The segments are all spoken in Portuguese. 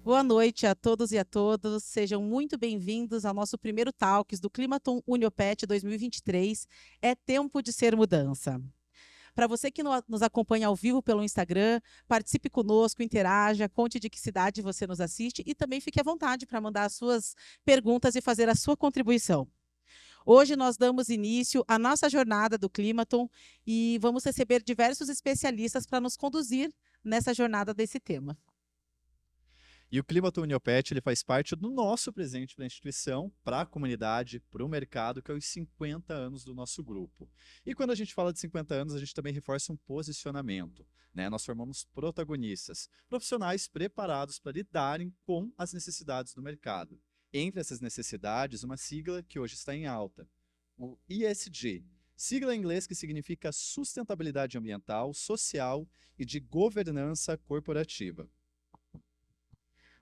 Boa noite a todos e a todas. Sejam muito bem-vindos ao nosso primeiro Talks do Climaton Uniopet 2023. É tempo de ser mudança. Para você que nos acompanha ao vivo pelo Instagram, participe conosco, interaja, conte de que cidade você nos assiste e também fique à vontade para mandar as suas perguntas e fazer a sua contribuição. Hoje nós damos início à nossa jornada do Climaton e vamos receber diversos especialistas para nos conduzir nessa jornada desse tema. E o Climaton Uniopet, ele faz parte do nosso presente para a instituição, para a comunidade, para o mercado, que é os 50 anos do nosso grupo. E quando a gente fala de 50 anos, a gente também reforça um posicionamento, né? Nós formamos protagonistas, profissionais preparados para lidarem com as necessidades do mercado. Entre essas necessidades, uma sigla que hoje está em alta, o ISG, sigla em inglês que significa sustentabilidade ambiental, social e de governança corporativa.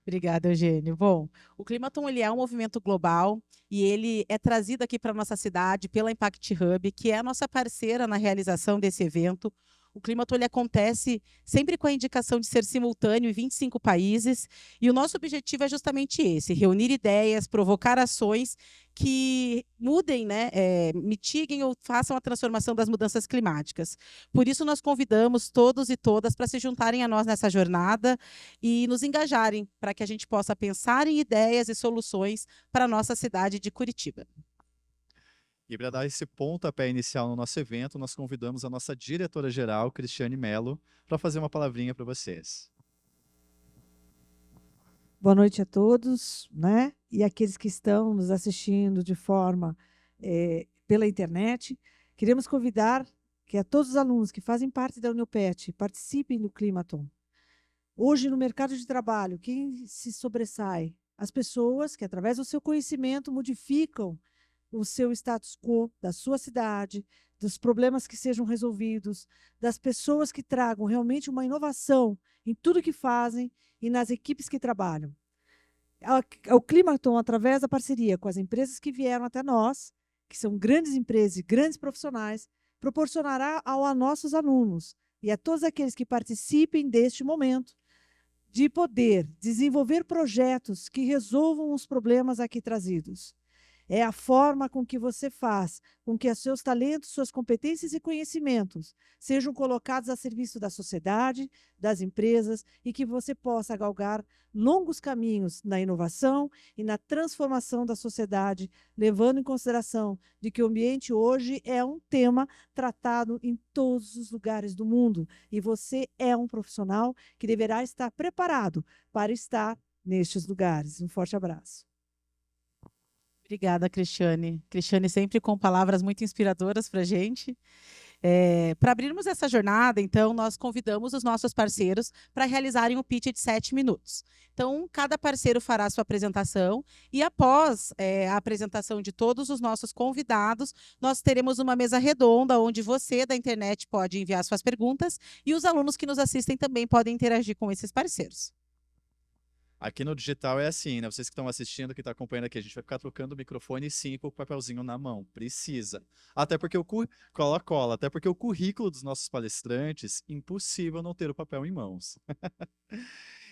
Obrigada, Eugênio. Bom, o Climaton ele é um movimento global e ele é trazido aqui para a nossa cidade pela Impact Hub, que é a nossa parceira na realização desse evento. O Climaton ele acontece sempre com a indicação de ser simultâneo em 25 países e o nosso objetivo é justamente esse, reunir ideias, provocar ações que mudem, né, mitiguem ou façam a transformação das mudanças climáticas. Por isso, nós convidamos todos e todas para se juntarem a nós nessa jornada e nos engajarem para que a gente possa pensar em ideias e soluções para a nossa cidade de Curitiba. E para dar esse pontapé inicial no nosso evento, nós convidamos a nossa diretora-geral, Cristiane Mello, para fazer uma palavrinha para vocês. Boa noite a todos, né? E aqueles que estão nos assistindo de forma pela internet. Queremos convidar que a todos os alunos que fazem parte da Uniopet participem do Climaton. Hoje, no mercado de trabalho, quem se sobressai? As pessoas que, através do seu conhecimento, modificam o seu status quo da sua cidade, dos problemas que sejam resolvidos, das pessoas que tragam realmente uma inovação em tudo que fazem e nas equipes que trabalham. O Climaton, através da parceria com as empresas que vieram até nós, que são grandes empresas e grandes profissionais, proporcionará a nossos alunos e a todos aqueles que participem deste momento de poder desenvolver projetos que resolvam os problemas aqui trazidos. É a forma com que você faz com que os seus talentos, suas competências e conhecimentos sejam colocados a serviço da sociedade, das empresas e que você possa galgar longos caminhos na inovação e na transformação da sociedade, levando em consideração de que o ambiente hoje é um tema tratado em todos os lugares do mundo e você é um profissional que deverá estar preparado para estar nestes lugares. Um forte abraço. Obrigada, Cristiane. Cristiane sempre com palavras muito inspiradoras para a gente. Para abrirmos essa jornada, então, nós convidamos os nossos parceiros para realizarem um pitch de 7 minutos. Então, cada parceiro fará a sua apresentação e, após a apresentação de todos os nossos convidados, nós teremos uma mesa redonda onde você, da internet, pode enviar suas perguntas e os alunos que nos assistem também podem interagir com esses parceiros. Aqui no digital é assim, né? Vocês que estão assistindo, que estão acompanhando aqui, a gente vai ficar trocando o microfone sim com o papelzinho na mão. Precisa. Até porque cola, até porque o currículo dos nossos palestrantes, impossível não ter o papel em mãos.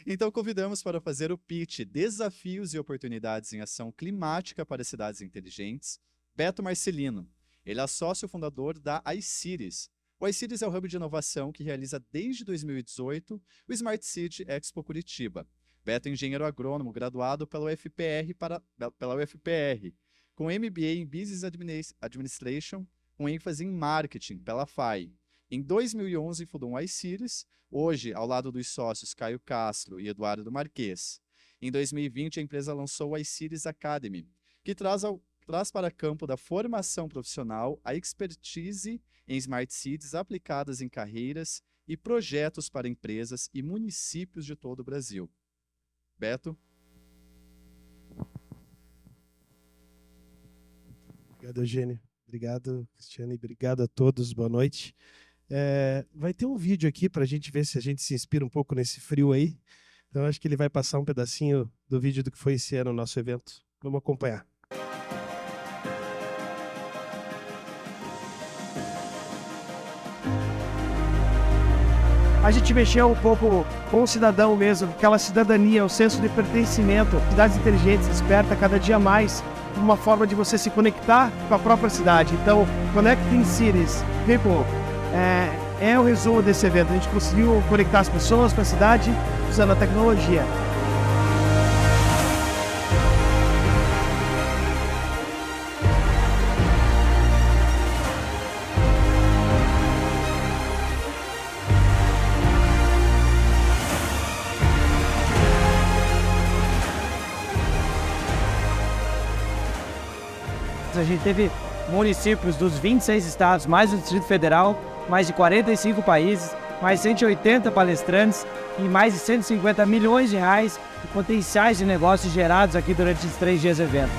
Então convidamos para fazer o pitch Desafios e Oportunidades em Ação Climática para Cidades Inteligentes, Beto Marcelino. Ele é sócio fundador da iCities. O iCities é o hub de inovação que realiza desde 2018 o Smart City Expo Curitiba. Beto é engenheiro agrônomo, graduado pela UFPR, com MBA em Business Administration, com ênfase em Marketing, pela FAI. Em 2011, fundou um iCities, hoje ao lado dos sócios Caio Castro e Eduardo Marques. Em 2020, a empresa lançou o iCities Academy, que traz para campo da formação profissional a expertise em Smart Cities aplicadas em carreiras e projetos para empresas e municípios de todo o Brasil. Beto? Obrigado, Eugênio. Obrigado, Cristiane. Obrigado a todos. Boa noite. Vai ter um vídeo aqui para a gente ver se a gente se inspira um pouco nesse frio aí. Então, acho que ele vai passar um pedacinho do vídeo do que foi esse ano o nosso evento. Vamos acompanhar. a gente mexeu um pouco com o cidadão mesmo, aquela cidadania, o senso de pertencimento. Cidades inteligentes desperta cada dia mais uma forma de você se conectar com a própria cidade. Então, Connecting Cities, People, é o resumo desse evento. A gente conseguiu conectar as pessoas com a cidade usando a tecnologia. A gente teve municípios dos 26 estados, mais o Distrito Federal, mais de 45 países, mais 180 palestrantes e mais de 150 milhões de reais de potenciais de negócios gerados aqui durante esses 3 dias de evento.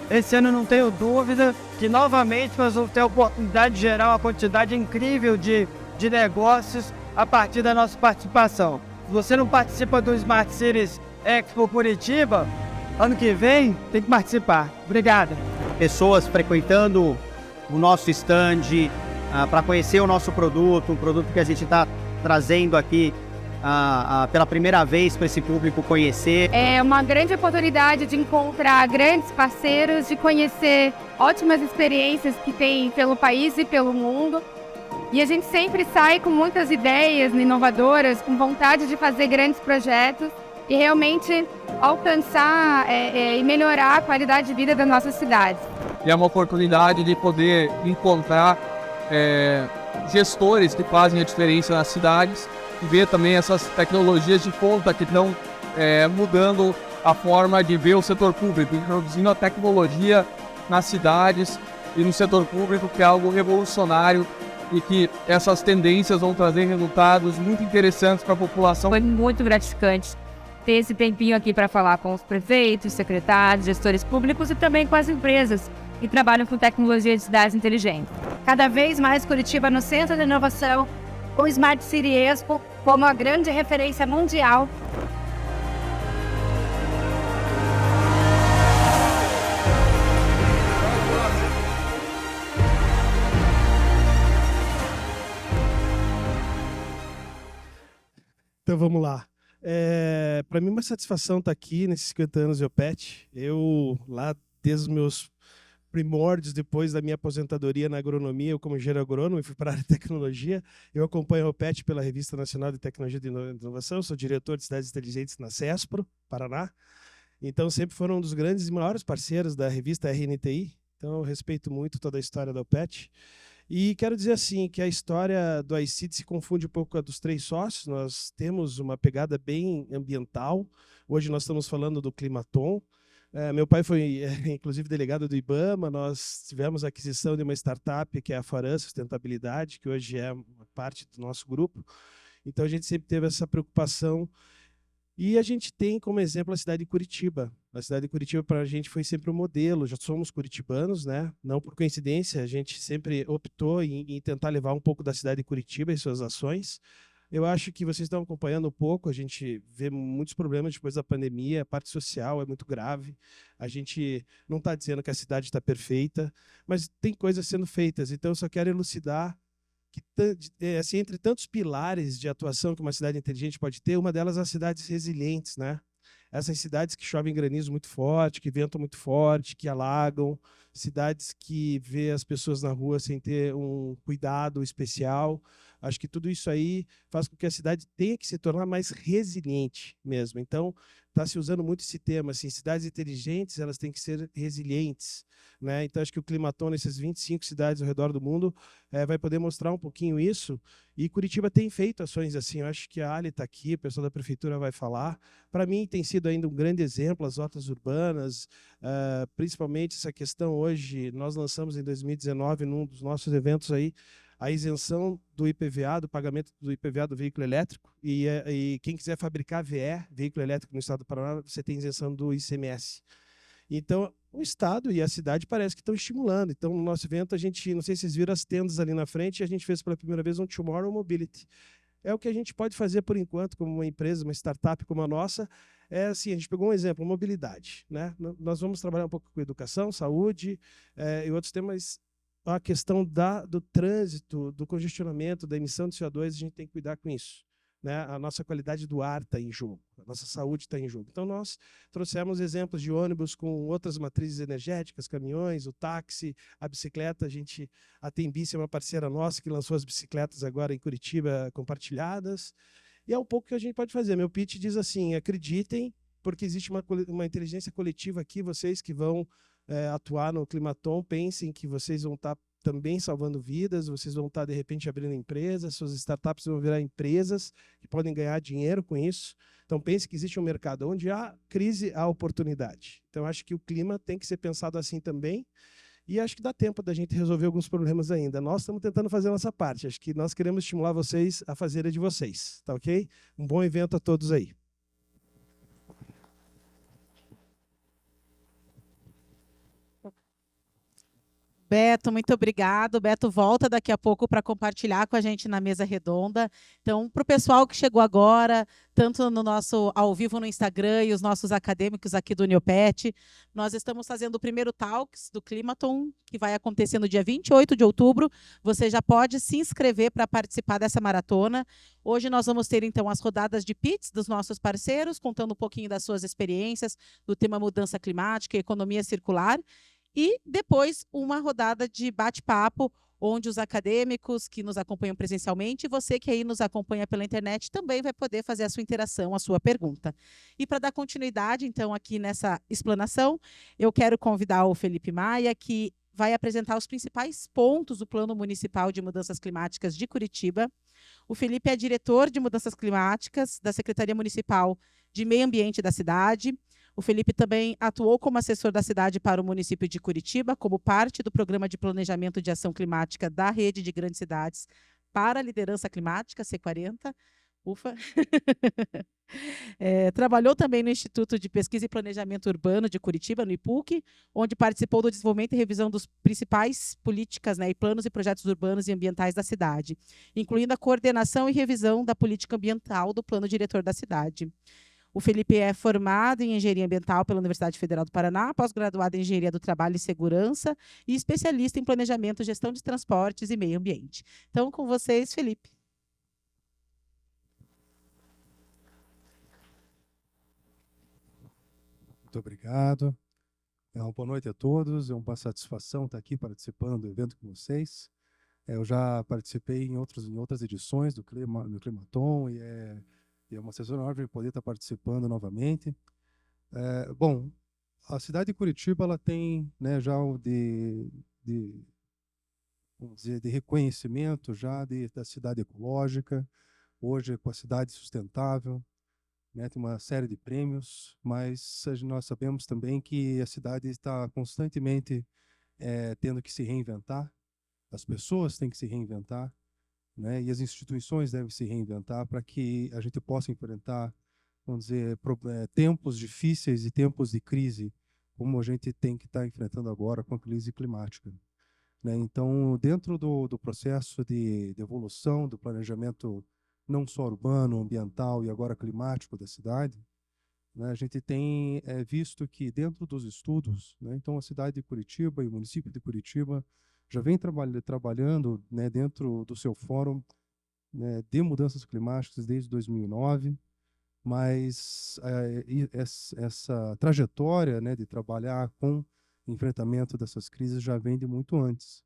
Esse ano não tenho dúvida que novamente nós vamos ter a oportunidade de gerar uma quantidade incrível de negócios a partir da nossa participação. Se você não participa do Smart Cities Expo Curitiba, ano que vem tem que participar. Obrigado. Pessoas frequentando o nosso stand para conhecer o nosso produto, um produto que a gente está trazendo aqui pela primeira vez para esse público conhecer. É uma grande oportunidade de encontrar grandes parceiros, de conhecer ótimas experiências que tem pelo país e pelo mundo. E a gente sempre sai com muitas ideias inovadoras, com vontade de fazer grandes projetos e realmente alcançar e melhorar a qualidade de vida das nossas cidades. E é uma oportunidade de poder encontrar gestores que fazem a diferença nas cidades e ver também essas tecnologias de ponta que estão mudando a forma de ver o setor público, introduzindo a tecnologia nas cidades e no setor público, que é algo revolucionário e que essas tendências vão trazer resultados muito interessantes para a população. Foi muito gratificante ter esse tempinho aqui para falar com os prefeitos, secretários, gestores públicos e também com as empresas que trabalham com tecnologia de cidades inteligentes. Cada vez mais Curitiba no centro da inovação, com o Smart City Expo como a grande referência mundial. Então vamos lá. Para mim é uma satisfação estar aqui nesses 50 anos de OPET. Eu, lá desde os meus primórdios, depois da minha aposentadoria na agronomia, eu como engenheiro agrônomo e fui para a área de tecnologia. Eu acompanho a OPET pela Revista Nacional de Tecnologia e Inovação, sou diretor de Cidades Inteligentes na CESPRO, Paraná. Então sempre foram um dos grandes e maiores parceiros da revista RNTI. Então eu respeito muito toda a história da OPET. E quero dizer assim, que a história do iCity se confunde um pouco com a dos 3 sócios. Nós temos uma pegada bem ambiental. Hoje nós estamos falando do Climaton. Meu pai foi, inclusive, delegado do IBAMA. Nós tivemos a aquisição de uma startup, que é a Faran Sustentabilidade, que hoje é uma parte do nosso grupo. Então, a gente sempre teve essa preocupação. E a gente tem como exemplo a cidade de Curitiba. A cidade de Curitiba, para a gente, foi sempre um modelo. Já somos curitibanos, né? Não por coincidência, a gente sempre optou em tentar levar um pouco da cidade de Curitiba em suas ações. Eu acho que vocês estão acompanhando um pouco, a gente vê muitos problemas depois da pandemia, a parte social é muito grave, a gente não está dizendo que a cidade está perfeita, mas tem coisas sendo feitas, então eu só quero elucidar que assim, entre tantos pilares de atuação que uma cidade inteligente pode ter, uma delas é as cidades resilientes, né? Essas cidades que chovem granizo muito forte, que ventam muito forte, que alagam, cidades que vê as pessoas na rua sem ter um cuidado especial. Acho que tudo isso aí faz com que a cidade tenha que se tornar mais resiliente mesmo. Então, está se usando muito esse tema, assim, cidades inteligentes, elas têm que ser resilientes, né? Então, acho que o Climaton, nessas 25 cidades ao redor do mundo, vai poder mostrar um pouquinho isso. E Curitiba tem feito ações assim. Eu acho que a Ali está aqui, o pessoal da prefeitura vai falar. Para mim, tem sido ainda um grande exemplo, as hortas urbanas, principalmente essa questão hoje, nós lançamos em 2019, num dos nossos eventos aí, a isenção do IPVA, do pagamento do IPVA do veículo elétrico, e quem quiser fabricar VE, veículo elétrico no estado do Paraná, você tem isenção do ICMS. Então, o estado e a cidade parece que estão estimulando. Então, no nosso evento, a gente, não sei se vocês viram as tendas ali na frente, a gente fez pela primeira vez um Tomorrow Mobility. É o que a gente pode fazer por enquanto, como uma empresa, uma startup como a nossa. É assim, a gente pegou um exemplo, mobilidade, né? Nós vamos trabalhar um pouco com educação, saúde e outros temas. A questão do trânsito, do congestionamento, da emissão de CO2, a gente tem que cuidar com isso, né? A nossa qualidade do ar está em jogo, a nossa saúde está em jogo. Então, nós trouxemos exemplos de ônibus com outras matrizes energéticas, caminhões, o táxi, a bicicleta. A Tembice é uma parceira nossa que lançou as bicicletas agora em Curitiba compartilhadas. E é um pouco que a gente pode fazer. Meu pitch diz assim, acreditem, porque existe uma inteligência coletiva aqui, vocês que vão atuar no Climaton, pensem que vocês vão estar também salvando vidas, vocês vão estar, de repente, abrindo empresas, suas startups vão virar empresas que podem ganhar dinheiro com isso. Então, pense que existe um mercado onde há crise, há oportunidade. Então, acho que o clima tem que ser pensado assim também, e acho que dá tempo da gente resolver alguns problemas ainda. Nós estamos tentando fazer a nossa parte, acho que nós queremos estimular vocês a fazer a de vocês, tá ok? Um bom evento a todos aí. Beto, muito obrigado. Beto volta daqui a pouco para compartilhar com a gente na mesa redonda. Então, para o pessoal que chegou agora, tanto no nosso ao vivo no Instagram e os nossos acadêmicos aqui do Uniopet, nós estamos fazendo o primeiro Talks do Climaton, que vai acontecer no dia 28 de outubro. Você já pode se inscrever para participar dessa maratona. Hoje nós vamos ter, então, as rodadas de pitch dos nossos parceiros, contando um pouquinho das suas experiências do tema mudança climática e economia circular. E depois uma rodada de bate-papo, onde os acadêmicos que nos acompanham presencialmente e você que aí nos acompanha pela internet também vai poder fazer a sua interação, a sua pergunta. E para dar continuidade, então, aqui nessa explanação, eu quero convidar o Felipe Maia, que vai apresentar os principais pontos do Plano Municipal de Mudanças Climáticas de Curitiba. O Felipe é diretor de Mudanças Climáticas da Secretaria Municipal de Meio Ambiente da cidade. O Felipe também atuou como assessor da cidade para o município de Curitiba, como parte do Programa de Planejamento de Ação Climática da Rede de Grandes Cidades para a Liderança Climática, C40. Ufa! Trabalhou também no Instituto de Pesquisa e Planejamento Urbano de Curitiba, no IPUC, onde participou do desenvolvimento e revisão dos principais políticas, né, e planos e projetos urbanos e ambientais da cidade, incluindo a coordenação e revisão da política ambiental do plano diretor da cidade. O Felipe é formado em Engenharia Ambiental pela Universidade Federal do Paraná, pós-graduado em Engenharia do Trabalho e Segurança e especialista em Planejamento, Gestão de Transportes e Meio Ambiente. Então, com vocês, Felipe. Muito obrigado. Uma boa noite a todos. É uma satisfação estar aqui participando do evento com vocês. Eu já participei em outras edições do Climaton e é uma sensação enorme poder estar participando novamente. Bom, a cidade de Curitiba ela tem, né, já vamos dizer, de reconhecimento já da cidade ecológica, hoje com a cidade sustentável, né, tem uma série de prêmios, mas nós sabemos também que a cidade está constantemente tendo que se reinventar, as pessoas têm que se reinventar, né, e as instituições devem se reinventar para que a gente possa enfrentar, vamos dizer, tempos difíceis e tempos de crise, como a gente tem que estar enfrentando agora com a crise climática. Né? Então, dentro do processo de evolução do planejamento não só urbano, ambiental e agora climático da cidade, né, a gente tem visto que dentro dos estudos, né, então a cidade de Curitiba e o município de Curitiba já vem trabalhando, né, dentro do seu fórum, né, de mudanças climáticas desde 2009, mas essa trajetória, né, de trabalhar com enfrentamento dessas crises já vem de muito antes.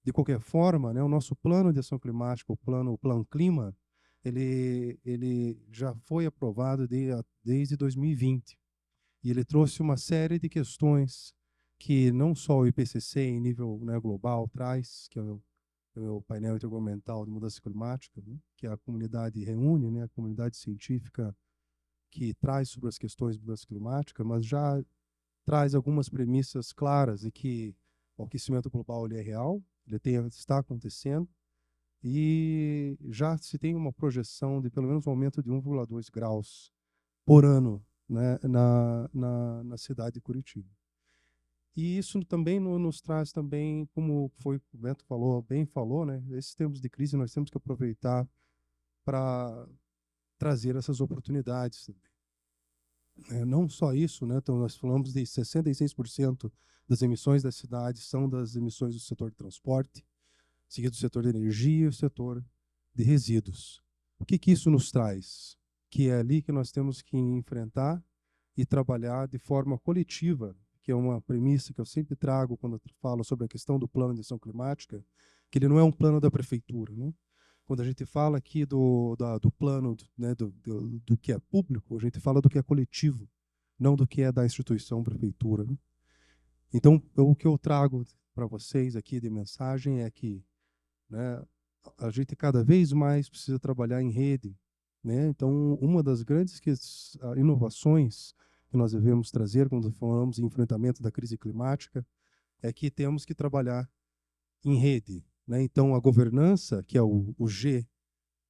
De qualquer forma, né, o nosso plano de ação climática, o plano Clima, ele já foi aprovado desde 2020. E ele trouxe uma série de questões que não só o IPCC em nível, né, global traz, que é o painel intergovernamental de mudança climática, né, que a comunidade reúne, né, a comunidade científica que traz sobre as questões de mudança climática, mas já traz algumas premissas claras de que o aquecimento global ele é real, está acontecendo, e já se tem uma projeção de pelo menos um aumento de 1,2 graus por ano, né, na cidade de Curitiba. E isso também nos traz também, como foi o Bento falou, né, esses tempos de crise nós temos que aproveitar para trazer essas oportunidades também. Não só isso, né, então nós falamos de 66% das emissões da cidade são das emissões do setor de transporte, seguido do setor de energia e o setor de resíduos. O que isso nos traz? Que é ali que nós temos que enfrentar e trabalhar de forma coletiva, que é uma premissa que eu sempre trago quando eu falo sobre a questão do plano de ação climática, que ele não é um plano da prefeitura, né? Quando a gente fala aqui do plano, né, do que é público, a gente fala do que é coletivo, não do que é da instituição prefeitura, né? Então, o que eu trago para vocês aqui de mensagem é que, né, a gente cada vez mais precisa trabalhar em rede, né? Então, uma das grandes inovações que nós devemos trazer quando falamos em enfrentamento da crise climática é que temos que trabalhar em rede, né? Então, a governança, que é o G,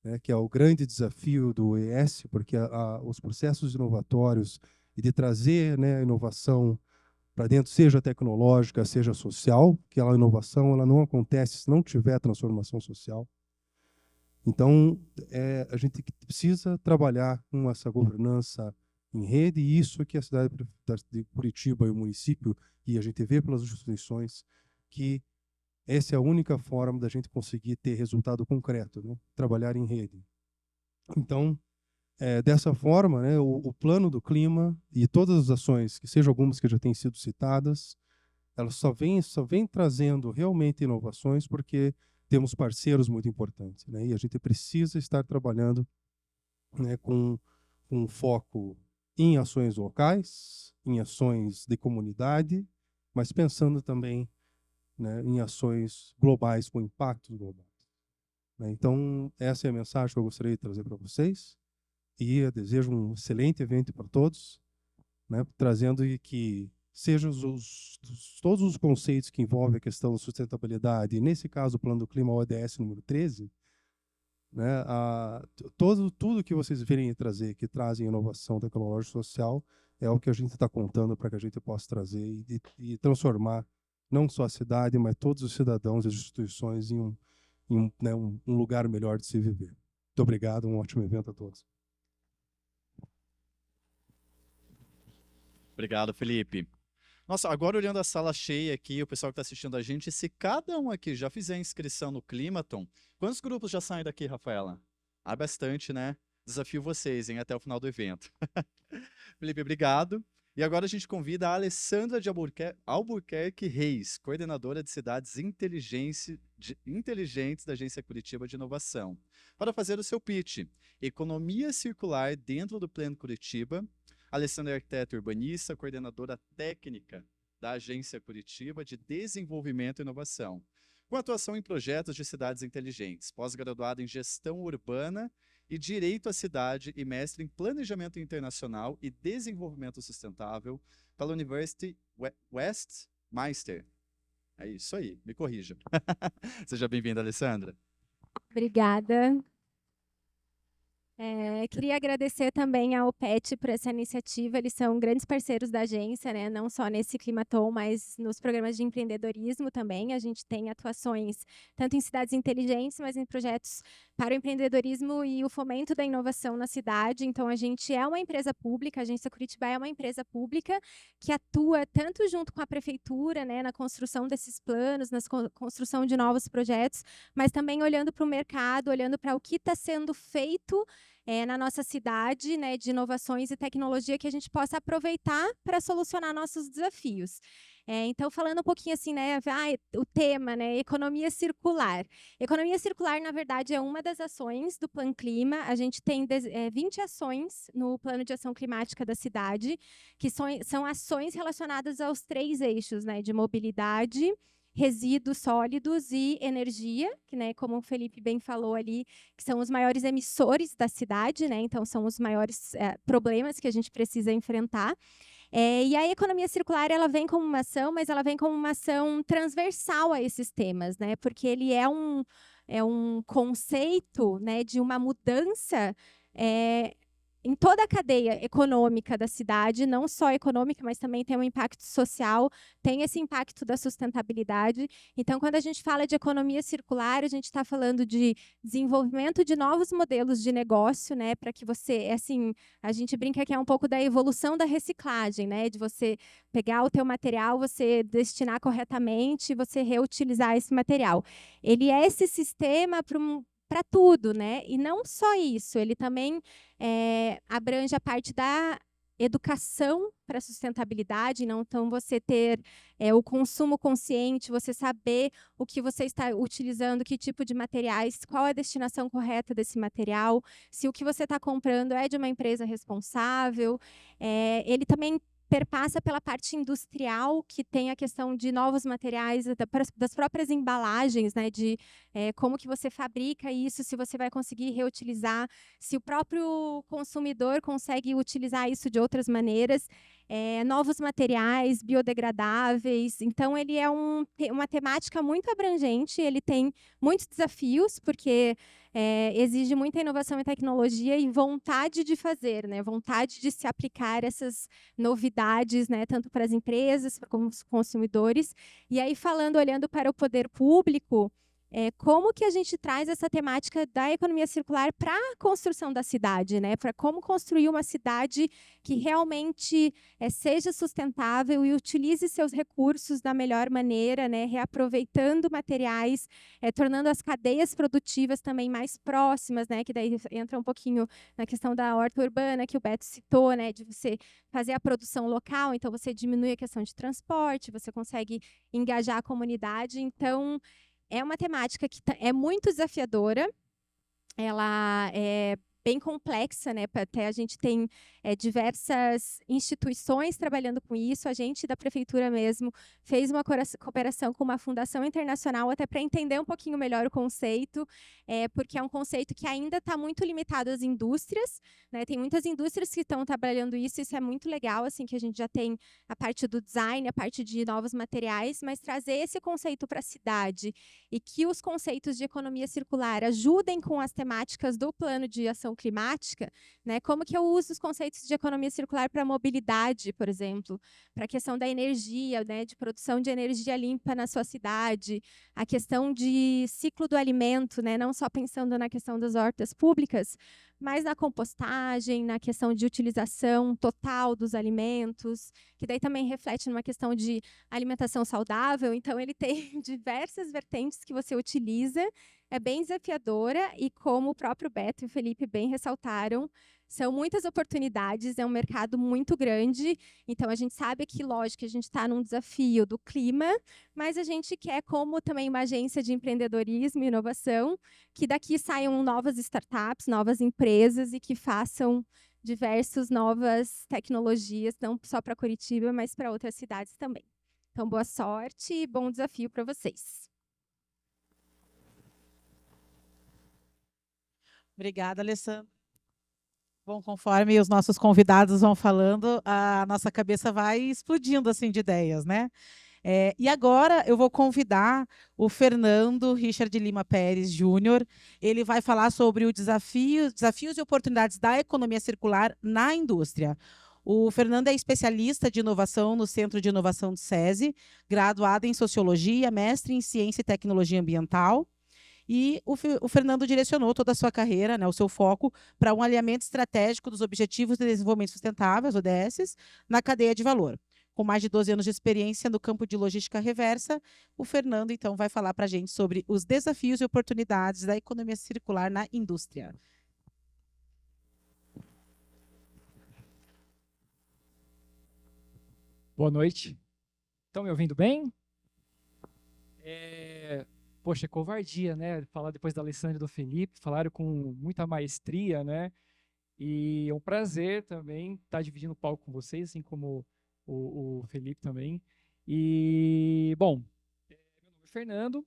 né, que é o grande desafio do ES, porque os processos inovatórios e de trazer, né, a inovação para dentro, seja tecnológica, seja social, que a inovação ela não acontece se não tiver transformação social. Então, a gente precisa trabalhar com essa governança em rede, e isso que a cidade de Curitiba e o município, e a gente vê pelas instituições, que essa é a única forma da gente conseguir ter resultado concreto, né? Trabalhar em rede. Então, dessa forma, né, o plano do clima e todas as ações, que sejam algumas que já têm sido citadas, elas só vêm trazendo realmente inovações porque temos parceiros muito importantes, né? E a gente precisa estar trabalhando, né, com foco em ações locais, em ações de comunidade, mas pensando também, né, em ações globais com impactos globais, né? Então, essa é a mensagem que eu gostaria de trazer para vocês. E eu desejo um excelente evento para todos, né, trazendo que sejam todos os conceitos que envolvem a questão da sustentabilidade, e nesse caso o Plano do Clima ODS número 13, né, tudo que vocês virem trazer, que trazem inovação tecnológica e social, é o que a gente está contando para que a gente possa trazer e transformar não só a cidade, mas todos os cidadãos e as instituições em um lugar melhor de se viver. Muito obrigado, um ótimo evento a todos. Obrigado, Felipe. Nossa, agora olhando a sala cheia aqui, o pessoal que está assistindo a gente, se cada um aqui já fizer inscrição no Climaton, quantos grupos já saem daqui, Rafaela? Bastante, né? Desafio vocês, hein, até o final do evento. Felipe, obrigado. E agora a gente convida a Alessandra de Albuquerque Reis, coordenadora de cidades inteligentes da Agência Curitiba de Inovação, para fazer o seu pitch. Economia circular dentro do Plano Curitiba. Alessandra é arquiteta urbanista, coordenadora técnica da Agência Curitiba de Desenvolvimento e Inovação, com atuação em projetos de cidades inteligentes, pós-graduada em Gestão Urbana e Direito à Cidade e mestre em Planejamento Internacional e Desenvolvimento Sustentável pela University Westminster. É isso aí, me corrija. Seja bem-vinda, Alessandra. Obrigada. Queria agradecer também ao PET por essa iniciativa. Eles são grandes parceiros da agência, né? Não só nesse Climaton, mas nos programas de empreendedorismo também. A gente tem atuações tanto em cidades inteligentes, mas em projetos para o empreendedorismo e o fomento da inovação na cidade. Então, a gente é uma empresa pública, a Agência Curitiba é uma empresa pública que atua tanto junto com a prefeitura, né, na construção desses planos, na construção de novos projetos, mas também olhando para o mercado, olhando para o que está sendo feito na nossa cidade, né, de inovações e tecnologia que a gente possa aproveitar para solucionar nossos desafios. Então, falando um pouquinho assim, né, o tema, né, economia circular. Economia circular, na verdade, é uma das ações do Plano Clima. A gente tem 20 ações no Plano de Ação Climática da cidade, que são ações relacionadas aos 3 eixos, né, de mobilidade, resíduos sólidos e energia, que, né, como o Felipe bem falou ali, que são os maiores emissores da cidade, né, então são os maiores problemas que a gente precisa enfrentar. E a economia circular, ela vem como uma ação, mas ela vem como uma ação transversal a esses temas, né, porque ele é um conceito, né, de uma mudança em toda a cadeia econômica da cidade, não só econômica, mas também tem um impacto social, tem esse impacto da sustentabilidade. Então, quando a gente fala de economia circular, a gente está falando de desenvolvimento de novos modelos de negócio, né, para que você, assim, a gente brinca que é um pouco da evolução da reciclagem, né, de você pegar o teu material, você destinar corretamente, você reutilizar esse material. Ele é esse sistema para tudo, né? E não só isso, ele também abrange a parte da educação para a sustentabilidade, não? Então, você ter o consumo consciente, você saber o que você está utilizando, que tipo de materiais, qual é a destinação correta desse material, se o que você está comprando é de uma empresa responsável. Ele também perpassa pela parte industrial, que tem a questão de novos materiais, das próprias embalagens, né, de como que você fabrica isso, se você vai conseguir reutilizar, se o próprio consumidor consegue utilizar isso de outras maneiras, novos materiais biodegradáveis. Então, ele é uma temática muito abrangente, ele tem muitos desafios, porque exige muita inovação e tecnologia e vontade de fazer, né? Vontade de se aplicar essas novidades, né? Tanto para as empresas como os consumidores. E aí, olhando para o poder público, como que a gente traz essa temática da economia circular para a construção da cidade, né? Para como construir uma cidade que realmente seja sustentável e utilize seus recursos da melhor maneira, né? Reaproveitando materiais, tornando as cadeias produtivas também mais próximas, né? Que daí entra um pouquinho na questão da horta urbana que o Beto citou, né? De você fazer a produção local, então você diminui a questão de transporte, você consegue engajar a comunidade. Então, é uma temática que é muito desafiadora, ela é bem complexa, né? Até a gente tem diversas instituições trabalhando com isso. A gente, da prefeitura mesmo, fez uma cooperação com uma fundação internacional até para entender um pouquinho melhor o conceito, porque é um conceito que ainda está muito limitado às indústrias, né? Tem muitas indústrias que estão trabalhando isso é muito legal, assim, que a gente já tem a parte do design, a parte de novos materiais, mas trazer esse conceito para a cidade e que os conceitos de economia circular ajudem com as temáticas do plano de ação climática, né? Como que eu uso os conceitos de economia circular para a mobilidade, por exemplo, para a questão da energia, né? De produção de energia limpa na sua cidade, a questão de ciclo do alimento, né? Não só pensando na questão das hortas públicas, mas na compostagem, na questão de utilização total dos alimentos, que daí também reflete numa questão de alimentação saudável. Então, ele tem diversas vertentes que você utiliza, é bem desafiadora e, como o próprio Beto e o Felipe bem ressaltaram, são muitas oportunidades, é um mercado muito grande. Então, a gente sabe que, lógico, a gente está num desafio do clima, mas a gente quer, como também uma agência de empreendedorismo e inovação, que daqui saiam novas startups, novas empresas e que façam diversas novas tecnologias, não só para Curitiba, mas para outras cidades também. Então, boa sorte e bom desafio para vocês. Obrigada, Alessandra. Bom, conforme os nossos convidados vão falando, a nossa cabeça vai explodindo assim de ideias, né? E agora eu vou convidar o Fernando Richard Lima Pérez Júnior. Ele vai falar sobre o desafios e oportunidades da economia circular na indústria. O Fernando é especialista de inovação no Centro de Inovação do SESI, graduado em Sociologia, mestre em Ciência e Tecnologia Ambiental. E o Fernando direcionou toda a sua carreira, né, o seu foco, para um alinhamento estratégico dos Objetivos de Desenvolvimento Sustentável, os ODS, na cadeia de valor. Com mais de 12 anos de experiência no campo de logística reversa, o Fernando, então, vai falar para a gente sobre os desafios e oportunidades da economia circular na indústria. Boa noite. Estão me ouvindo bem? Poxa, covardia, né? Falar depois da Alessandra e do Felipe, falaram com muita maestria, né? E é um prazer também estar dividindo o palco com vocês, assim como o Felipe também. E, bom, meu nome é Fernando.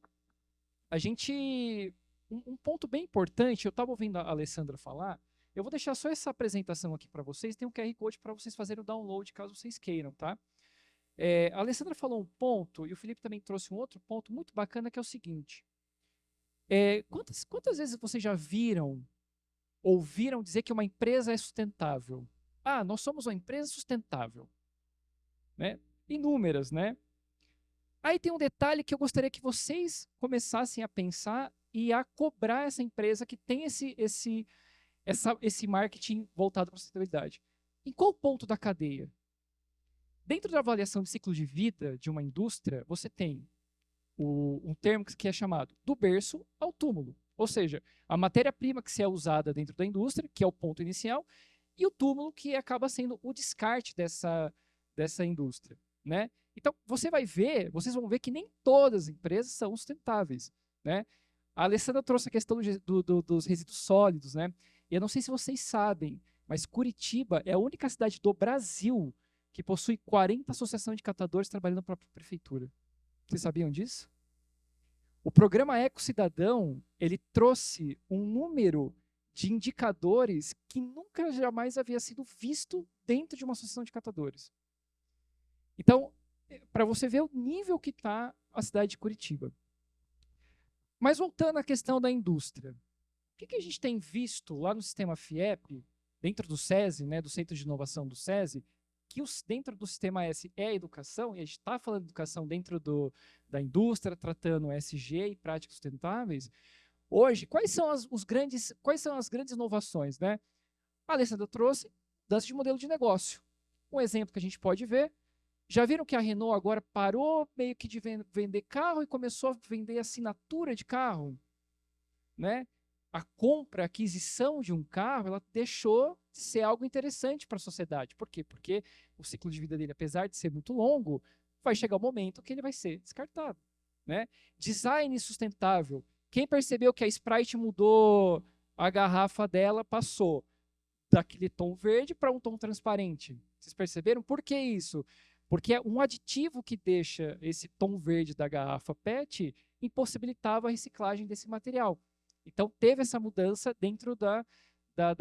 Um ponto bem importante, eu estava ouvindo a Alessandra falar, eu vou deixar só essa apresentação aqui para vocês, tem um QR Code para vocês fazerem o download, caso vocês queiram, tá? A Alessandra falou um ponto, e o Felipe também trouxe um outro ponto muito bacana, que é o seguinte. Quantas vezes vocês já ouviram dizer que uma empresa é sustentável? Ah, nós somos uma empresa sustentável. Né? Inúmeras, né? Aí tem um detalhe que eu gostaria que vocês começassem a pensar e a cobrar essa empresa que tem esse marketing voltado para a sustentabilidade. Em qual ponto da cadeia? Dentro da avaliação de ciclo de vida de uma indústria, você tem um termo que é chamado do berço ao túmulo. Ou seja, a matéria-prima que se é usada dentro da indústria, que é o ponto inicial, e o túmulo, que acaba sendo o descarte dessa indústria. Né? Então, vocês vão ver que nem todas as empresas são sustentáveis. Né? A Alessandra trouxe a questão dos resíduos sólidos. Né? E eu não sei se vocês sabem, mas Curitiba é a única cidade do Brasil que possui 40 associações de catadores trabalhando para a prefeitura. Vocês sabiam disso? O programa Eco Cidadão, ele trouxe um número de indicadores que nunca jamais havia sido visto dentro de uma associação de catadores. Então, para você ver o nível que está a cidade de Curitiba. Mas voltando à questão da indústria, o que a gente tem visto lá no sistema FIEP, dentro do SESI, né, do Centro de Inovação do SESI, que dentro do sistema S é a educação, e a gente está falando de educação dentro da indústria, tratando ESG e práticas sustentáveis. Hoje, quais são as grandes inovações? Né? A Alessandra trouxe mudança de modelo de negócio. Um exemplo que a gente pode ver, já viram que a Renault agora parou meio que de vender carro e começou a vender assinatura de carro? Né? A compra, a aquisição de um carro, ela deixou de ser algo interessante para a sociedade. Por quê? Porque o ciclo de vida dele, apesar de ser muito longo, vai chegar um momento que ele vai ser descartado. Né? Design sustentável. Quem percebeu que a Sprite mudou a garrafa dela, passou daquele tom verde para um tom transparente. Vocês perceberam? Por que isso? Porque é um aditivo que deixa esse tom verde da garrafa PET impossibilitava a reciclagem desse material. Então, teve essa mudança dentro da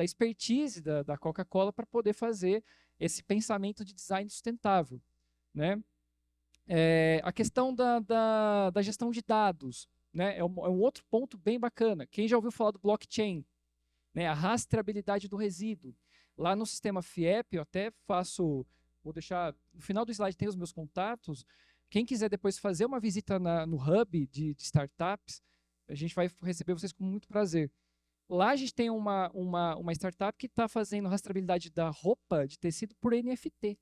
expertise da Coca-Cola para poder fazer esse pensamento de design sustentável. Né? A questão da gestão de dados, né? É um outro ponto bem bacana. Quem já ouviu falar do blockchain? Né? A rastreabilidade do resíduo. Lá no sistema FIEP, eu até vou deixar, no final do slide tem os meus contatos. Quem quiser depois fazer uma visita no hub de startups, a gente vai receber vocês com muito prazer. Lá a gente tem uma startup que está fazendo rastreabilidade da roupa de tecido por NFT.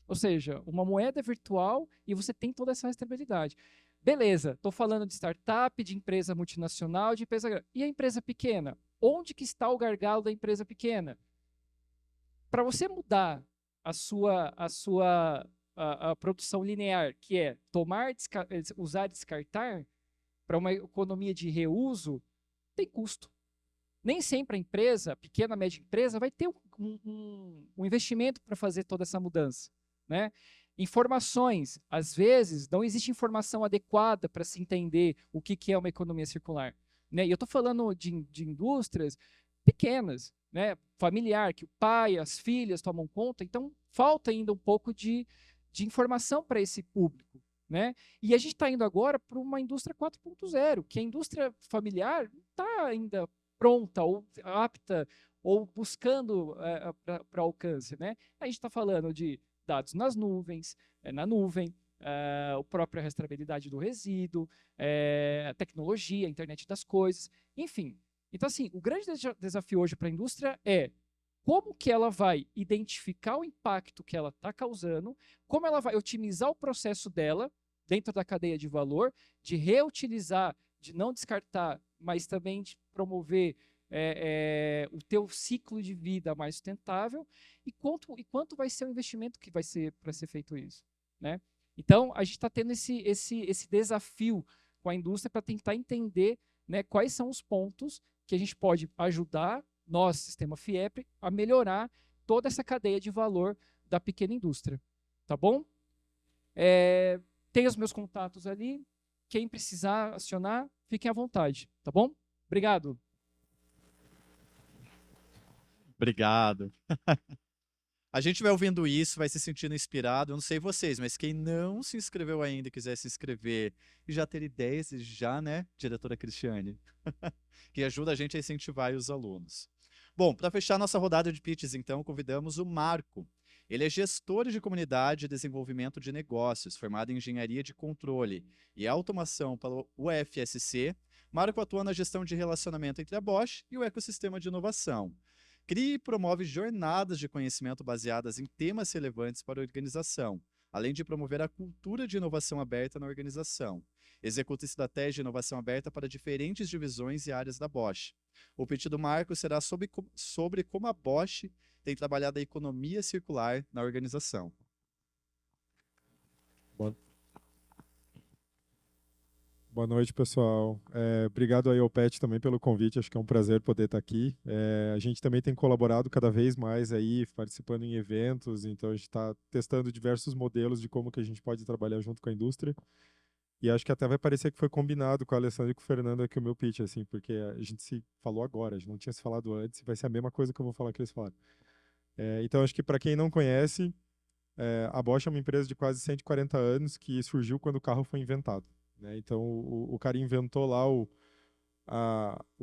Ou seja, uma moeda virtual e você tem toda essa rastreabilidade. Beleza, estou falando de startup, de empresa multinacional, de empresa grande. E a empresa pequena? Onde que está o gargalo da empresa pequena? Para você mudar a produção linear, que é usar e descartar, para uma economia de reuso, tem custo. Nem sempre a empresa, a pequena, média empresa, vai ter um investimento para fazer toda essa mudança. Né? Informações, às vezes, não existe informação adequada para se entender o que é uma economia circular. Né? E eu estou falando de indústrias pequenas, né? Familiar, que o pai, as filhas tomam conta, então falta ainda um pouco de informação para esse público. Né? E a gente está indo agora para uma indústria 4.0, que a indústria familiar não está ainda pronta ou apta ou buscando para alcance. Né? A gente está falando de dados nas nuvens, na nuvem, a própria rastreabilidade do resíduo, a tecnologia, a internet das coisas, enfim. Então, assim, o grande desafio hoje para a indústria é como que ela vai identificar o impacto que ela está causando, como ela vai otimizar o processo dela dentro da cadeia de valor, de reutilizar, de não descartar, mas também de promover o teu ciclo de vida mais sustentável e quanto vai ser o investimento que vai ser para ser feito isso. Né? Então, a gente está tendo esse desafio com a indústria para tentar entender, né, quais são os pontos que a gente pode ajudar nós, sistema FIEP, a melhorar toda essa cadeia de valor da pequena indústria. Tá bom? Tem os meus contatos ali. Quem precisar acionar, fiquem à vontade. Tá bom? Obrigado. Obrigado. A gente vai ouvindo isso, vai se sentindo inspirado. Eu não sei vocês, mas quem não se inscreveu ainda e quiser se inscrever e já ter ideias, já, né, diretora Cristiane? Que ajuda a gente a incentivar os alunos. Bom, para fechar nossa rodada de pitches, então, convidamos o Marco. Ele é gestor de comunidade e desenvolvimento de negócios, formado em engenharia de controle e automação pelo UFSC. Marco atua na gestão de relacionamento entre a Bosch e o ecossistema de inovação. Cria e promove jornadas de conhecimento baseadas em temas relevantes para a organização, além de promover a cultura de inovação aberta na organização. Executa estratégia de inovação aberta para diferentes divisões e áreas da Bosch. O pitch do Marco será sobre como a Bosch tem trabalhado a economia circular na organização. Boa noite, pessoal. Obrigado aí ao PET também pelo convite, acho que é um prazer poder estar aqui. A gente também tem colaborado cada vez mais aí, participando em eventos, então a gente está testando diversos modelos de como que a gente pode trabalhar junto com a indústria. E acho que até vai parecer que foi combinado com a Alessandra e com o Fernando aqui o meu pitch, assim, porque a gente se falou agora, a gente não tinha se falado antes, e vai ser a mesma coisa que eu vou falar que eles falaram. Então acho que para quem não conhece, a Bosch é uma empresa de quase 140 anos que surgiu quando o carro foi inventado. Então, o cara inventou lá o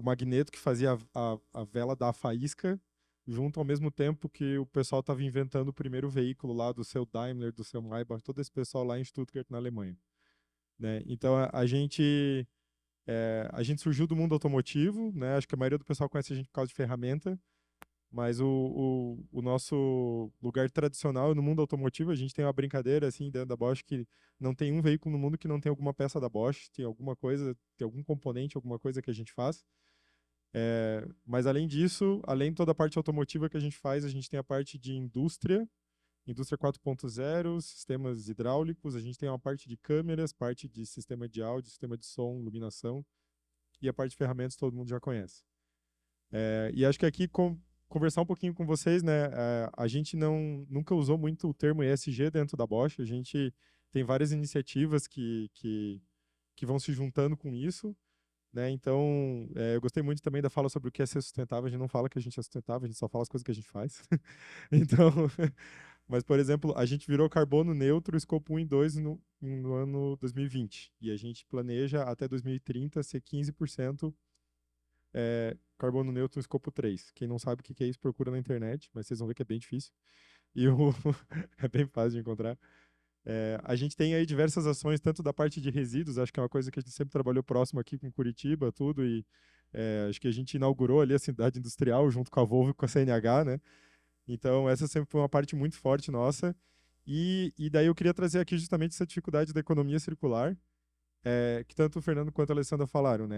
magneto que fazia a vela dar a faísca, junto ao mesmo tempo que o pessoal estava inventando o primeiro veículo lá do seu Daimler, do seu Maybach, todo esse pessoal lá em Stuttgart, na Alemanha. Então, a gente surgiu do mundo automotivo, acho que a maioria do pessoal conhece a gente por causa de ferramenta, mas o nosso lugar tradicional no mundo automotivo, a gente tem uma brincadeira assim dentro da Bosch que não tem um veículo no mundo que não tem alguma peça da Bosch, tem alguma coisa, tem algum componente, alguma coisa que a gente faz. Mas além disso, além de toda a parte automotiva que a gente faz, a gente tem a parte de indústria 4.0, sistemas hidráulicos, a gente tem uma parte de câmeras, parte de sistema de áudio, sistema de som, iluminação, e a parte de ferramentas todo mundo já conhece. E acho que aqui conversar um pouquinho com vocês, a gente nunca usou muito o termo ESG dentro da Bosch, a gente tem várias iniciativas que vão se juntando com isso, então eu gostei muito também da fala sobre o que é ser sustentável, a gente não fala que a gente é sustentável, a gente só fala as coisas que a gente faz. Então, mas por exemplo, a gente virou carbono neutro, escopo 1 e 2 no ano 2020, e a gente planeja até 2030 ser 15% carbono neutro no escopo 3. Quem não sabe o que é isso, procura na internet, mas vocês vão ver que é bem difícil. E é bem fácil de encontrar. A gente tem aí diversas ações, tanto da parte de resíduos, acho que é uma coisa que a gente sempre trabalhou próximo aqui com Curitiba, tudo, e acho que a gente inaugurou ali a cidade industrial, junto com a Volvo e com a CNH, Então, essa sempre foi uma parte muito forte nossa. E daí eu queria trazer aqui justamente essa dificuldade da economia circular, que tanto o Fernando quanto a Alessandra falaram,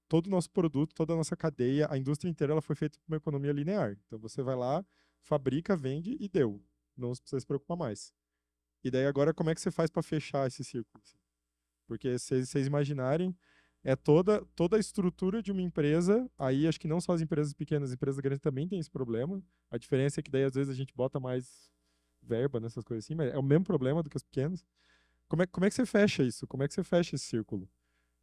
todo o nosso produto, toda a nossa cadeia, a indústria inteira, ela foi feita por uma economia linear. Então você vai lá, fabrica, vende e deu. Não precisa se preocupar mais. E daí agora como é que você faz para fechar esse círculo? Porque se vocês imaginarem, toda a estrutura de uma empresa, aí acho que não só as empresas pequenas, as empresas grandes também têm esse problema. A diferença é que daí às vezes a gente bota mais verba nessas coisas assim, mas é o mesmo problema do que as pequenas. Como é que você fecha isso? Como é que você fecha esse círculo?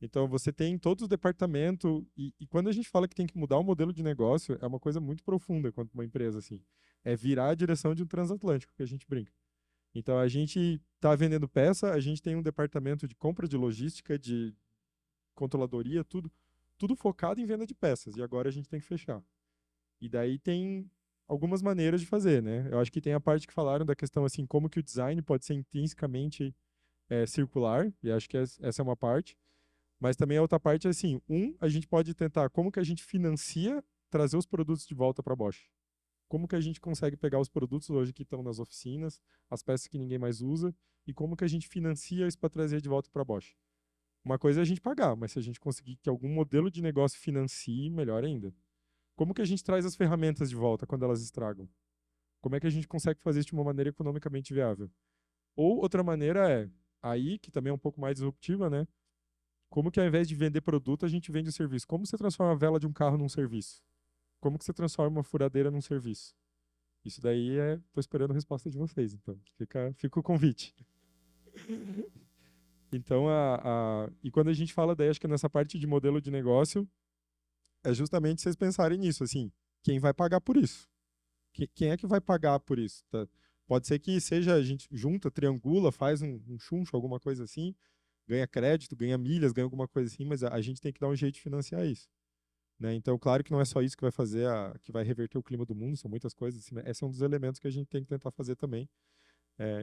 Então, você tem todos os departamentos, e quando a gente fala que tem que mudar o modelo de negócio, é uma coisa muito profunda quanto uma empresa, assim. É virar a direção de um transatlântico, que a gente brinca. Então, a gente está vendendo peça, a gente tem um departamento de compra de logística, de controladoria, tudo focado em venda de peças, e agora a gente tem que fechar. E daí tem algumas maneiras de fazer, Eu acho que tem a parte que falaram da questão, assim, como que o design pode ser intrinsecamente circular, e acho que essa é uma parte, mas também a outra parte é assim, a gente pode tentar como que a gente financia trazer os produtos de volta para a Bosch. Como que a gente consegue pegar os produtos hoje que estão nas oficinas, as peças que ninguém mais usa, e como que a gente financia isso para trazer de volta para a Bosch. Uma coisa é a gente pagar, mas se a gente conseguir que algum modelo de negócio financie, melhor ainda. Como que a gente traz as ferramentas de volta quando elas estragam? Como é que a gente consegue fazer isso de uma maneira economicamente viável? Ou outra maneira é, aí, que também é um pouco mais disruptiva, né? Como que ao invés de vender produto, a gente vende o serviço? Como você transforma a vela de um carro num serviço? Como que você transforma uma furadeira num serviço? Isso daí tô esperando a resposta de vocês, então. Fica o convite. Então, e quando a gente fala daí, acho que nessa parte de modelo de negócio, é justamente vocês pensarem nisso, assim, quem vai pagar por isso? Quem é que vai pagar por isso? Tá? Pode ser que seja a gente junta, triangula, faz um chuncho, alguma coisa assim, ganha crédito, ganha milhas, ganha alguma coisa assim, mas a gente tem que dar um jeito de financiar isso. Né? Então, claro que não é só isso que vai fazer, que vai reverter o clima do mundo, são muitas coisas. Assim, né? Esse é um dos elementos que a gente tem que tentar fazer também,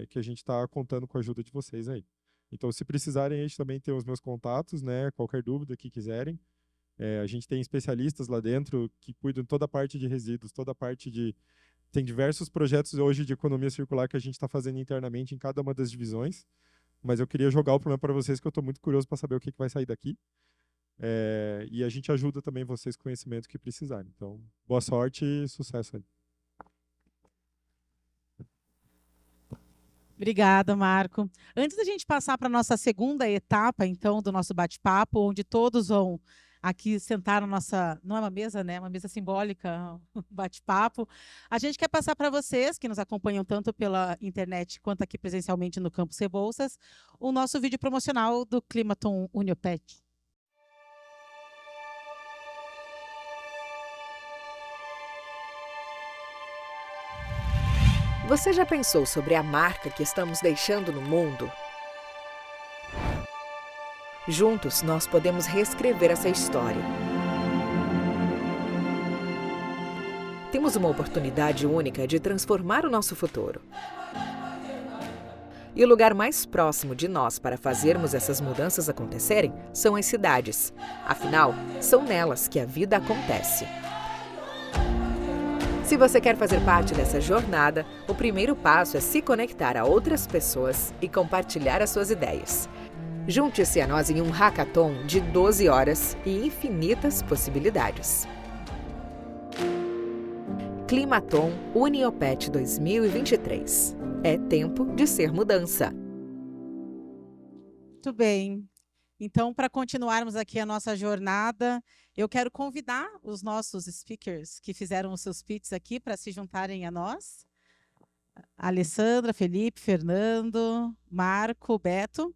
que a gente está contando com a ajuda de vocês aí. Então, se precisarem, a gente também tem os meus contatos, né? Qualquer dúvida que quiserem. A gente tem especialistas lá dentro que cuidam de toda a parte de resíduos, toda a parte de... Tem diversos projetos hoje de economia circular que a gente está fazendo internamente em cada uma das divisões, mas eu queria jogar o problema para vocês, que eu estou muito curioso para saber o que vai sair daqui. E a gente ajuda também vocês com o conhecimento que precisarem. Então, boa sorte e sucesso aí. Obrigada, Marco. Antes da gente passar para a nossa segunda etapa, então, do nosso bate-papo, onde todos vão aqui sentar na nossa... Não é uma mesa, né? É uma mesa simbólica, bate-papo. A gente quer passar para vocês, que nos acompanham tanto pela internet quanto aqui presencialmente no Campus Rebouças, o nosso vídeo promocional do Climaton Uniopet. Você já pensou sobre a marca que estamos deixando no mundo? Juntos, nós podemos reescrever essa história. Temos uma oportunidade única de transformar o nosso futuro. E o lugar mais próximo de nós para fazermos essas mudanças acontecerem são as cidades. Afinal, são nelas que a vida acontece. Se você quer fazer parte dessa jornada, o primeiro passo é se conectar a outras pessoas e compartilhar as suas ideias. Junte-se a nós em um hackathon de 12 horas e infinitas possibilidades. Climaton Uniopet 2023. É tempo de ser mudança. Muito bem. Então, para continuarmos aqui a nossa jornada, eu quero convidar os nossos speakers que fizeram os seus pitches aqui para se juntarem a nós. Alessandra, Felipe, Fernando, Marco, Beto.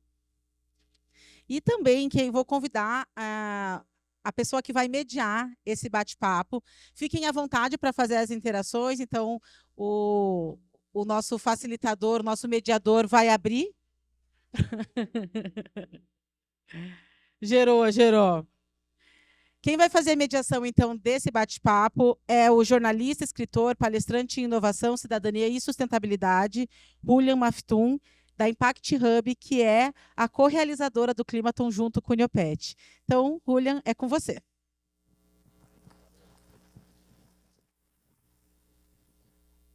E também que eu vou convidar a pessoa que vai mediar esse bate-papo. Fiquem à vontade para fazer as interações. Então, o nosso facilitador, o nosso mediador vai abrir. Gerou. Quem vai fazer a mediação, então, desse bate-papo é o jornalista, escritor, palestrante em inovação, cidadania e sustentabilidade, Julian Maftoum, da Impact Hub, que é a co-realizadora do Climaton junto com o Uniopet. Então, Julian, é com você.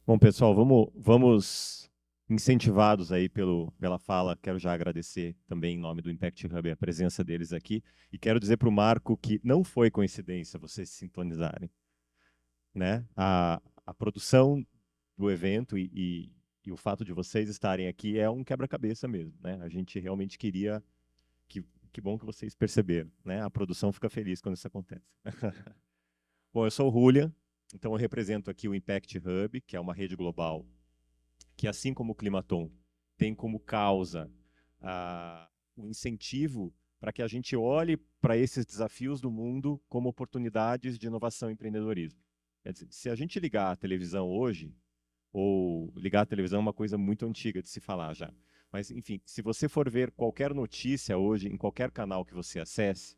Bom, pessoal, vamos incentivados aí pela fala. Quero já agradecer também em nome do Impact Hub a presença deles aqui. E quero dizer para o Marco que não foi coincidência vocês se sintonizarem. Né? A produção do evento e o fato de vocês estarem aqui é um quebra-cabeça mesmo. Né? A gente realmente queria... Que bom que vocês perceberam. Né? A produção fica feliz quando isso acontece. Bom, eu sou o Julian, então eu represento aqui o Impact Hub, que é uma rede global que, assim como o Climaton, tem como causa o incentivo para que a gente olhe para esses desafios do mundo como oportunidades de inovação e empreendedorismo. Quer dizer, se a gente ligar a televisão hoje, ou ligar a televisão é uma coisa muito antiga de se falar já, mas, enfim, se você for ver qualquer notícia hoje, em qualquer canal que você acesse,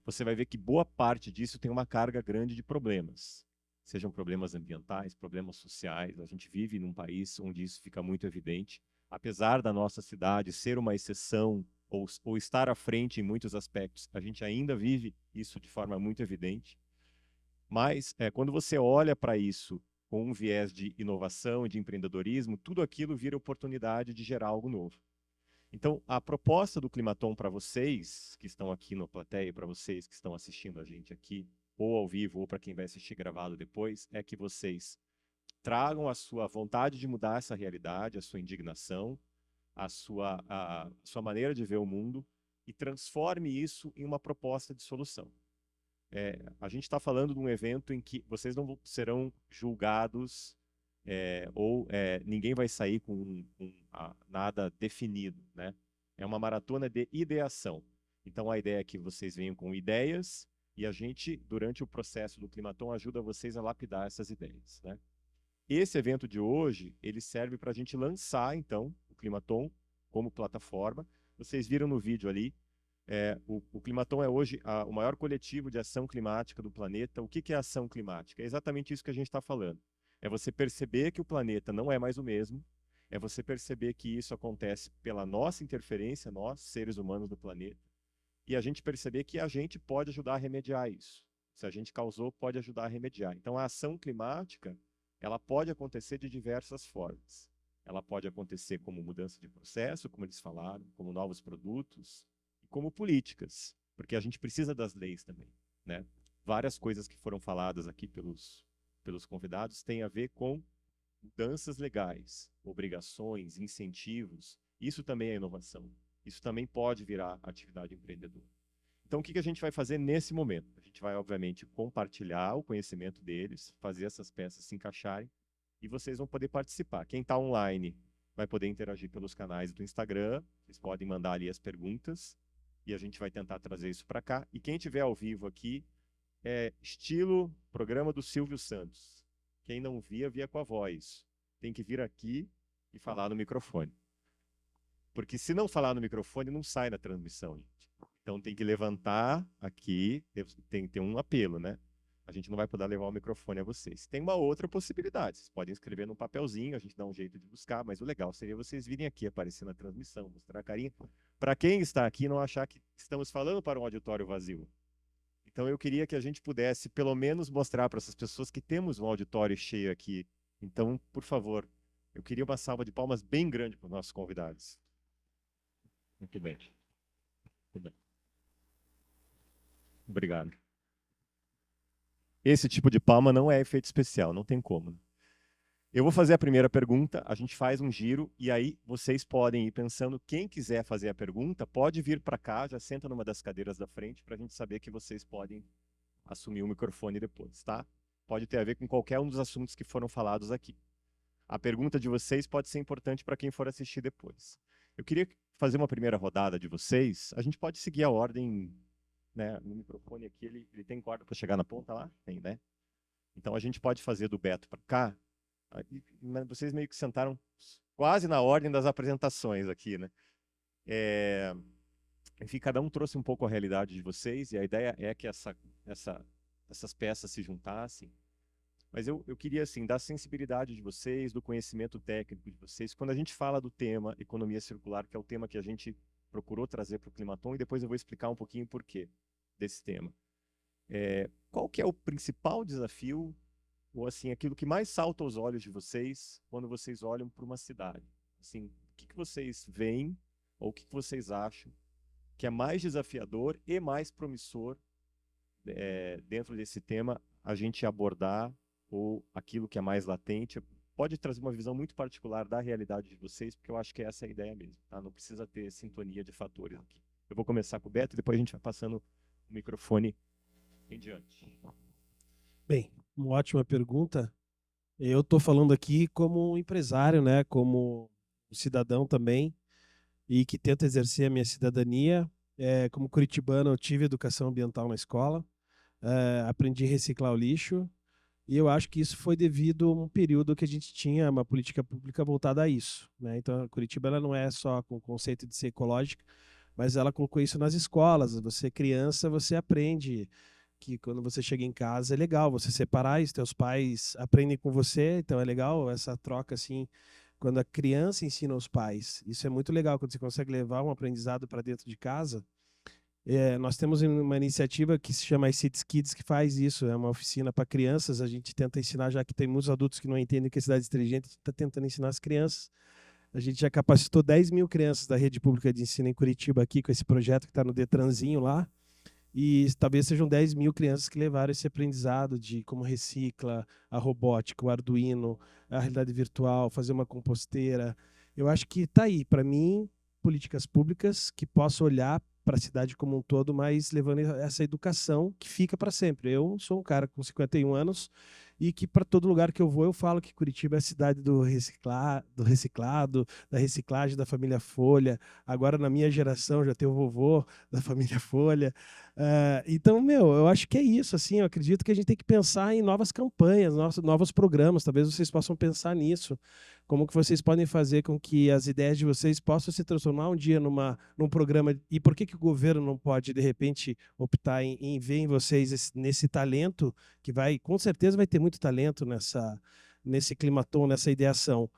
você vai ver que boa parte disso tem uma carga grande de problemas. Sejam problemas ambientais, problemas sociais. A gente vive num país onde isso fica muito evidente. Apesar da nossa cidade ser uma exceção ou estar à frente em muitos aspectos, a gente ainda vive isso de forma muito evidente. Mas, quando você olha para isso com um viés de inovação e de empreendedorismo, tudo aquilo vira oportunidade de gerar algo novo. Então, a proposta do Climaton para vocês que estão aqui no plateia e para vocês que estão assistindo a gente aqui, ou ao vivo, ou para quem vai assistir gravado depois, é que vocês tragam a sua vontade de mudar essa realidade, a sua indignação, a sua maneira de ver o mundo e transforme isso em uma proposta de solução. A gente está falando de um evento em que vocês não serão julgados ou ninguém vai sair com nada definido, né? É uma maratona de ideação. Então a ideia é que vocês venham com ideias e a gente, durante o processo do Climaton, ajuda vocês a lapidar essas ideias, né? Esse evento de hoje, ele serve para a gente lançar, então, o Climaton como plataforma. Vocês viram no vídeo ali, o Climaton é hoje o maior coletivo de ação climática do planeta. O que é ação climática? É exatamente isso que a gente está falando. É você perceber que o planeta não é mais o mesmo, é você perceber que isso acontece pela nossa interferência, nós, seres humanos do planeta, e a gente perceber que a gente pode ajudar a remediar isso. Se a gente causou, pode ajudar a remediar. Então, a ação climática, ela pode acontecer de diversas formas. Ela pode acontecer como mudança de processo, como eles falaram, como novos produtos, e como políticas, porque a gente precisa das leis também, né? Várias coisas que foram faladas aqui pelos convidados têm a ver com mudanças legais, obrigações, incentivos. Isso também é inovação. Isso também pode virar atividade empreendedora. Então, o que a gente vai fazer nesse momento? A gente vai, obviamente, compartilhar o conhecimento deles, fazer essas peças se encaixarem, e vocês vão poder participar. Quem está online vai poder interagir pelos canais do Instagram, vocês podem mandar ali as perguntas, e a gente vai tentar trazer isso para cá. E quem estiver ao vivo aqui, estilo programa do Silvio Santos. Quem não via com a voz. Tem que vir aqui e falar no microfone. Porque se não falar no microfone, não sai na transmissão, gente. Então tem que levantar aqui, tem que ter um apelo, né? A gente não vai poder levar o microfone a vocês. Tem uma outra possibilidade, vocês podem escrever num papelzinho, a gente dá um jeito de buscar, mas o legal seria vocês virem aqui, aparecer na transmissão, mostrar a carinha. Para quem está aqui, não achar que estamos falando para um auditório vazio. Então eu queria que a gente pudesse, pelo menos, mostrar para essas pessoas que temos um auditório cheio aqui. Então, por favor, eu queria uma salva de palmas bem grande para os nossos convidados. Muito bem. Muito bem. Obrigado. Esse tipo de palma não é efeito especial, não tem como. Eu vou fazer a primeira pergunta, a gente faz um giro e aí vocês podem ir pensando. Quem quiser fazer a pergunta, pode vir para cá, já senta numa das cadeiras da frente para a gente saber que vocês podem assumir o microfone depois, tá? Pode ter a ver com qualquer um dos assuntos que foram falados aqui. A pergunta de vocês pode ser importante para quem for assistir depois. Eu queria fazer uma primeira rodada de vocês. A gente pode seguir a ordem, né? No microfone aqui, ele tem corda para chegar na ponta lá? Tem, né? Então a gente pode fazer do Beto para cá. Vocês meio que sentaram quase na ordem das apresentações aqui, né? Enfim, cada um trouxe um pouco a realidade de vocês e a ideia é que essas peças se juntassem. Mas eu queria, assim, da sensibilidade de vocês, do conhecimento técnico de vocês, quando a gente fala do tema economia circular, que é o tema que a gente procurou trazer para o Climaton, e depois eu vou explicar um pouquinho o porquê desse tema. Qual que é o principal desafio, ou assim, aquilo que mais salta aos olhos de vocês quando vocês olham para uma cidade? Assim, o que vocês veem, ou o que vocês acham que é mais desafiador e mais promissor dentro desse tema a gente abordar, ou aquilo que é mais latente? Pode trazer uma visão muito particular da realidade de vocês, porque eu acho que essa é a ideia mesmo, tá? Não precisa ter sintonia de fatores aqui. Eu vou começar com o Beto e depois a gente vai passando o microfone em diante. Bem, uma ótima pergunta. Eu estou falando aqui como empresário, né? Como um cidadão também, e que tenta exercer a minha cidadania. Como curitibano, eu tive educação ambiental na escola, aprendi a reciclar o lixo, e eu acho que isso foi devido a um período que a gente tinha uma política pública voltada a isso, né? Então, a Curitiba ela não é só com o conceito de ser ecológica, mas ela colocou isso nas escolas. Você criança, você aprende que quando você chega em casa é legal você separar isso, teus pais aprendem com você, então é legal essa troca assim, quando a criança ensina os pais. Isso é muito legal, quando você consegue levar um aprendizado para dentro de casa. Nós temos uma iniciativa que se chama iCities Kids, que faz isso, é uma oficina para crianças. A gente tenta ensinar, já que tem muitos adultos que não entendem o que é cidade inteligente, a gente está tentando ensinar as crianças. A gente já capacitou 10 mil crianças da rede pública de ensino em Curitiba aqui, com esse projeto que está no Detranzinho lá. E talvez sejam 10 mil crianças que levaram esse aprendizado de como recicla, a robótica, o Arduino, a realidade virtual, fazer uma composteira. Eu acho que está aí, para mim, políticas públicas que possam olhar para a cidade como um todo, mas levando essa educação que fica para sempre. Eu sou um cara com 51 anos e que para todo lugar que eu vou eu falo que Curitiba é a cidade do reciclado, da reciclagem da família Folha. Agora na minha geração já tem o vovô da família Folha. Então, eu acho que é isso. Assim, eu acredito que a gente tem que pensar em novas campanhas, novos programas. Talvez vocês possam pensar nisso. Como que vocês podem fazer com que as ideias de vocês possam se transformar um dia num programa? E por que o governo não pode, de repente, optar em ver em vocês nesse talento, que com certeza vai ter muito talento nesse climatom, nessa ideação.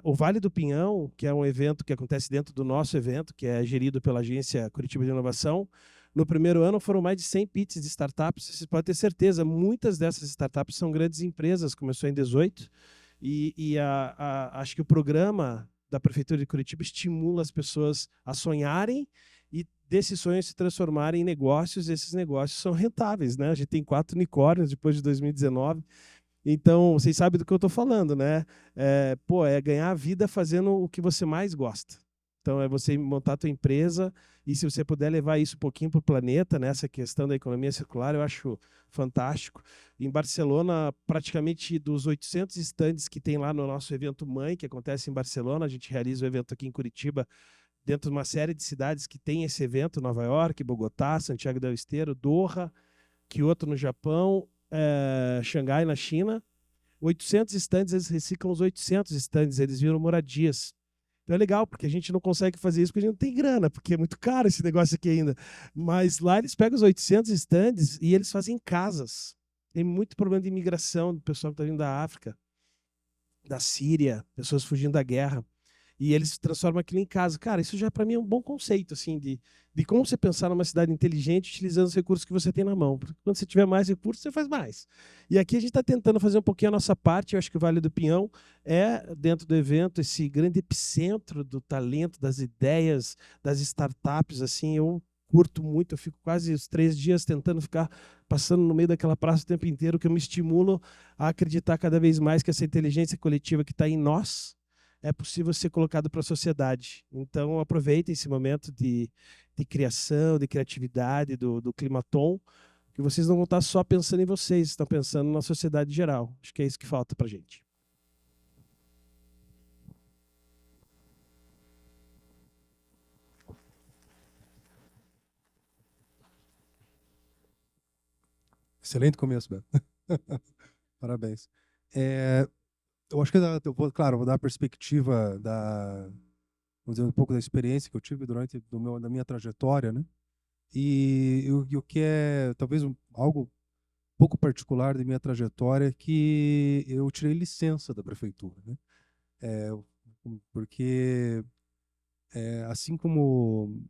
O Vale do Pinhão, que é um evento que acontece dentro do nosso evento, que é gerido pela agência Curitiba de Inovação, no primeiro ano foram mais de 100 pitches de startups. Vocês podem ter certeza, muitas dessas startups são grandes empresas, começou em 18, acho que o programa da Prefeitura de Curitiba estimula as pessoas a sonharem e desses sonhos se transformarem em negócios, e esses negócios são rentáveis, né? A gente tem 4 unicórnios depois de 2019. Então, vocês sabem do que eu estou falando, né? É ganhar a vida fazendo o que você mais gosta. Então, é você montar a tua empresa e se você puder levar isso um pouquinho para o planeta, né? Essa questão da economia circular, eu acho fantástico. Em Barcelona, praticamente dos 800 estandes que tem lá no nosso evento mãe, que acontece em Barcelona, a gente realiza o evento aqui em Curitiba, dentro de uma série de cidades que tem esse evento, Nova York, Bogotá, Santiago del Esteiro, Doha, Kyoto no Japão, Xangai na China. 800 estandes, eles reciclam os 800 estandes, eles viram moradias. Então é legal, porque a gente não consegue fazer isso porque a gente não tem grana, porque é muito caro esse negócio aqui ainda. Mas lá eles pegam os 800 estandes e eles fazem casas. Tem muito problema de imigração do pessoal que está vindo da África, da Síria, pessoas fugindo da guerra. E eles transformam aquilo em casa. Cara, isso já para mim é um bom conceito, assim, de como você pensar numa cidade inteligente utilizando os recursos que você tem na mão. Porque quando você tiver mais recursos, você faz mais. E aqui a gente está tentando fazer um pouquinho a nossa parte. Eu acho que o Vale do Pinhão é, dentro do evento, esse grande epicentro do talento, das ideias, das startups. Assim, eu curto muito, eu fico quase os 3 dias tentando ficar passando no meio daquela praça o tempo inteiro, que eu me estimulo a acreditar cada vez mais que essa inteligência coletiva que está em nós é possível ser colocado para a sociedade. Então, aproveitem esse momento de criação, de criatividade do Climatom, que vocês não vão estar só pensando em vocês, estão pensando na sociedade geral. Acho que é isso que falta para a gente. Excelente começo, Beto. Parabéns. Eu acho que eu vou dar a perspectiva vamos dizer, um pouco da experiência que eu tive durante da minha trajetória, né? E o que é talvez algo um pouco particular da minha trajetória é que eu tirei licença da prefeitura, né? Porque assim como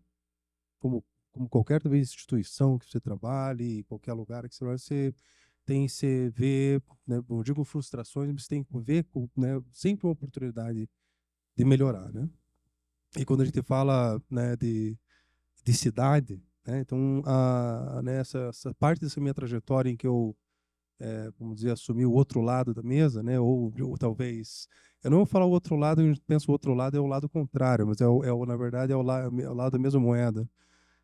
qualquer talvez instituição que você trabalhe, qualquer lugar que você trabalhe, você vê, né, não digo frustrações, mas tem que ver com, né, sempre uma oportunidade de melhorar, né? E quando a gente fala, né, de cidade, né, então essa parte dessa minha trajetória em que eu, vamos dizer, assumi o outro lado da mesa, né, ou talvez, eu não vou falar o outro lado, eu penso o outro lado é o lado contrário, mas na verdade é o lado da mesma moeda,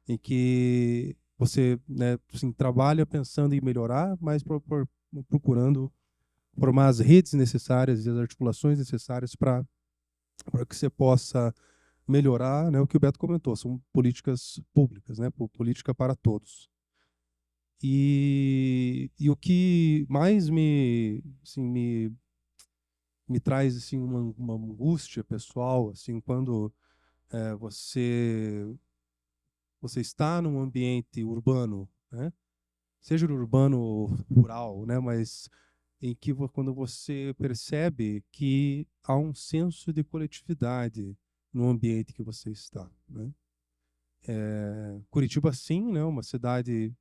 em que você, né, assim, trabalha pensando em melhorar, mas procurando formar as redes necessárias e as articulações necessárias para que você possa melhorar, né, o que o Beto comentou, são políticas públicas, né, política para todos. E o que mais me traz assim uma angústia pessoal, assim, quando você está num ambiente urbano, né? Seja urbano ou rural, né? Mas em que quando você percebe que há um senso de coletividade no ambiente que você está, né? Curitiba, sim, né? Uma cidade,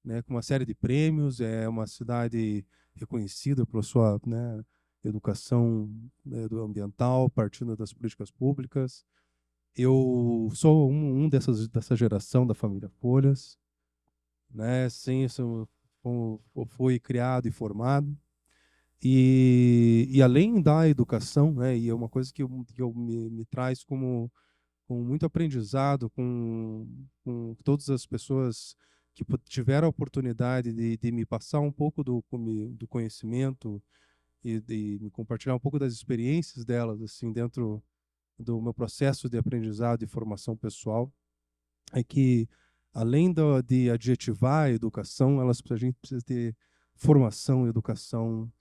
né, com uma série de prêmios, é uma cidade reconhecida por sua, né, educação, né, ambiental, partindo das políticas públicas. Eu sou dessa geração da família Folhas, né? Sem isso, foi criado e formado. E além da educação, né? E é uma coisa que me traz como com muito aprendizado com todas as pessoas que tiveram a oportunidade de me passar um pouco do conhecimento e de me compartilhar um pouco das experiências delas assim dentro do meu processo de aprendizado e formação pessoal, é que além de adjetivar a educação, a gente precisa ter formação e educação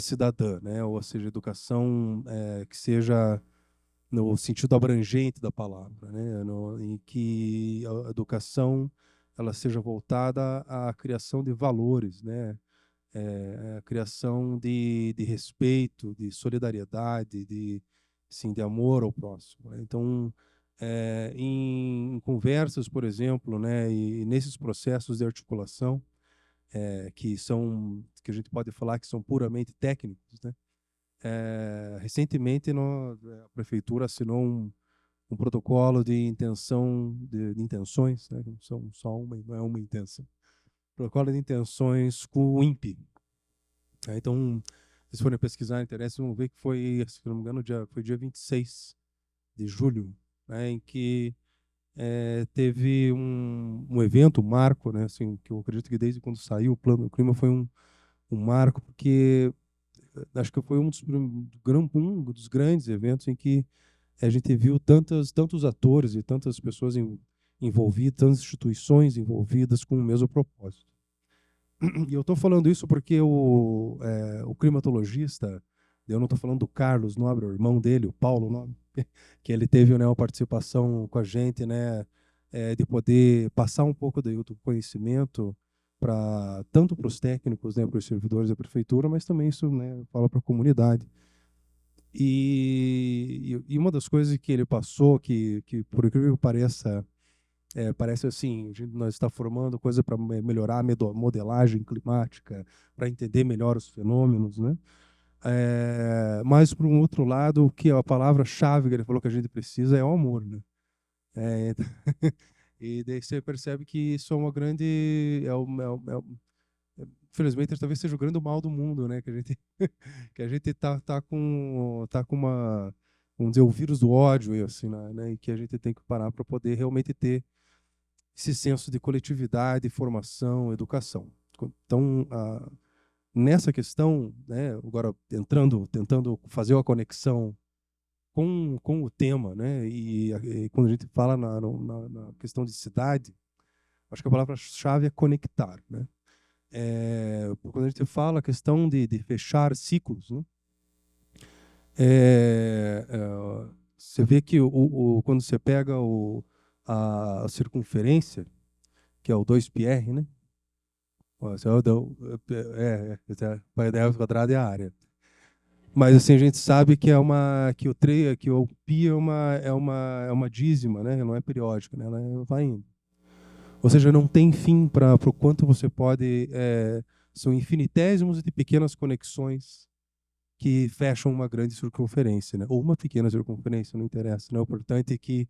cidadã, né? Ou seja, educação que seja no sentido abrangente da palavra, né? Em que a educação ela seja voltada à criação de valores, né? A criação de respeito, de solidariedade, sim, de amor ao próximo, né? Então, em conversas, por exemplo, né? E nesses processos de articulação que a gente pode falar que são puramente técnicos, né? Recentemente a prefeitura assinou um protocolo de intenções, né? Não são só não é uma intenção. Protocolo de intenções com o INPE. Então, se forem pesquisar na internet, vão ver que foi, se não me engano, foi dia 26 de julho, né? Em que teve um evento, um marco, né? Assim, que eu acredito que desde quando saiu o Plano do Clima foi um marco, porque acho que foi um dos grandes eventos em que a gente viu tantos atores e tantas pessoas envolvidas, tantas instituições envolvidas com o mesmo propósito. E eu estou falando isso porque o climatologista, eu não estou falando do Carlos Nobre, o irmão dele, o Paulo Nobre, que ele teve, né, uma participação com a gente, né, de poder passar um pouco do conhecimento tanto para os técnicos, né, para os servidores da prefeitura, mas também isso, né, fala para a comunidade. E uma das coisas que ele passou, que por incrível que pareça, parece assim, nós está formando coisa para melhorar a modelagem climática, para entender melhor os fenômenos, né? Mas, por um outro lado, que a palavra-chave que ele falou que a gente precisa é o amor, né? E daí você percebe que isso é uma grande... infelizmente, talvez seja o grande mal do mundo, né? Que a gente tá com uma... Vamos dizer, o vírus do ódio, assim, né? E que a gente tem que parar para poder realmente ter esse senso de coletividade, formação, educação. Então, nessa questão, né, agora tentando fazer uma conexão com o tema, né, e quando a gente fala na questão de cidade, acho que a palavra-chave é conectar, né? Quando a gente fala a questão de fechar ciclos, né, você vê que quando você pega a circunferência, que é o 2πr, né? Pai ao quadrado é a área. Mas assim a gente sabe que que o π é uma dízima, né? Não é periódica, né? Ela vai indo. Ou seja, não tem fim para o quanto você pode. São infinitésimos de pequenas conexões que fecham uma grande circunferência, né? Ou uma pequena circunferência, não interessa. Né? O importante é que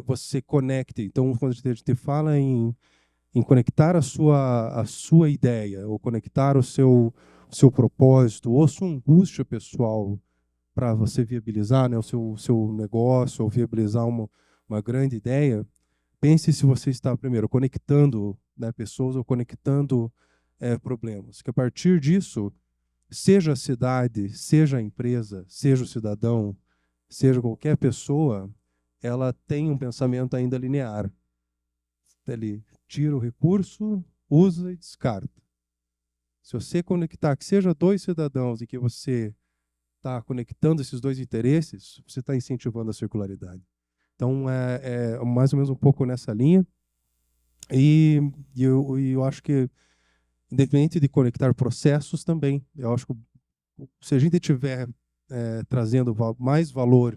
você conecte. Então, quando a gente fala em conectar a sua ideia, ou conectar o seu propósito, ou sua angústia pessoal para você viabilizar, né, o seu negócio, ou viabilizar uma grande ideia, pense se você está, primeiro, conectando, né, pessoas ou conectando problemas. Que a partir disso, seja a cidade, seja a empresa, seja o cidadão, seja qualquer pessoa, ela tem um pensamento ainda linear. Ele tira o recurso, usa e descarta. Se você conectar, que seja dois cidadãos e que você está conectando esses dois interesses, você está incentivando a circularidade. Então, é mais ou menos um pouco nessa linha. E eu acho que, independente de conectar processos também, eu acho que se a gente estiver trazendo mais valor,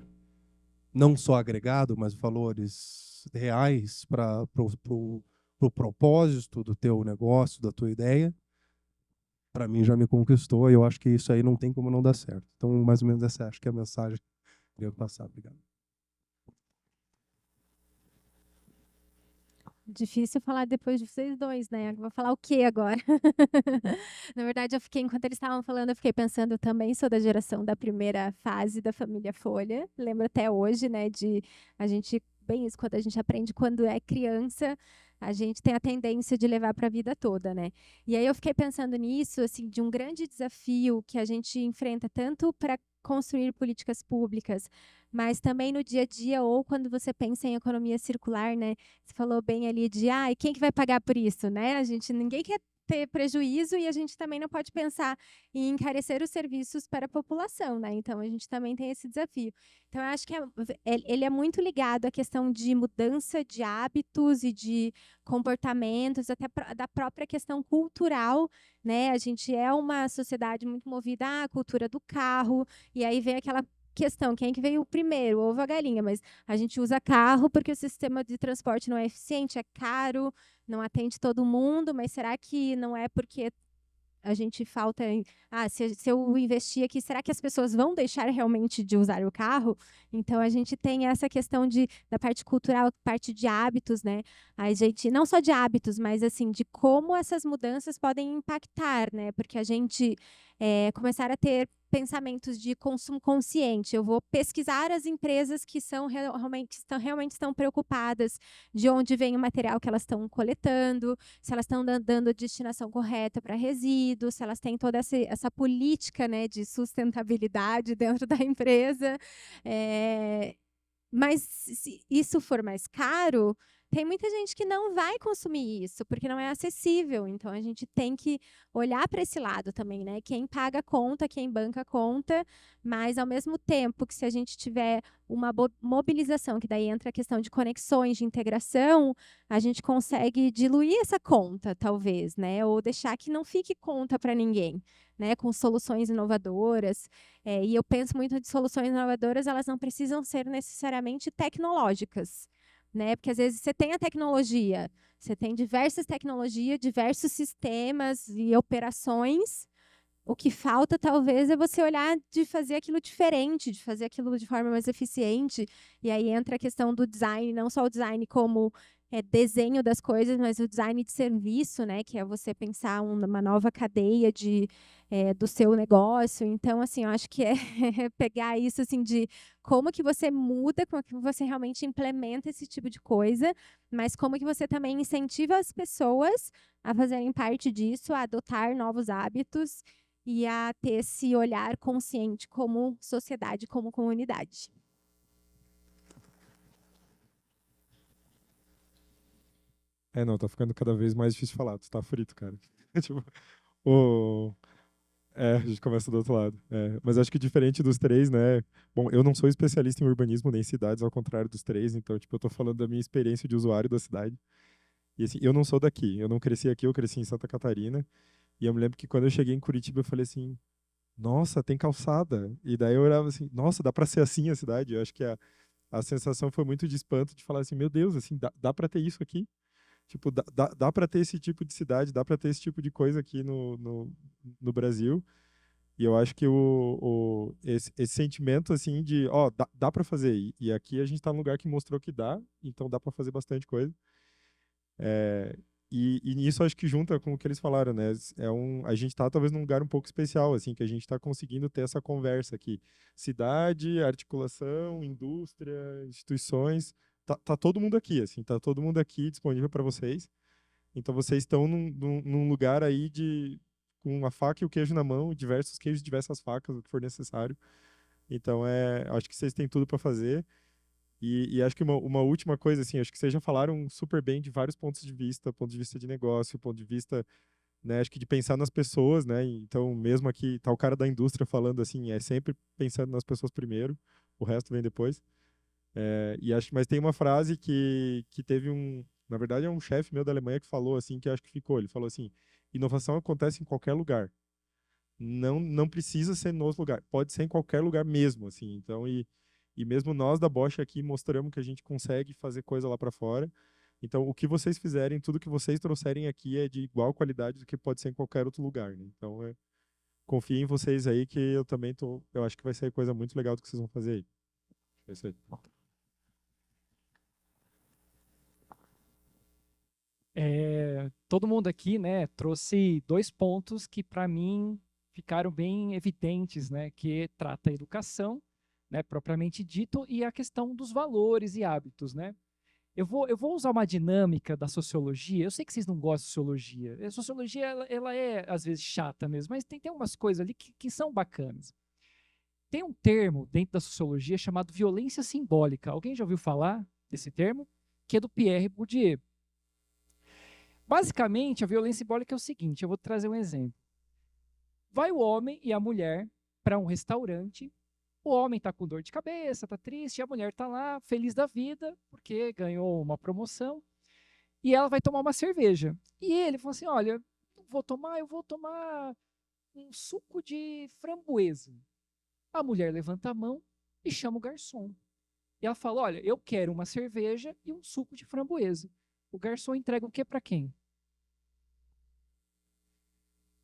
não só agregado, mas valores reais para o propósito do teu negócio, da tua ideia, para mim já me conquistou, e eu acho que isso aí não tem como não dar certo. Então, mais ou menos essa acho que é a mensagem que eu queria passar. Obrigado. Difícil falar depois de vocês dois, né? Vou falar o quê agora? Na verdade, enquanto eles estavam falando, eu fiquei pensando, eu também sou da geração da primeira fase da família Folha. Lembro até hoje, né, a gente, bem isso, quando a gente aprende quando é criança, a gente tem a tendência de levar para a vida toda, né? E aí eu fiquei pensando nisso, assim, de um grande desafio que a gente enfrenta tanto para construir políticas públicas, mas também no dia a dia, ou quando você pensa em economia circular, né? Você falou bem ali de, e quem que vai pagar por isso, né? Ninguém quer ter prejuízo e a gente também não pode pensar em encarecer os serviços para a população, né? Então, a gente também tem esse desafio. Então, eu acho que ele é muito ligado à questão de mudança de hábitos e de comportamentos, até da própria questão cultural, né? A gente é uma sociedade muito movida à cultura do carro, e aí vem aquela questão, quem é que veio primeiro, o ovo ou a galinha? Mas a gente usa carro porque o sistema de transporte não é eficiente, é caro, não atende todo mundo, mas será que não é porque a gente falta se eu investir aqui, será que as pessoas vão deixar realmente de usar o carro? Então, a gente tem essa questão da parte cultural, parte de hábitos, né? A gente, não só de hábitos, mas assim, de como essas mudanças podem impactar, né? Porque a gente começar a ter pensamentos de consumo consciente. Eu vou pesquisar as empresas que realmente estão preocupadas de onde vem o material que elas estão coletando, se elas estão dando a destinação correta para resíduos, se elas têm toda essa política, né, de sustentabilidade dentro da empresa. Mas se isso for mais caro, tem muita gente que não vai consumir isso, porque não é acessível. Então, a gente tem que olhar para esse lado também, né? Quem paga a conta, quem banca a conta, mas, ao mesmo tempo que se a gente tiver uma mobilização, que daí entra a questão de conexões, de integração, a gente consegue diluir essa conta, talvez, né? Ou deixar que não fique conta para ninguém, né? Com soluções inovadoras. E eu penso muito de soluções inovadoras, elas não precisam ser necessariamente tecnológicas, né? Porque às vezes você tem a tecnologia, você tem diversas tecnologias, diversos sistemas e operações. O que falta, talvez, é você olhar de fazer aquilo diferente, de fazer aquilo de forma mais eficiente. E aí entra a questão do design, não só o design como desenho das coisas, mas o design de serviço, né? Que é você pensar uma nova cadeia do seu negócio. Então, assim, eu acho que é pegar isso assim de como que você muda, como que você realmente implementa esse tipo de coisa, mas como que você também incentiva as pessoas a fazerem parte disso, a adotar novos hábitos e a ter esse olhar consciente como sociedade, como comunidade. Não, tá ficando cada vez mais difícil falar. Tu tá frito, cara. Tipo, o... a gente começa do outro lado. Mas acho que diferente dos três, né? Bom, eu não sou especialista em urbanismo nem cidades, ao contrário dos três, então, tipo, eu tô falando da minha experiência de usuário da cidade. E assim, eu não sou daqui, eu não cresci aqui, eu cresci em Santa Catarina. E eu me lembro que quando eu cheguei em Curitiba, eu falei assim, nossa, tem calçada. E daí eu olhava assim, nossa, dá pra ser assim a cidade. Eu acho que a sensação foi muito de espanto de falar assim, meu Deus, assim, dá pra ter isso aqui? Tipo, dá para ter esse tipo de cidade, dá para ter esse tipo de coisa aqui no Brasil. E eu acho que esse sentimento, assim, de, dá para fazer. E aqui a gente tá num lugar que mostrou que dá, então dá para fazer bastante coisa. E nisso acho que junta com o que eles falaram, né? A gente tá talvez num lugar um pouco especial, assim, que a gente tá conseguindo ter essa conversa aqui. Cidade, articulação, indústria, instituições, tá todo mundo aqui, assim, tá todo mundo aqui disponível para vocês. Então vocês estão num lugar aí com a faca e o queijo na mão, diversos queijos, diversas facas, o que for necessário. Então acho que vocês têm tudo para fazer. E acho que uma última coisa, assim, acho que vocês já falaram super bem de vários ponto de vista de negócio, ponto de vista, né, acho que de pensar nas pessoas, né, então mesmo aqui, tá o cara da indústria falando assim, sempre pensando nas pessoas primeiro, o resto vem depois. Mas tem uma frase que teve na verdade é um chefe meu da Alemanha que falou assim, que acho que ficou, ele falou assim, inovação acontece em qualquer lugar, não precisa ser nos lugares, pode ser em qualquer lugar mesmo, assim, então e mesmo nós da Bosch aqui mostramos que a gente consegue fazer coisa lá para fora. Então, o que vocês fizerem, tudo que vocês trouxerem aqui é de igual qualidade do que pode ser em qualquer outro lugar, né? Então, confio em vocês aí que eu também eu acho que vai ser coisa muito legal do que vocês vão fazer aí. É isso aí. Todo mundo aqui, né, trouxe 2 pontos que para mim ficaram bem evidentes, né, que trata a educação, né, propriamente dito, e a questão dos valores e hábitos, né. Eu vou usar uma dinâmica da sociologia. Eu sei que vocês não gostam de sociologia. A sociologia ela é às vezes chata mesmo, mas tem umas coisas ali que são bacanas. Tem um termo dentro da sociologia chamado violência simbólica. Alguém já ouviu falar desse termo? Que é do Pierre Bourdieu. Basicamente, a violência simbólica é o seguinte, eu vou trazer um exemplo. Vai o homem e a mulher para um restaurante, o homem está com dor de cabeça, está triste, e a mulher está lá, feliz da vida, porque ganhou uma promoção, e ela vai tomar uma cerveja. E ele falou assim, olha, eu vou tomar um suco de framboesa. A mulher levanta a mão e chama o garçom. E ela fala, olha, eu quero uma cerveja e um suco de framboesa. O garçom entrega o quê para quem?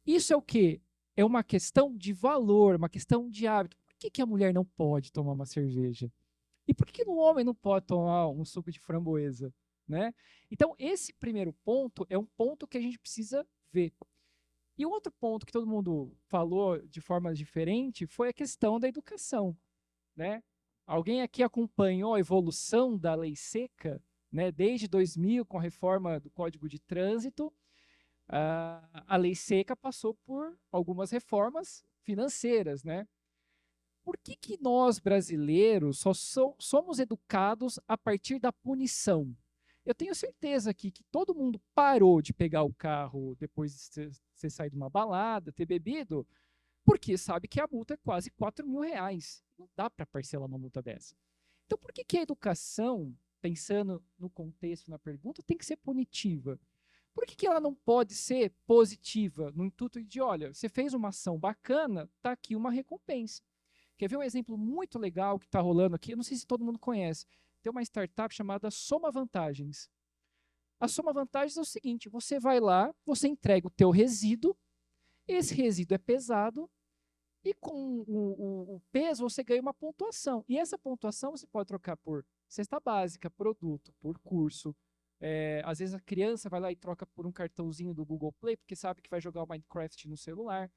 Isso é o quê? É uma questão de valor, uma questão de hábito. Por que a mulher não pode tomar uma cerveja? E por que o homem não pode tomar um suco de framboesa? Né? Então, esse primeiro ponto é um ponto que a gente precisa ver. E o outro ponto que todo mundo falou de forma diferente foi a questão da educação. Né? Alguém aqui acompanhou a evolução da lei seca, né? Desde 2000, com a reforma do Código de Trânsito, a lei seca passou por algumas reformas financeiras, né? Por que nós, brasileiros, só somos educados a partir da punição? Eu tenho certeza aqui que todo mundo parou de pegar o carro depois de você sair de uma balada, ter bebido, porque sabe que a multa é quase R$4.000. Não dá para parcelar uma multa dessa. Então, por que a educação, pensando no contexto, na pergunta, tem que ser punitiva? Por que ela não pode ser positiva, no intuito de, olha, você fez uma ação bacana, está aqui uma recompensa. Quer ver um exemplo muito legal que está rolando aqui? Eu não sei se todo mundo conhece. Tem uma startup chamada Soma Vantagens. A Soma Vantagens é o seguinte, você vai lá, você entrega o teu resíduo, esse resíduo é pesado, e com o peso você ganha uma pontuação. E essa pontuação você pode trocar por cesta básica, produto, por curso. Às vezes a criança vai lá e troca por um cartãozinho do Google Play, porque sabe que vai jogar o Minecraft no celular.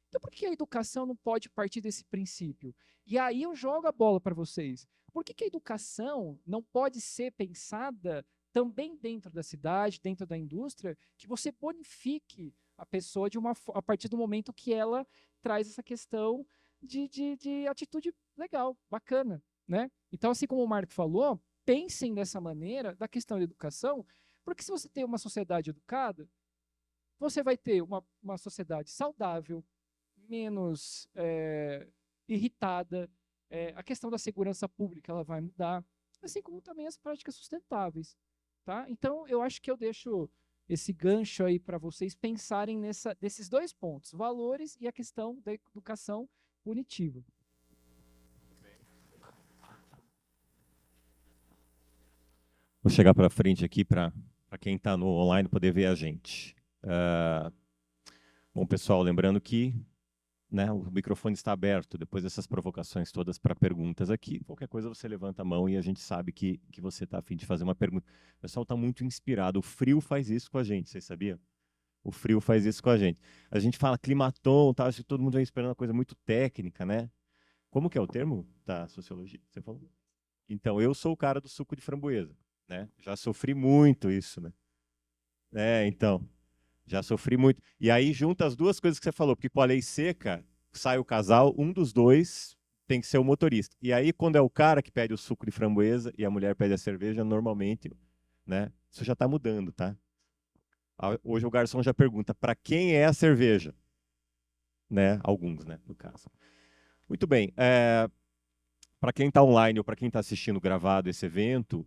Então por que a educação não pode partir desse princípio? E aí eu jogo a bola para vocês. Por que a educação não pode ser pensada também dentro da cidade, dentro da indústria, que você bonifique a pessoa a partir do momento que ela traz essa questão de atitude legal, bacana, né? Então, assim como o Marco falou, pensem dessa maneira da questão da educação, porque se você tem uma sociedade educada, você vai ter uma sociedade saudável, menos irritada, a questão da segurança pública ela vai mudar, assim como também as práticas sustentáveis. Tá? Então, eu acho que eu deixo esse gancho aí para vocês pensarem desses 2 pontos, valores e a questão da educação punitiva. Vou chegar para frente aqui para quem está no online poder ver a gente. Bom, pessoal, lembrando que, né, o microfone está aberto depois dessas provocações todas para perguntas aqui. Qualquer coisa você levanta a mão e a gente sabe que você está a fim de fazer uma pergunta. O pessoal está muito inspirado. O frio faz isso com a gente, vocês sabiam? O frio faz isso com a gente. A gente fala climaton, tá? Acho que todo mundo vem esperando uma coisa muito técnica, né? Como que é o termo da sociologia? Você falou? Então, eu sou o cara do suco de framboesa, né? Já sofri muito isso, né? Então... Já sofri muito. E aí junta as 2 coisas que você falou, porque com a lei seca, sai o casal, um dos 2 tem que ser o motorista. E aí quando é o cara que pede o suco de framboesa e a mulher pede a cerveja, normalmente, né, isso já está mudando, tá? Hoje o garçom já pergunta, para quem é a cerveja? Né? Alguns, né, no caso. Muito bem. Para quem está online ou para quem está assistindo gravado esse evento,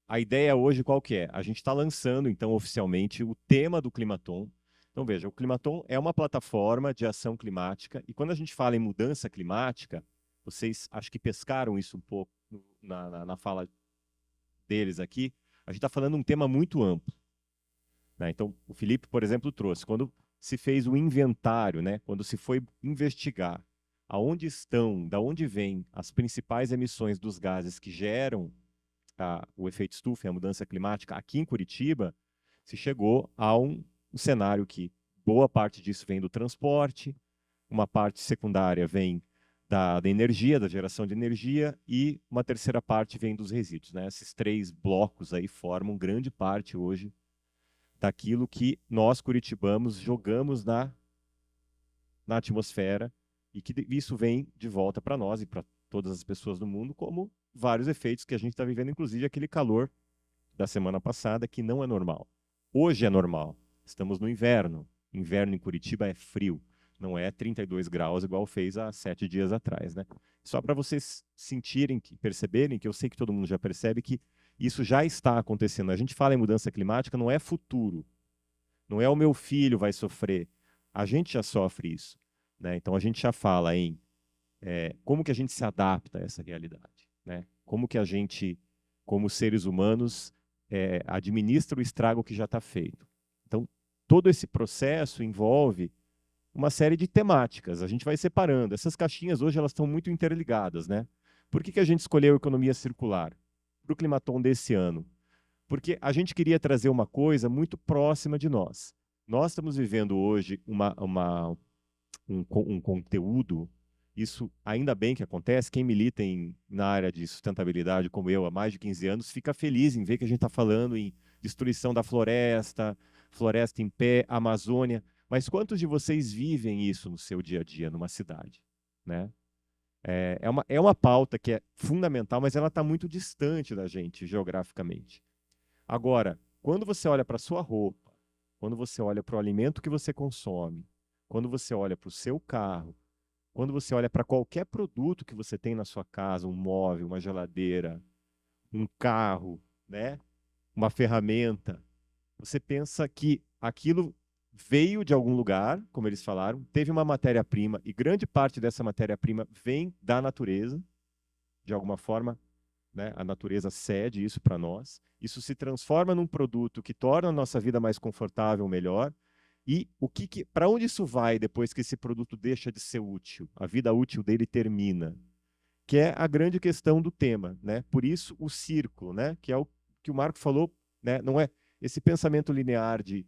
a ideia hoje qual que é? A gente está lançando, então, oficialmente, o tema do Climaton. Então, veja, o Climaton é uma plataforma de ação climática, e quando a gente fala em mudança climática, vocês acho que pescaram isso um pouco na fala deles aqui, a gente está falando de um tema muito amplo. Né? Então, o Felipe, por exemplo, trouxe, quando se fez o inventário, né? Quando se foi investigar aonde estão, da onde vêm as principais emissões dos gases que geram o efeito estufa e a mudança climática aqui em Curitiba, se chegou a um cenário que boa parte disso vem do transporte, uma parte secundária vem da energia, da geração de energia, e uma terceira parte vem dos resíduos, né? Esses 3 blocos aí formam grande parte hoje daquilo que nós, curitibanos, jogamos na atmosfera, e que isso vem de volta para nós e para todas as pessoas do mundo, como vários efeitos que a gente está vivendo, inclusive aquele calor da semana passada, que não é normal. Hoje é normal, estamos no inverno. Inverno em Curitiba é frio, não é 32 graus igual fez há 7 dias atrás, né? Só para vocês sentirem, perceberem, que eu sei que todo mundo já percebe que isso já está acontecendo. A gente fala em mudança climática, não é futuro, não é o meu filho vai sofrer, a gente já sofre isso, né? Então a gente já fala em como que a gente se adapta a essa realidade, né? Como que a gente, como seres humanos, administra o estrago que já está feito. Então, todo esse processo envolve uma série de temáticas. A gente vai separando. Essas caixinhas hoje elas estão muito interligadas, né? Por que a gente escolheu a economia circular para o Climaton desse ano? Porque a gente queria trazer uma coisa muito próxima de nós. Nós estamos vivendo hoje um conteúdo. Isso ainda bem que acontece. Quem milita na área de sustentabilidade, como eu, há mais de 15 anos, fica feliz em ver que a gente está falando em destruição da floresta, floresta em pé, Amazônia. Mas quantos de vocês vivem isso no seu dia a dia, numa cidade, né? É uma pauta que é fundamental, mas ela está muito distante da gente, geograficamente. Agora, quando você olha para a sua roupa, quando você olha para o alimento que você consome, quando você olha para o seu carro, quando você olha para qualquer produto que você tem na sua casa, um móvel, uma geladeira, um carro, né? Uma ferramenta, você pensa que aquilo veio de algum lugar, como eles falaram, teve uma matéria-prima, e grande parte dessa matéria-prima vem da natureza, de alguma forma, né? A natureza cede isso para nós, isso se transforma num produto que torna a nossa vida mais confortável, melhor, e para onde isso vai depois que esse produto deixa de ser útil? A vida útil dele termina, que é a grande questão do tema, né? Por isso o círculo, né? Que é o que o Marco falou, né? Não é esse pensamento linear de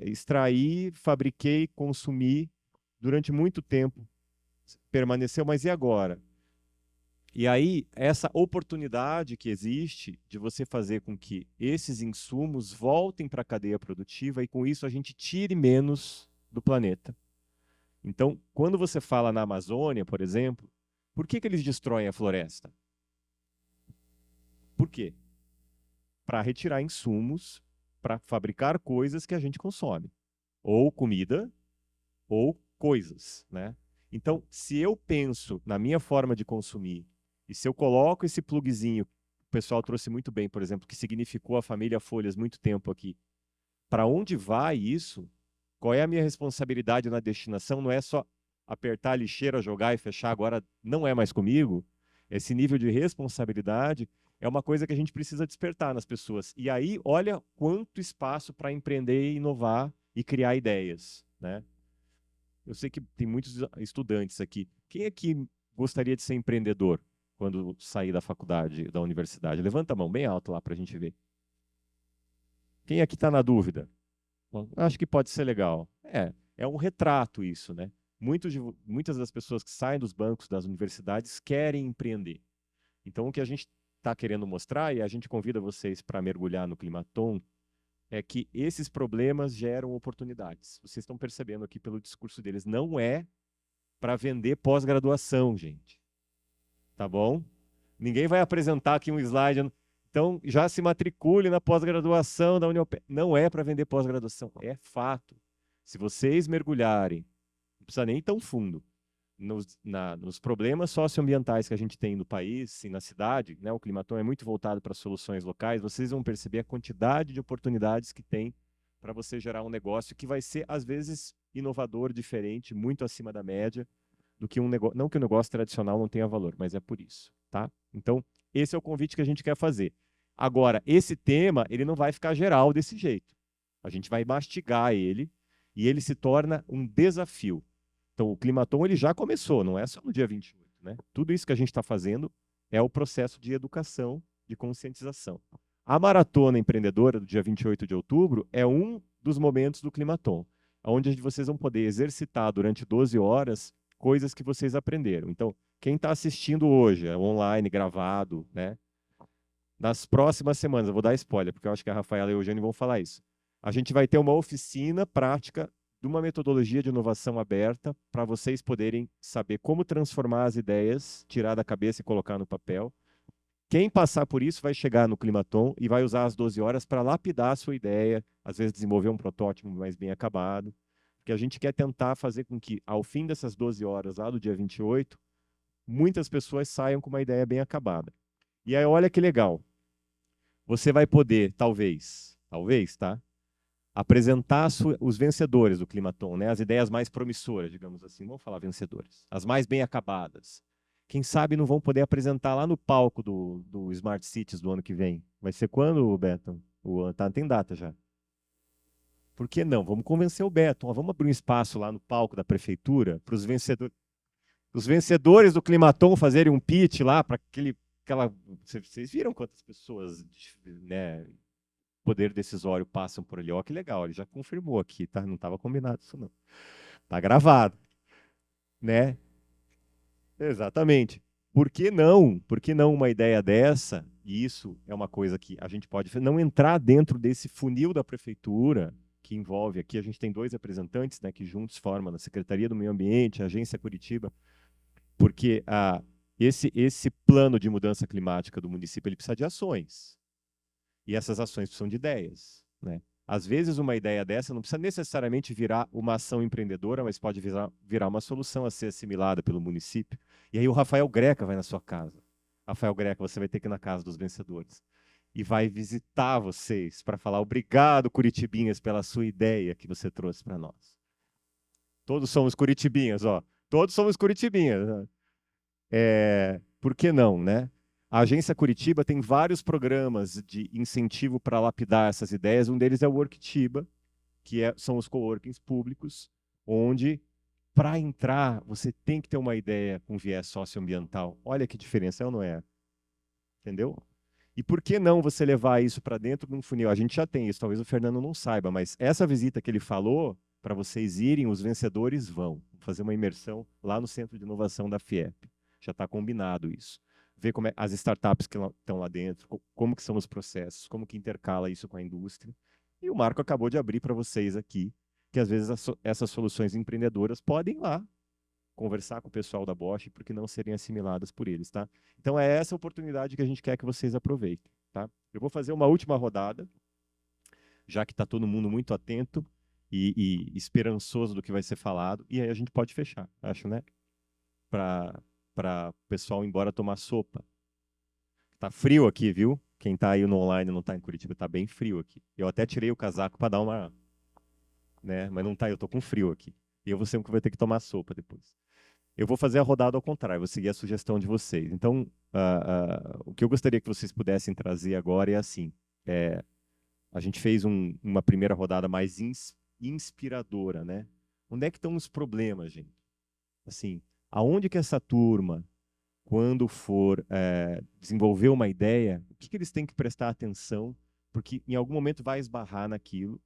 extrair, fabriquei, consumi, durante muito tempo permaneceu, mas e agora? E aí, essa oportunidade que existe de você fazer com que esses insumos voltem para a cadeia produtiva e com isso a gente tire menos do planeta. Então, quando você fala na Amazônia, por exemplo, por que eles destroem a floresta? Por quê? Para retirar insumos, para fabricar coisas que a gente consome, ou comida, ou coisas, né? Então, se eu penso na minha forma de consumir, e se eu coloco esse plugzinho, o pessoal trouxe muito bem, por exemplo, que significou a família Folhas muito tempo aqui, para onde vai isso? Qual é a minha responsabilidade na destinação? Não é só apertar a lixeira, jogar e fechar, agora não é mais comigo. Esse nível de responsabilidade é uma coisa que a gente precisa despertar nas pessoas. E aí, olha quanto espaço para empreender, inovar e criar ideias, né? Eu sei que tem muitos estudantes aqui. Quem aqui gostaria de ser empreendedor quando sair da faculdade, da universidade? Levanta a mão bem alto lá para a gente ver. Quem aqui está na dúvida? Bom, acho que pode ser legal. É um retrato isso, né? Muitas das pessoas que saem dos bancos das universidades querem empreender. Então, o que a gente está querendo mostrar, e a gente convida vocês para mergulhar no Climaton, é que esses problemas geram oportunidades. Vocês estão percebendo aqui pelo discurso deles. Não é para vender pós-graduação, gente. Tá bom? Ninguém vai apresentar aqui um slide. Então, já se matricule na pós-graduação da União. Não é para vender pós-graduação, é fato. Se vocês mergulharem, não precisa nem ir tão fundo, nos problemas socioambientais que a gente tem no país e na cidade, né? O Climaton é muito voltado para soluções locais, vocês vão perceber a quantidade de oportunidades que tem para você gerar um negócio que vai ser, às vezes, inovador, diferente, muito acima da média, do que um negócio. Não que o negócio tradicional não tenha valor, mas é por isso, tá? Então, esse é o convite que a gente quer fazer. Agora, esse tema, ele não vai ficar geral desse jeito. A gente vai mastigar ele e ele se torna um desafio. Então, o Climaton ele já começou, não é só no dia 28, né? Tudo isso que a gente está fazendo é o processo de educação, de conscientização. A Maratona Empreendedora, do dia 28 de outubro, é um dos momentos do Climaton, onde vocês vão poder exercitar durante 12 horas coisas que vocês aprenderam. Então, quem está assistindo hoje, é online, gravado, né? Nas próximas semanas, eu vou dar spoiler, porque eu acho que a Rafaela e o Eugênio vão falar isso. A gente vai ter uma oficina prática de uma metodologia de inovação aberta para vocês poderem saber como transformar as ideias, tirar da cabeça e colocar no papel. Quem passar por isso vai chegar no Climaton e vai usar as 12 horas para lapidar a sua ideia, às vezes desenvolver um protótipo mais bem acabado, porque a gente quer tentar fazer com que, ao fim dessas 12 horas, lá do dia 28, muitas pessoas saiam com uma ideia bem acabada. E aí, olha que legal. Você vai poder, talvez, tá? Apresentar os vencedores do Climaton, né? As ideias mais promissoras, digamos assim. Vamos falar vencedores. As mais bem acabadas. Quem sabe não vão poder apresentar lá no palco do Smart Cities do ano que vem. Vai ser quando, Beto? Tem data já. Por que não? Vamos convencer o Beto. Vamos abrir um espaço lá no palco da prefeitura para os vencedores do Climaton fazerem um pitch lá para aquela... Vocês viram quantas pessoas, né, poder decisório passam por ali? Ó, que legal, ele já confirmou aqui, tá? Não estava combinado isso não. Tá gravado, né? Exatamente. Por que não? Por que não uma ideia dessa? E isso é uma coisa que a gente pode não entrar dentro desse funil da prefeitura, que envolve aqui, a gente tem 2 representantes, né, que juntos formam a Secretaria do Meio Ambiente, a Agência Curitiba, porque esse plano de mudança climática do município ele precisa de ações. E essas ações precisam de ideias, né? Às vezes uma ideia dessa não precisa necessariamente virar uma ação empreendedora, mas pode virar uma solução a ser assimilada pelo município. E aí o Rafael Greca vai na sua casa. Rafael Greca, você vai ter que ir na casa dos vencedores. E vai visitar vocês para falar obrigado, Curitibinhas, pela sua ideia que você trouxe para nós. Todos somos Curitibinhas, ó. Todos somos Curitibinhas. Por que não, né? A Agência Curitiba tem vários programas de incentivo para lapidar essas ideias. Um deles é o Worktiba, que são os coworkings públicos, onde, para entrar, você tem que ter uma ideia com viés socioambiental. Olha que diferença, é ou não é? Entendeu? E por que não você levar isso para dentro de um funil? A gente já tem isso, talvez o Fernando não saiba, mas essa visita que ele falou, para vocês irem, os vencedores vão fazer uma imersão lá no Centro de Inovação da FIEP. Já está combinado isso. Ver como as startups que estão lá dentro, como que são os processos, como que intercala isso com a indústria. E o Marco acabou de abrir para vocês aqui, que às vezes essas soluções empreendedoras podem ir lá conversar com o pessoal da Bosch, porque não serem assimiladas por eles, tá? Então é essa oportunidade que a gente quer que vocês aproveitem, tá? Eu vou fazer uma última rodada, já que está todo mundo muito atento e esperançoso do que vai ser falado, e aí a gente pode fechar, acho, né? Para o pessoal ir embora tomar sopa. Tá frio aqui, viu? Quem tá aí no online não tá em Curitiba, tá bem frio aqui. Eu até tirei o casaco para dar uma... né? Mas não tá, eu tô com frio aqui. E eu vou sempre que vai ter que tomar sopa depois. Eu vou fazer a rodada ao contrário, vou seguir a sugestão de vocês. Então, o que eu gostaria que vocês pudessem trazer agora é assim, a gente fez uma primeira rodada mais inspiradora, né? Onde é que estão os problemas, gente? Assim, aonde que essa turma, quando for desenvolver uma ideia, o que eles têm que prestar atenção, porque em algum momento vai esbarrar naquilo,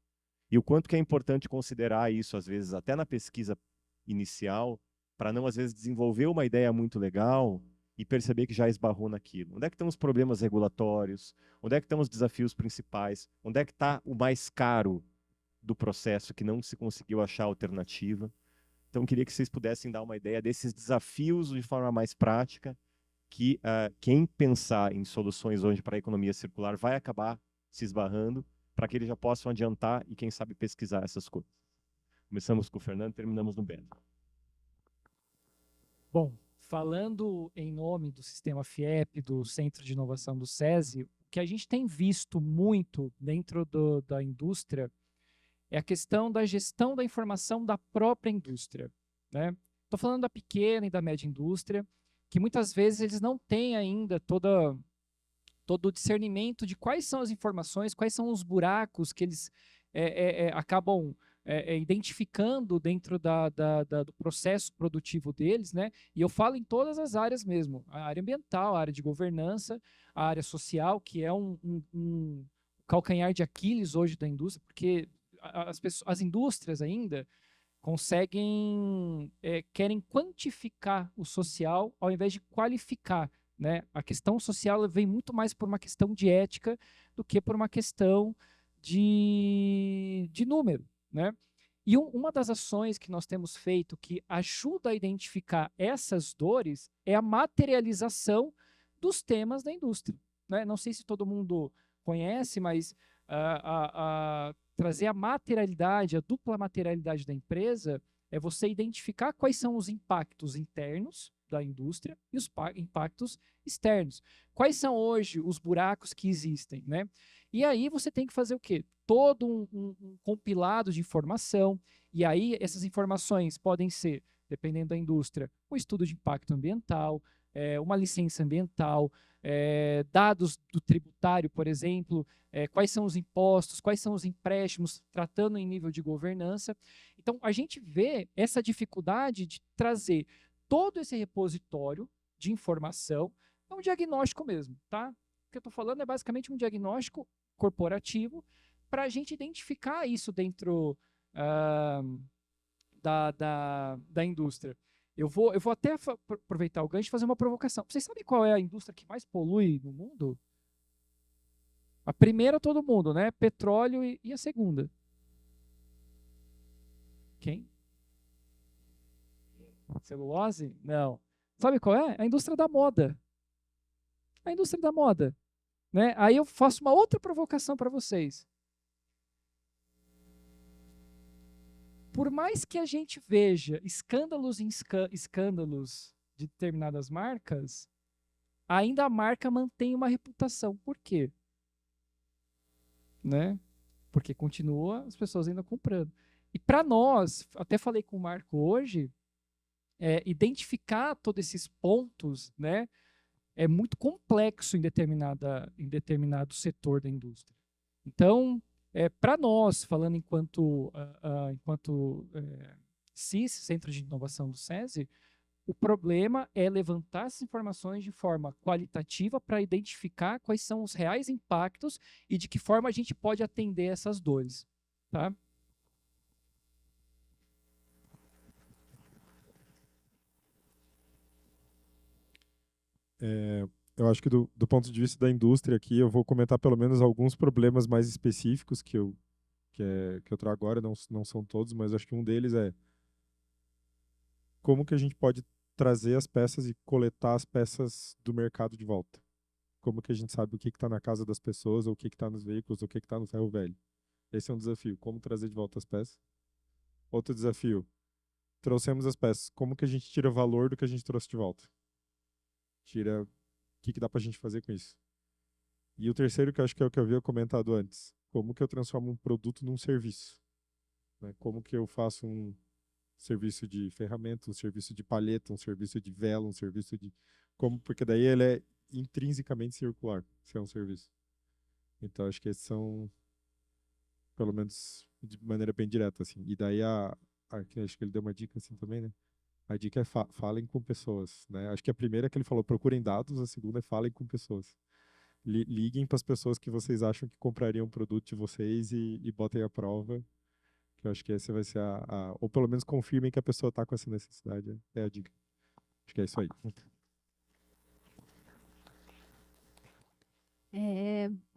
e o quanto que é importante considerar isso, às vezes, até na pesquisa inicial, para não, às vezes, desenvolver uma ideia muito legal e perceber que já esbarrou naquilo. Onde é que estão os problemas regulatórios? Onde é que estão os desafios principais? Onde é que está o mais caro do processo que não se conseguiu achar alternativa? Então, queria que vocês pudessem dar uma ideia desses desafios de forma mais prática, que quem pensar em soluções hoje para a economia circular vai acabar se esbarrando, para que eles já possam adiantar e, quem sabe, pesquisar essas coisas. Começamos com o Fernando e terminamos no Beto. Bom, falando em nome do Sistema FIEP, do Centro de Inovação do SESI, o que a gente tem visto muito dentro da indústria é a questão da gestão da informação da própria indústria, né? Estou falando da pequena e da média indústria, que muitas vezes eles não têm ainda todo o discernimento de quais são as informações, quais são os buracos que eles acabam identificando dentro do processo produtivo deles, né? E eu falo em todas as áreas mesmo, a área ambiental, a área de governança, a área social, que é um calcanhar de Aquiles hoje da indústria, porque as indústrias ainda querem quantificar o social ao invés de qualificar, né? A questão social vem muito mais por uma questão de ética do que por uma questão de número, né? E uma das ações que nós temos feito que ajuda a identificar essas dores é a materialização dos temas da indústria, né? Não sei se todo mundo conhece, mas trazer a materialidade, a dupla materialidade da empresa é você identificar quais são os impactos internos da indústria e os impactos externos. Quais são hoje os buracos que existem, né? E aí você tem que fazer o quê? Todo um compilado de informação, e aí essas informações podem ser, dependendo da indústria, um estudo de impacto ambiental, uma licença ambiental, dados do tributário, por exemplo, quais são os impostos, quais são os empréstimos, tratando em nível de governança. Então, a gente vê essa dificuldade de trazer todo esse repositório de informação, é um diagnóstico mesmo, tá? O que eu estou falando é basicamente um diagnóstico corporativo para a gente identificar isso dentro da indústria. Eu vou até aproveitar o gancho e fazer uma provocação. Vocês sabem qual é a indústria que mais polui no mundo? A primeira, todo mundo, né? Petróleo e a segunda. Quem? Celulose? Não. Sabe qual é? A indústria da moda. A indústria da moda. Né? Aí eu faço uma outra provocação para vocês. Por mais que a gente veja escândalos em escândalos de determinadas marcas, ainda a marca mantém uma reputação. Por quê? Né? Porque continua as pessoas ainda comprando. E para nós, até falei com o Marco hoje, identificar todos esses pontos, né, é muito complexo em determinado setor da indústria. Então, para nós, falando enquanto CIS, Centro de Inovação do SESI, o problema é levantar essas informações de forma qualitativa para identificar quais são os reais impactos e de que forma a gente pode atender essas dores. Tá? Eu acho que do ponto de vista da indústria aqui, eu vou comentar pelo menos alguns problemas mais específicos que eu trago agora, não são todos, mas acho que um deles é como que a gente pode trazer as peças e coletar as peças do mercado de volta. Como que a gente sabe o que está na casa das pessoas, ou o que está nos veículos, ou o que está no ferro velho. Esse é um desafio, como trazer de volta as peças. Outro desafio, trouxemos as peças, como que a gente tira valor do que a gente trouxe de volta? Tira o que dá para a gente fazer com isso. E o terceiro, que eu acho que é o que eu havia comentado antes, como que eu transformo um produto num serviço? Né? Como que eu faço um serviço de ferramenta, um serviço de palheta, um serviço de vela, um serviço de... Porque daí ele é intrinsecamente circular, se é um serviço. Então, acho que esses são, pelo menos, de maneira bem direta, assim. E daí, acho que ele deu uma dica assim também, né? A dica é falem com pessoas, né? Acho que a primeira é que ele falou, procurem dados, a segunda é falem com pessoas. Liguem para as pessoas que vocês acham que comprariam o produto de vocês e botem à prova, que eu acho que essa vai ser ou pelo menos confirmem que a pessoa está com essa necessidade, é a dica. Acho que é isso aí.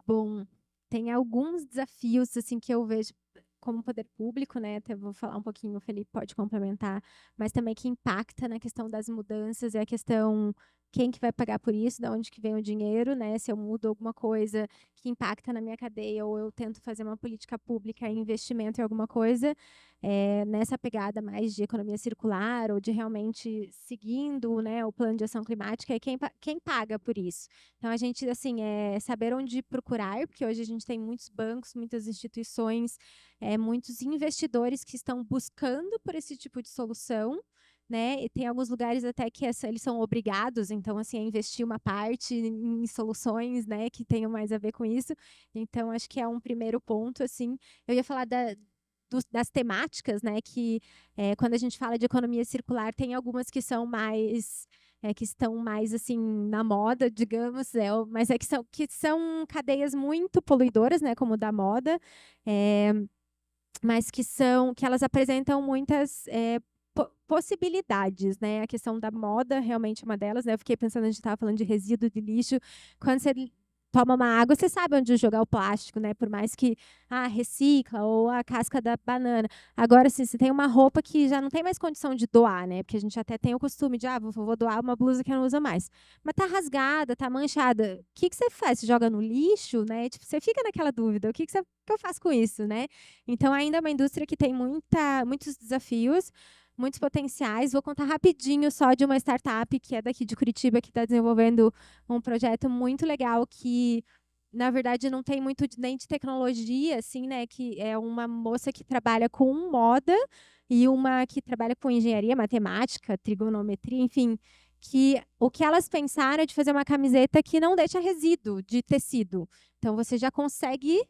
Bom, tem alguns desafios assim que eu vejo como poder público, né? Até vou falar um pouquinho, o Felipe pode complementar, mas também que impacta na questão das mudanças, é a questão quem que vai pagar por isso, de onde que vem o dinheiro, né? Se eu mudo alguma coisa que impacta na minha cadeia ou eu tento fazer uma política pública, investimento em alguma coisa, nessa pegada mais de economia circular ou de realmente seguindo, né, o plano de ação climática, é quem paga por isso. Então, a gente, assim, saber onde procurar, porque hoje a gente tem muitos bancos, muitas instituições, muitos investidores que estão buscando por esse tipo de solução, né? E tem alguns lugares até que eles são obrigados, então, assim, a investir uma parte em soluções, né, que tenham mais a ver com isso. Então, acho que é um primeiro ponto, assim. Eu ia falar das temáticas, né? Que quando a gente fala de economia circular, tem algumas que são mais que estão mais assim na moda, digamos, mas que são cadeias muito poluidoras, né? Como da moda, mas que elas apresentam muitas possibilidades, né? A questão da moda realmente é uma delas, né? Eu fiquei pensando, a gente estava falando de resíduo de lixo. Quando você toma uma água, você sabe onde jogar o plástico, né? Por mais que recicla, ou a casca da banana. Agora, assim, você tem uma roupa que já não tem mais condição de doar, né? Porque a gente até tem o costume de, vou doar uma blusa que eu não uso mais. Mas tá rasgada, tá manchada. O que você faz? Você joga no lixo, né? Tipo, você fica naquela dúvida. O que eu faço com isso, né? Então, ainda é uma indústria que tem muitos desafios, muitos potenciais. Vou contar rapidinho só de uma startup que é daqui de Curitiba, que está desenvolvendo um projeto muito legal que, na verdade, não tem muito nem de tecnologia, assim, né? Que é uma moça que trabalha com moda e uma que trabalha com engenharia, matemática, trigonometria, enfim. Que o que elas pensaram é de fazer uma camiseta que não deixa resíduo de tecido. Então, você já consegue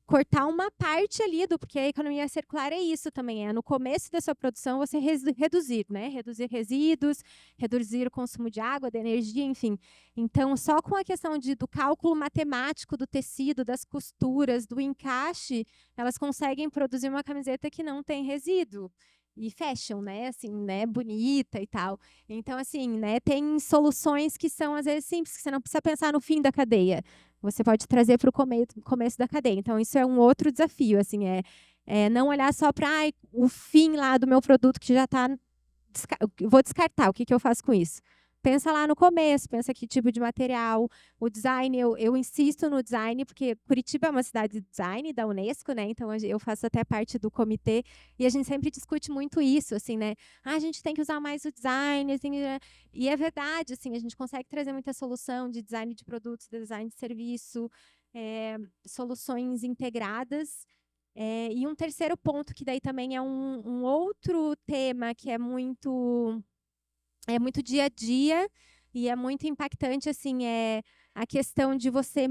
cortar uma parte ali porque a economia circular é isso também, no começo da sua produção você reduzir, né? Reduzir resíduos, reduzir o consumo de água, de energia, enfim. Então, só com a questão do cálculo matemático do tecido, das costuras, do encaixe, elas conseguem produzir uma camiseta que não tem resíduo. E fashion, né? Assim, né? Bonita e tal. Então, assim, né? Tem soluções que são, às vezes, simples, que você não precisa pensar no fim da cadeia. Você pode trazer para o começo da cadeia. Então, isso é um outro desafio, assim, não olhar só para o fim lá do meu produto que já está... Vou descartar, o que eu faço com isso? Pensa lá no começo, pensa que tipo de material, o design, eu insisto no design, porque Curitiba é uma cidade de design da Unesco, né? Então eu faço até parte do comitê, e a gente sempre discute muito isso, assim, né? A gente tem que usar mais o design, assim, e é verdade, assim, a gente consegue trazer muita solução de design de produtos, de design de serviço, soluções integradas. E um terceiro ponto, que daí também é um outro tema que é muito dia a dia e é muito impactante, assim, a questão de você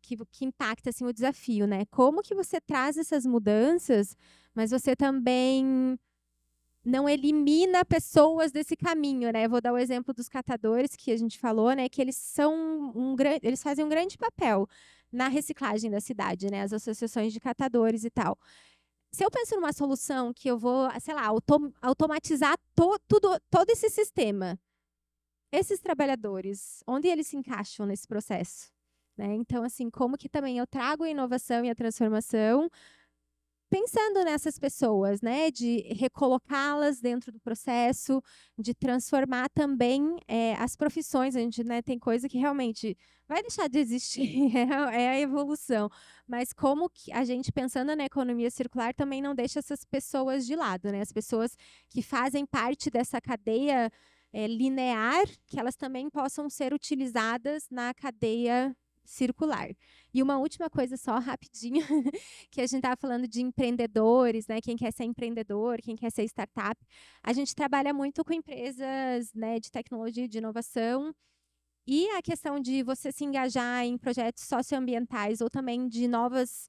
que impacta assim o desafio, né? Como que você traz essas mudanças, mas você também não elimina pessoas desse caminho, né? Vou dar o exemplo dos catadores que a gente falou, né? Que eles eles fazem um grande papel na reciclagem da cidade, né? As associações de catadores e tal. Se eu penso numa solução que eu vou, sei lá, automatizar todo esse sistema, esses trabalhadores, onde eles se encaixam nesse processo? Né? Então, assim, como que também eu trago a inovação e a transformação pensando nessas pessoas, né, de recolocá-las dentro do processo, de transformar também as profissões. A gente, né, tem coisa que realmente vai deixar de existir, é a evolução. Mas como que a gente, pensando na economia circular, também não deixa essas pessoas de lado, né? As pessoas que fazem parte dessa cadeia linear, que elas também possam ser utilizadas na cadeia circular. E uma última coisa só, rapidinho, que a gente estava falando de empreendedores, né? Quem quer ser empreendedor, quem quer ser startup. A gente trabalha muito com empresas, né, de tecnologia e de inovação. E a questão de você se engajar em projetos socioambientais ou também de novas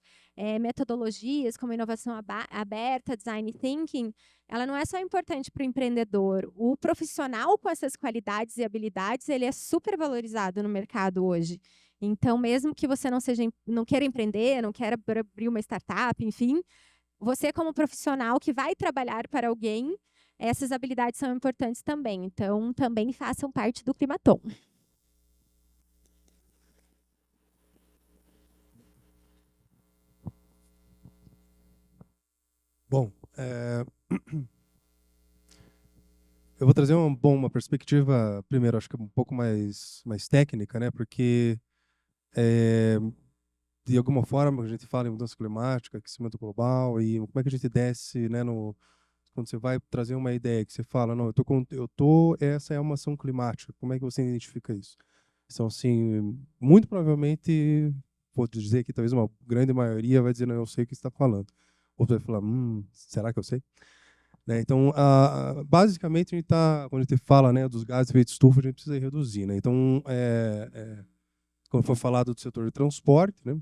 metodologias, como inovação aberta, design thinking, ela não é só importante para o empreendedor. O profissional com essas qualidades e habilidades, ele é super valorizado no mercado hoje. Então, mesmo que você não queira empreender, não queira abrir uma startup, enfim, você como profissional que vai trabalhar para alguém, essas habilidades são importantes também. Então, também façam parte do Climaton. Bom, eu vou trazer uma perspectiva, primeiro, acho que um pouco mais técnica, né? Porque, de alguma forma, a gente fala em mudança climática, aquecimento global, e como é que a gente desce, né, quando você vai trazer uma ideia que você fala, não, essa é uma ação climática, como é que você identifica isso? Então, assim, muito provavelmente, vou dizer que talvez uma grande maioria vai dizer, não, eu sei o que você está falando. Outro vai falar, será que eu sei? Né? Então, basicamente, quando a gente fala, né, dos gases de efeito estufa, a gente precisa reduzir. Né? Então, quando foi falado do setor de transporte, né,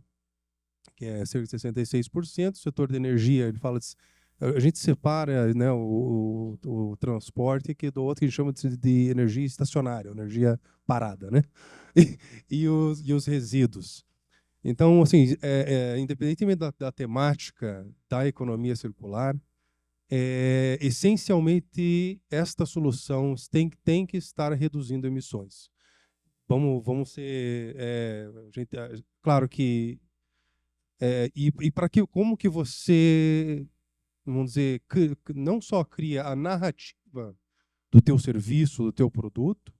que é cerca de 66%. O setor de energia, ele fala a gente separa, né, o transporte do outro que a gente chama de energia estacionária, energia parada, né? E os resíduos. Então, assim, independentemente da temática da economia circular, essencialmente esta solução tem que estar reduzindo emissões. Vamos ser, claro que e para que como que você, vamos dizer, não só cria a narrativa do teu serviço, do teu produto,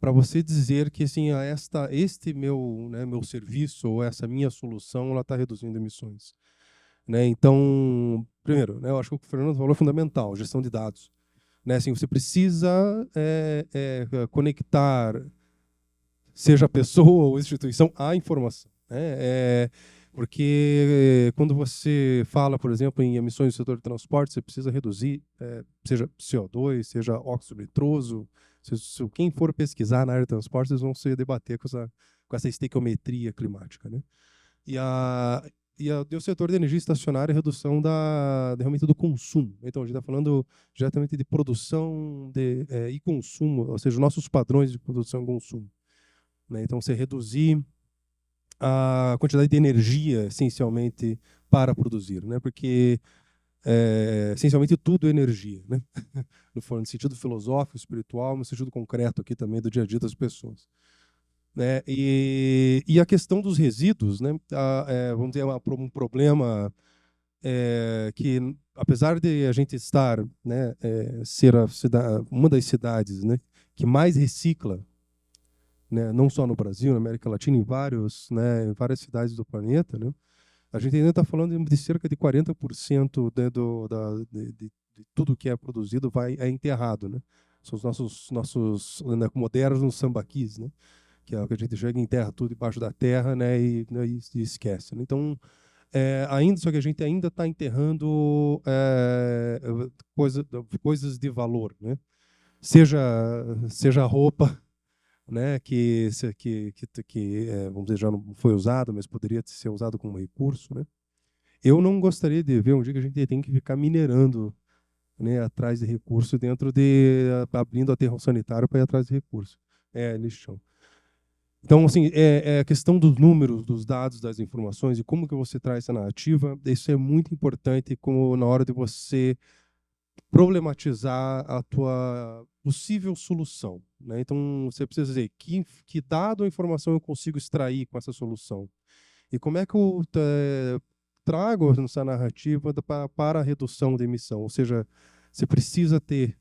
para você dizer que assim, este meu serviço ou essa minha solução, ela está reduzindo emissões, né? Então, primeiro, né, eu acho que o que o Fernando falou é fundamental, gestão de dados, né? Assim, você precisa conectar, seja a pessoa ou instituição, à informação, né? Porque quando você fala, por exemplo, em emissões do setor de transporte, você precisa reduzir, seja CO2, seja óxido nitroso. Se quem for pesquisar na área de transporte, vocês vão se debater com essa estequiometria climática, né? E o setor de energia estacionária, redução realmente do consumo. Então, a gente está falando diretamente de produção e consumo, ou seja, nossos padrões de produção e consumo, né? Então, você reduzir a quantidade de energia, essencialmente, para produzir, né? Porque essencialmente tudo é energia, né? No sentido filosófico, espiritual, no sentido concreto aqui também do dia a dia das pessoas, né? E a questão dos resíduos, né? Vamos dizer, um problema que, apesar de a gente estar, né, ser uma das cidades, né, que mais recicla, né, não só no Brasil, na América Latina, em várias cidades do planeta, né? A gente ainda está falando de cerca de 40% de tudo que é produzido é enterrado, né? São os nossos modernos sambaquis, né? Que é o que a gente chega e enterra tudo debaixo da terra, né? E esquece, né? Então, só que a gente ainda está enterrando coisas de valor, né? Seja roupa, né? Vamos dizer, já não foi usado, mas poderia ser usado como recurso, né? Eu não gostaria de ver um dia que a gente tem que ficar minerando, né, atrás de recurso abrindo aterro sanitário para ir atrás de recurso. Lixão. Então, assim, a questão dos números, dos dados, das informações e como que você traz essa narrativa, isso é muito importante na hora de você problematizar a tua possível solução, né? Então, você precisa dizer que dado ou informação eu consigo extrair com essa solução. E como é que eu trago essa narrativa para a redução da emissão? Ou seja, você precisa ter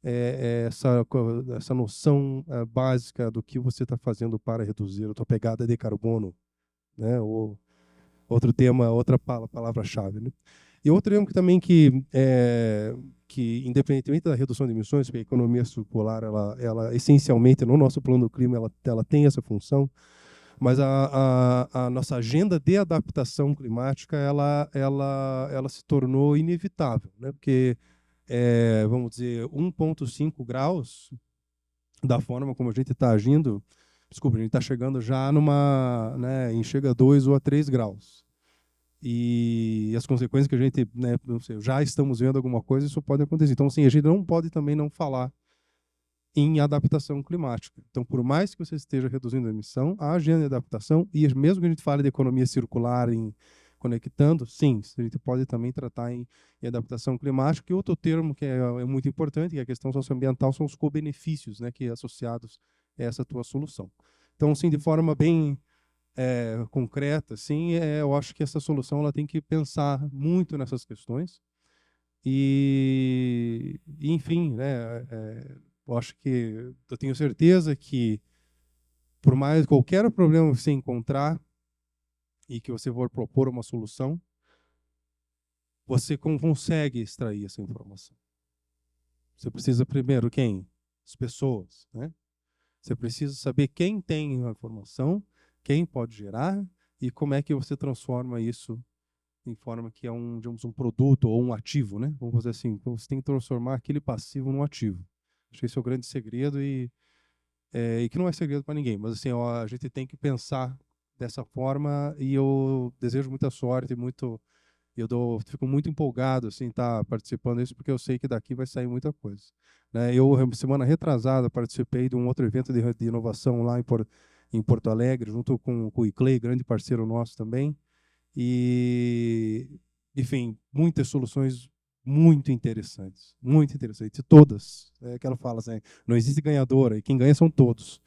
essa noção básica do que você está fazendo para reduzir a tua pegada de carbono, né? Ou outro tema, outra palavra-chave, né? E outro tema que independentemente da redução de emissões, porque a economia circular, ela essencialmente no nosso plano do clima, ela tem essa função, mas a nossa agenda de adaptação climática, ela se tornou inevitável, né? Porque vamos dizer, 1,5 graus, da forma como a gente está agindo, desculpa, a gente está chegando já chega a 2 ou a 3 graus. E as consequências que a gente, né, não sei, já estamos vendo alguma coisa, isso pode acontecer. Então, assim, a gente não pode também não falar em adaptação climática. Então, por mais que você esteja reduzindo a emissão, a agenda de adaptação, e mesmo que a gente fale de economia circular, conectando, sim, a gente pode também tratar em adaptação climática. E outro termo que é muito importante, que é a questão socioambiental, são os co-benefícios, né, que é associados a essa tua solução. Então, sim, de forma bem concreta, assim, eu acho que essa solução ela tem que pensar muito nessas questões. E enfim, né, eu acho que eu tenho certeza que por mais qualquer problema que você encontrar e que você for propor uma solução, você consegue extrair essa informação. Você precisa primeiro as pessoas, né? Você precisa saber quem tem a informação, quem pode gerar e como é que você transforma isso em forma que é digamos, um produto ou um ativo, né? Vamos fazer assim, você tem que transformar aquele passivo num ativo. Acho que esse é o grande segredo e que não é segredo para ninguém, mas assim, a gente tem que pensar dessa forma, e eu desejo muita sorte, fico muito empolgado assim estar participando disso, porque eu sei que daqui vai sair muita coisa, né? Eu semana retrasada participei de um outro evento de inovação lá em Porto Alegre, junto com o Iclei, grande parceiro nosso também, e enfim, muitas soluções muito interessantes, todas. É que ela fala assim, não existe ganhadora, e quem ganha são todos.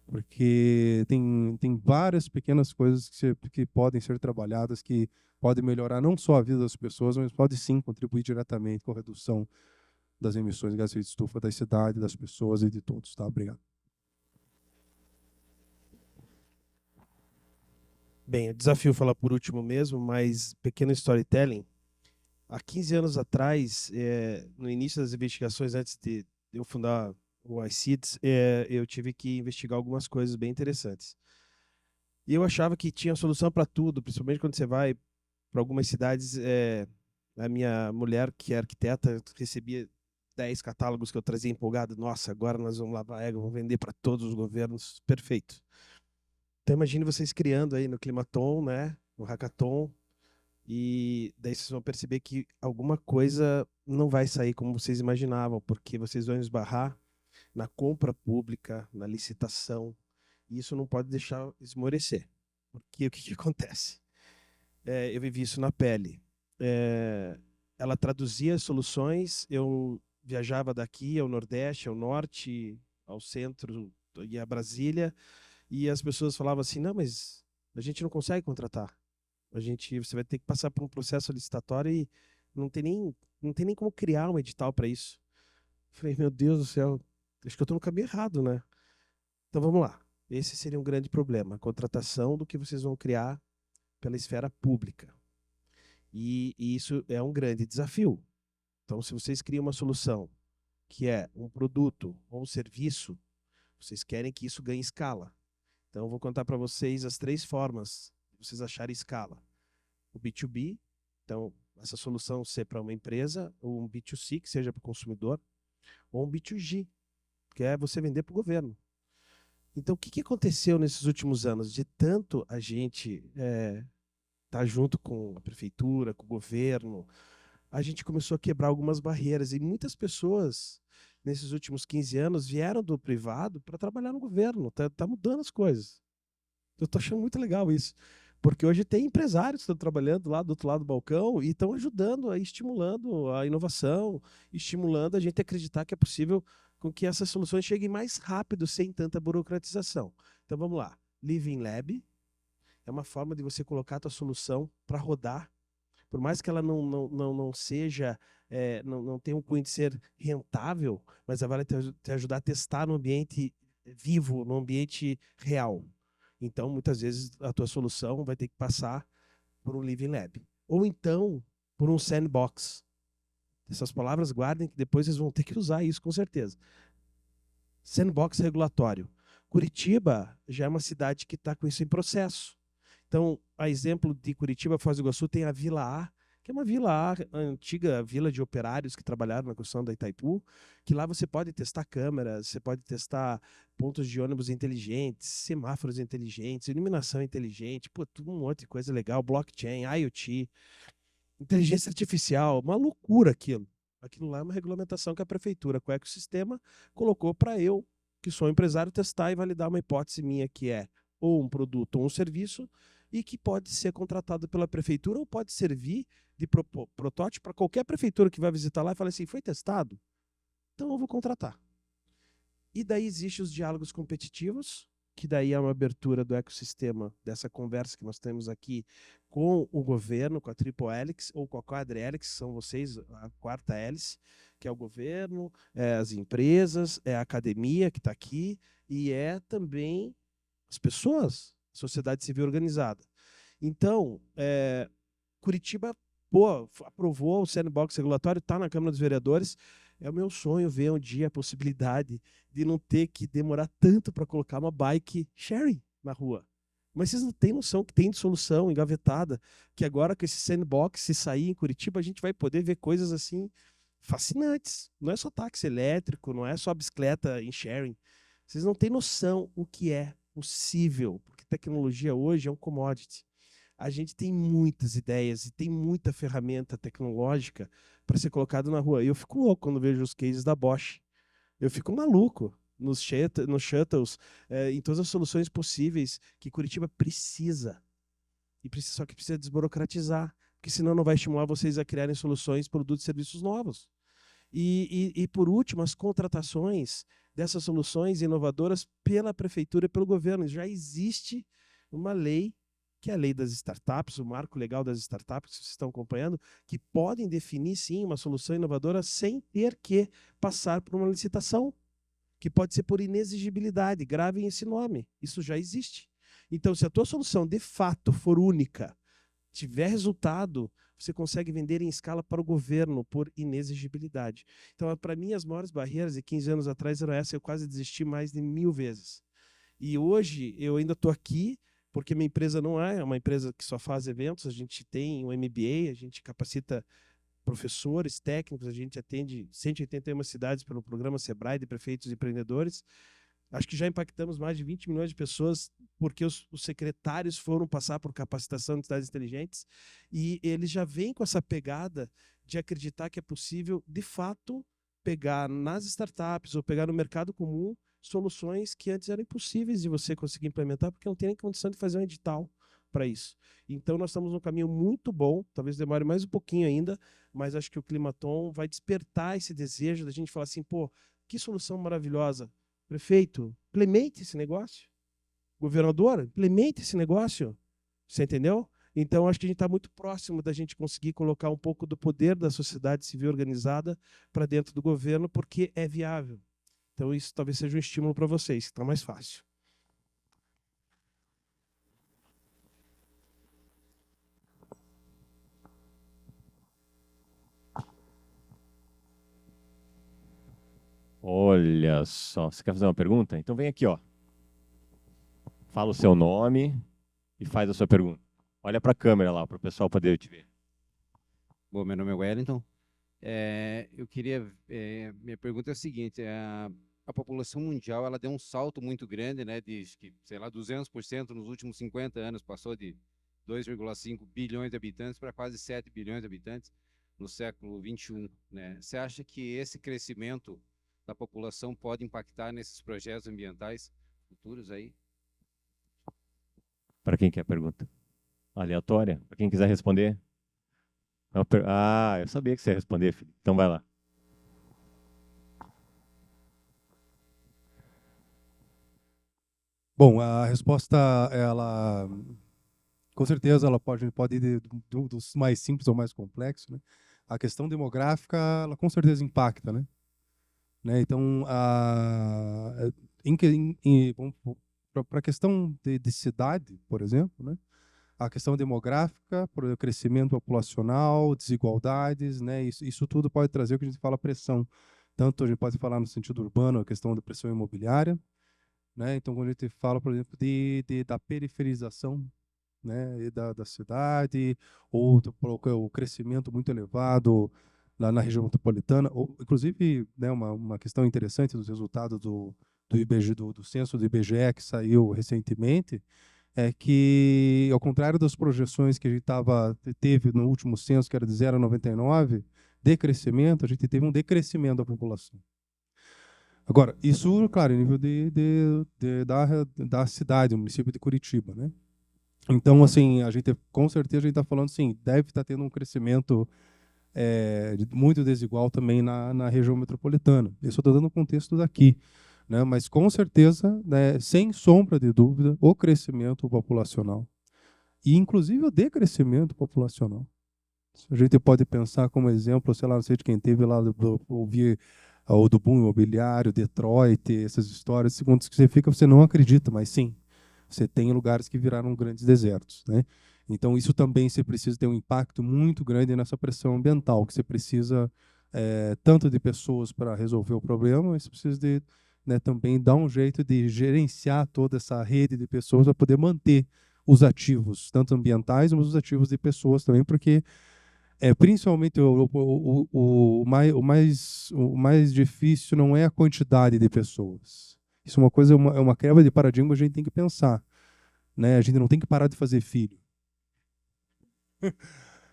Porque tem várias pequenas coisas que podem ser trabalhadas, que podem melhorar não só a vida das pessoas, mas pode sim contribuir diretamente com a redução das emissões de gases de estufa das cidades, das pessoas e de todos. Tá? Obrigado. Bem, o desafio falar por último mesmo, mas pequeno storytelling. Há 15 anos atrás, no início das investigações, antes de eu fundar o iSeeds, eu tive que investigar algumas coisas bem interessantes. E eu achava que tinha solução para tudo, principalmente quando você vai para algumas cidades. A minha mulher, que é arquiteta, recebia 10 catálogos que eu trazia empolgado. Nossa, agora nós vamos lavar égua, vamos vender para todos os governos. Perfeito. Então imagine vocês criando aí no Climaton, né, no Hackathon, e daí vocês vão perceber que alguma coisa não vai sair como vocês imaginavam, porque vocês vão esbarrar na compra pública, na licitação, e isso não pode deixar esmorecer. Porque o que acontece? Eu vivi isso na pele. Ela traduzia soluções, eu viajava daqui ao Nordeste, ao Norte, ao Centro e a Brasília, e as pessoas falavam assim, não, mas a gente não consegue contratar. Você vai ter que passar por um processo licitatório e não tem nem como criar um edital para isso. Eu falei, meu Deus do céu, acho que eu estou no caminho errado, né? Então vamos lá. Esse seria um grande problema, a contratação do que vocês vão criar pela esfera pública. E isso é um grande desafio. Então, se vocês criam uma solução que é um produto ou um serviço, vocês querem que isso ganhe escala. Então, eu vou contar para vocês as 3 formas de vocês acharem escala. O B2B, então, essa solução ser para uma empresa, ou um B2C, que seja para o consumidor, ou um B2G, que é você vender para o governo. Então, o que aconteceu nesses últimos anos? De tanto a gente estar junto com a prefeitura, com o governo, a gente começou a quebrar algumas barreiras. E muitas pessoas, nesses últimos 15 anos, vieram do privado para trabalhar no governo. Tá mudando as coisas. Eu estou achando muito legal isso. Porque hoje tem empresários que estão trabalhando lá do outro lado do balcão e estão ajudando, estimulando a inovação, estimulando a gente a acreditar que é possível com que essas soluções cheguem mais rápido, sem tanta burocratização. Então vamos lá. Living Lab é uma forma de você colocar a tua solução para rodar, por mais que ela não seja, não tenha um cunho de ser rentável, mas ela vai te ajudar a testar no ambiente vivo, no ambiente real. Então, muitas vezes, a tua solução vai ter que passar por um Living Lab. Ou então, por um sandbox. Essas palavras guardem, que depois vocês vão ter que usar isso, com certeza. Sandbox regulatório. Curitiba já é uma cidade que está com isso em processo. Então, a exemplo de Curitiba, Foz do Iguaçu, tem a Vila A, que é uma vila A, a antiga vila de operários que trabalharam na construção da Itaipu, que lá você pode testar câmeras, você pode testar pontos de ônibus inteligentes, semáforos inteligentes, iluminação inteligente, tudo um monte de coisa legal, blockchain, IoT, inteligência artificial, uma loucura aquilo. Aquilo lá é uma regulamentação que a prefeitura, com o ecossistema, colocou para eu, que sou empresário, testar e validar uma hipótese minha que é ou um produto ou um serviço, e que pode ser contratado pela prefeitura ou pode servir de protótipo para qualquer prefeitura que vai visitar lá e falar assim, foi testado? Então eu vou contratar. E daí existem os diálogos competitivos, que daí é uma abertura do ecossistema dessa conversa que nós temos aqui com o governo, com a Triple Helix ou com a Quadra Helix, que são vocês, a quarta hélice, que é o governo, as empresas, é a academia que está aqui e é também as pessoas, a sociedade civil organizada. Então, Curitiba aprovou o sandbox regulatório, está na Câmara dos Vereadores. É o meu sonho ver um dia a possibilidade de não ter que demorar tanto para colocar uma bike sharing na rua. Mas vocês não têm noção que tem de solução engavetada, que agora com esse sandbox, se sair em Curitiba, a gente vai poder ver coisas assim fascinantes. Não é só táxi elétrico, não é só bicicleta em sharing. Vocês não têm noção o que é possível, porque tecnologia hoje é um commodity. A gente tem muitas ideias e tem muita ferramenta tecnológica para ser colocado na rua. Eu fico louco quando vejo os cases da Bosch. Eu fico maluco nos shuttles, em todas as soluções possíveis que Curitiba precisa. Só que precisa desburocratizar, porque senão não vai estimular vocês a criarem soluções, produtos e serviços novos. E por último, as contratações dessas soluções inovadoras pela prefeitura e pelo governo. Já existe uma lei, que é a lei das startups, o marco legal das startups, que vocês estão acompanhando, que podem definir, sim, uma solução inovadora sem ter que passar por uma licitação, que pode ser por inexigibilidade. Gravem esse nome. Isso já existe. Então, se a tua solução, de fato, for única, tiver resultado, você consegue vender em escala para o governo por inexigibilidade. Então, para mim, as maiores barreiras, e 15 anos atrás, eram essas. Eu quase desisti mais de 1000 vezes. E hoje, eu ainda estou aqui, porque minha empresa não é uma empresa que só faz eventos. A gente tem um MBA, a gente capacita professores, técnicos, a gente atende 181 cidades pelo programa Sebrae de Prefeitos e Empreendedores. Acho que já impactamos mais de 20 milhões de pessoas, porque os secretários foram passar por capacitação de cidades inteligentes, e eles já vêm com essa pegada de acreditar que é possível, de fato, pegar nas startups ou pegar no mercado comum soluções que antes eram impossíveis de você conseguir implementar, porque não tem nem condição de fazer um edital para isso. Então, nós estamos num caminho muito bom, talvez demore mais um pouquinho ainda, mas acho que o Climaton vai despertar esse desejo da gente falar assim, pô, que solução maravilhosa. Prefeito, implemente esse negócio. Governador, implemente esse negócio. Você entendeu? Então, acho que a gente está muito próximo da gente conseguir colocar um pouco do poder da sociedade civil organizada para dentro do governo, porque é viável. Então, isso talvez seja um estímulo para vocês, que está mais fácil. Olha só, você quer fazer uma pergunta? Então vem aqui, ó. Fala o seu nome e faz a sua pergunta. Olha para a câmera lá, para o pessoal poder te ver. Bom, meu nome é Wellington. Eu queria... minha pergunta é a seguinte, a população mundial ela deu um salto muito grande, né, de, sei lá, 200% nos últimos 50 anos, passou de 2,5 bilhões de habitantes para quase 7 bilhões de habitantes no século 21, né? Você acha que esse crescimento da população pode impactar nesses projetos ambientais futuros aí? Para quem quer a pergunta? Aleatória? Para quem quiser responder? Ah, eu sabia que você ia responder, filho. Então vai lá. Bom, a resposta, ela, com certeza, ela pode ir dos mais simples ao mais complexo, né? A questão demográfica, ela com certeza impacta, né? Então, para a questão de cidade, por exemplo, né? A questão demográfica, por crescimento populacional, desigualdades, né? Isso tudo pode trazer o que a gente fala pressão. Tanto a gente pode falar no sentido urbano, a questão da pressão imobiliária, né? Então, quando a gente fala, por exemplo, da periferização, né, da cidade, ou o crescimento muito elevado lá na região metropolitana, ou, inclusive, né, uma questão interessante dos resultados do IBGE, do censo do IBGE que saiu recentemente, é que, ao contrário das projeções que a gente teve no último censo, que era de 0,99 de crescimento, a gente teve um decrescimento da população. Agora, isso, claro, em nível da cidade, do município de Curitiba, né? Então, assim, com certeza a gente está falando, sim, deve estar tendo um crescimento muito desigual também na região metropolitana. Eu só estou dando o contexto daqui, né? Mas com certeza, né, sem sombra de dúvida, o crescimento populacional e inclusive o decrescimento populacional. A gente pode pensar como exemplo, sei lá, não sei de quem teve lá, ouvir o do boom imobiliário, Detroit, essas histórias, segundo que você fica, você não acredita, mas sim, você tem lugares que viraram grandes desertos, né? Então, isso também você precisa ter um impacto muito grande nessa pressão ambiental, que você precisa tanto de pessoas para resolver o problema, mas você precisa né, também dar um jeito de gerenciar toda essa rede de pessoas para poder manter os ativos, tanto ambientais, mas os ativos de pessoas também, porque principalmente o mais difícil não é a quantidade de pessoas. Isso é uma coisa, é uma quebra de paradigma que a gente tem que pensar. né? A gente não tem que parar de fazer filho.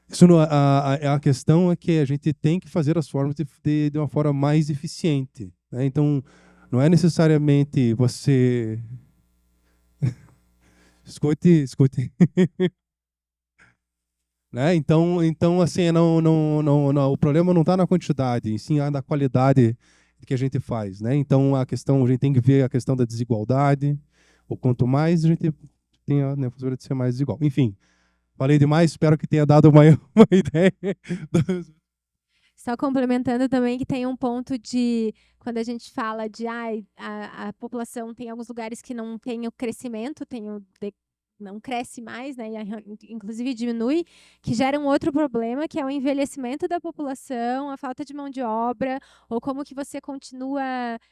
Isso não, a questão é que a gente tem que fazer as formas de uma forma mais eficiente, né? Então, não é necessariamente você... Escute. Né? Então, assim, não, o problema não está na quantidade, sim na qualidade que a gente faz, né? Então, a gente tem que ver a questão da desigualdade. O quanto mais a gente tem a possibilidade de ser mais desigual. Enfim, falei demais, espero que tenha dado uma ideia. Só complementando também que tem um ponto de, quando a gente fala de a população tem alguns lugares que não tem o crescimento, não cresce mais, né? Inclusive diminui, que gera um outro problema, que é o envelhecimento da população, a falta de mão de obra, ou como que você continua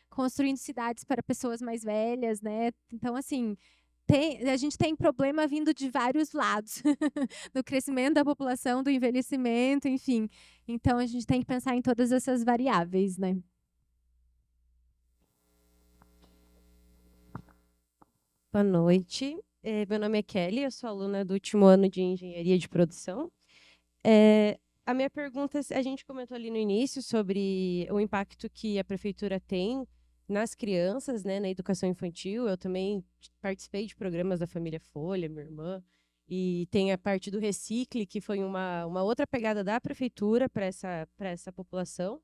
construindo cidades para pessoas mais velhas, né? Então, assim, a gente tem problema vindo de vários lados, do crescimento da população, do envelhecimento, enfim. Então, a gente tem que pensar em todas essas variáveis, né? Boa noite. Meu nome é Kelly, eu sou aluna do último ano de Engenharia de Produção. A minha pergunta, a gente comentou ali no início sobre o impacto que a prefeitura tem nas crianças, né, na educação infantil. Eu também participei de programas da Família Folha, minha irmã, e tem a parte do Recicle, que foi uma outra pegada da prefeitura para essa população.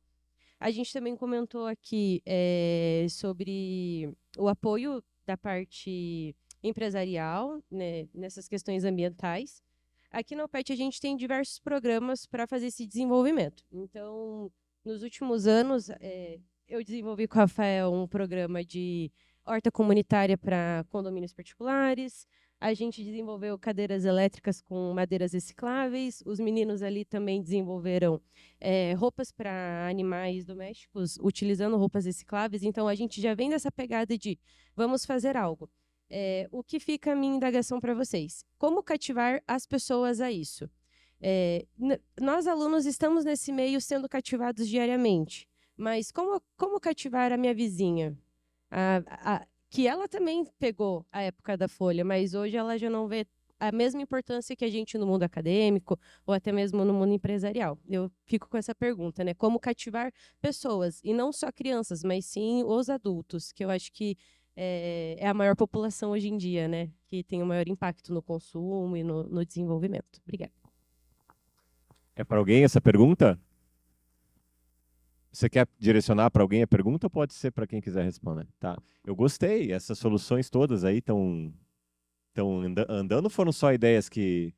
A gente também comentou aqui sobre o apoio da parte empresarial, né, nessas questões ambientais. Aqui na UPET a gente tem diversos programas para fazer esse desenvolvimento. Então, nos últimos anos, eu desenvolvi com o Rafael um programa de horta comunitária para condomínios particulares. A gente desenvolveu cadeiras elétricas com madeiras recicláveis. Os meninos ali também desenvolveram roupas para animais domésticos, utilizando roupas recicláveis. Então, a gente já vem dessa pegada de vamos fazer algo. O que fica a minha indagação para vocês? Como cativar as pessoas a isso? Nós, alunos, estamos nesse meio sendo cativados diariamente, mas como cativar a minha vizinha? Que ela também pegou a época da Folha, mas hoje ela já não vê a mesma importância que a gente no mundo acadêmico ou até mesmo no mundo empresarial. Eu fico com essa pergunta, né? Como cativar pessoas, e não só crianças, mas sim os adultos, que eu acho que é a maior população hoje em dia, né? Que tem o maior impacto no consumo e no desenvolvimento. Obrigada. É para alguém essa pergunta? Você quer direcionar para alguém a pergunta ou pode ser para quem quiser responder? Tá. Eu gostei. Essas soluções todas aí estão andando ou foram só ideias que...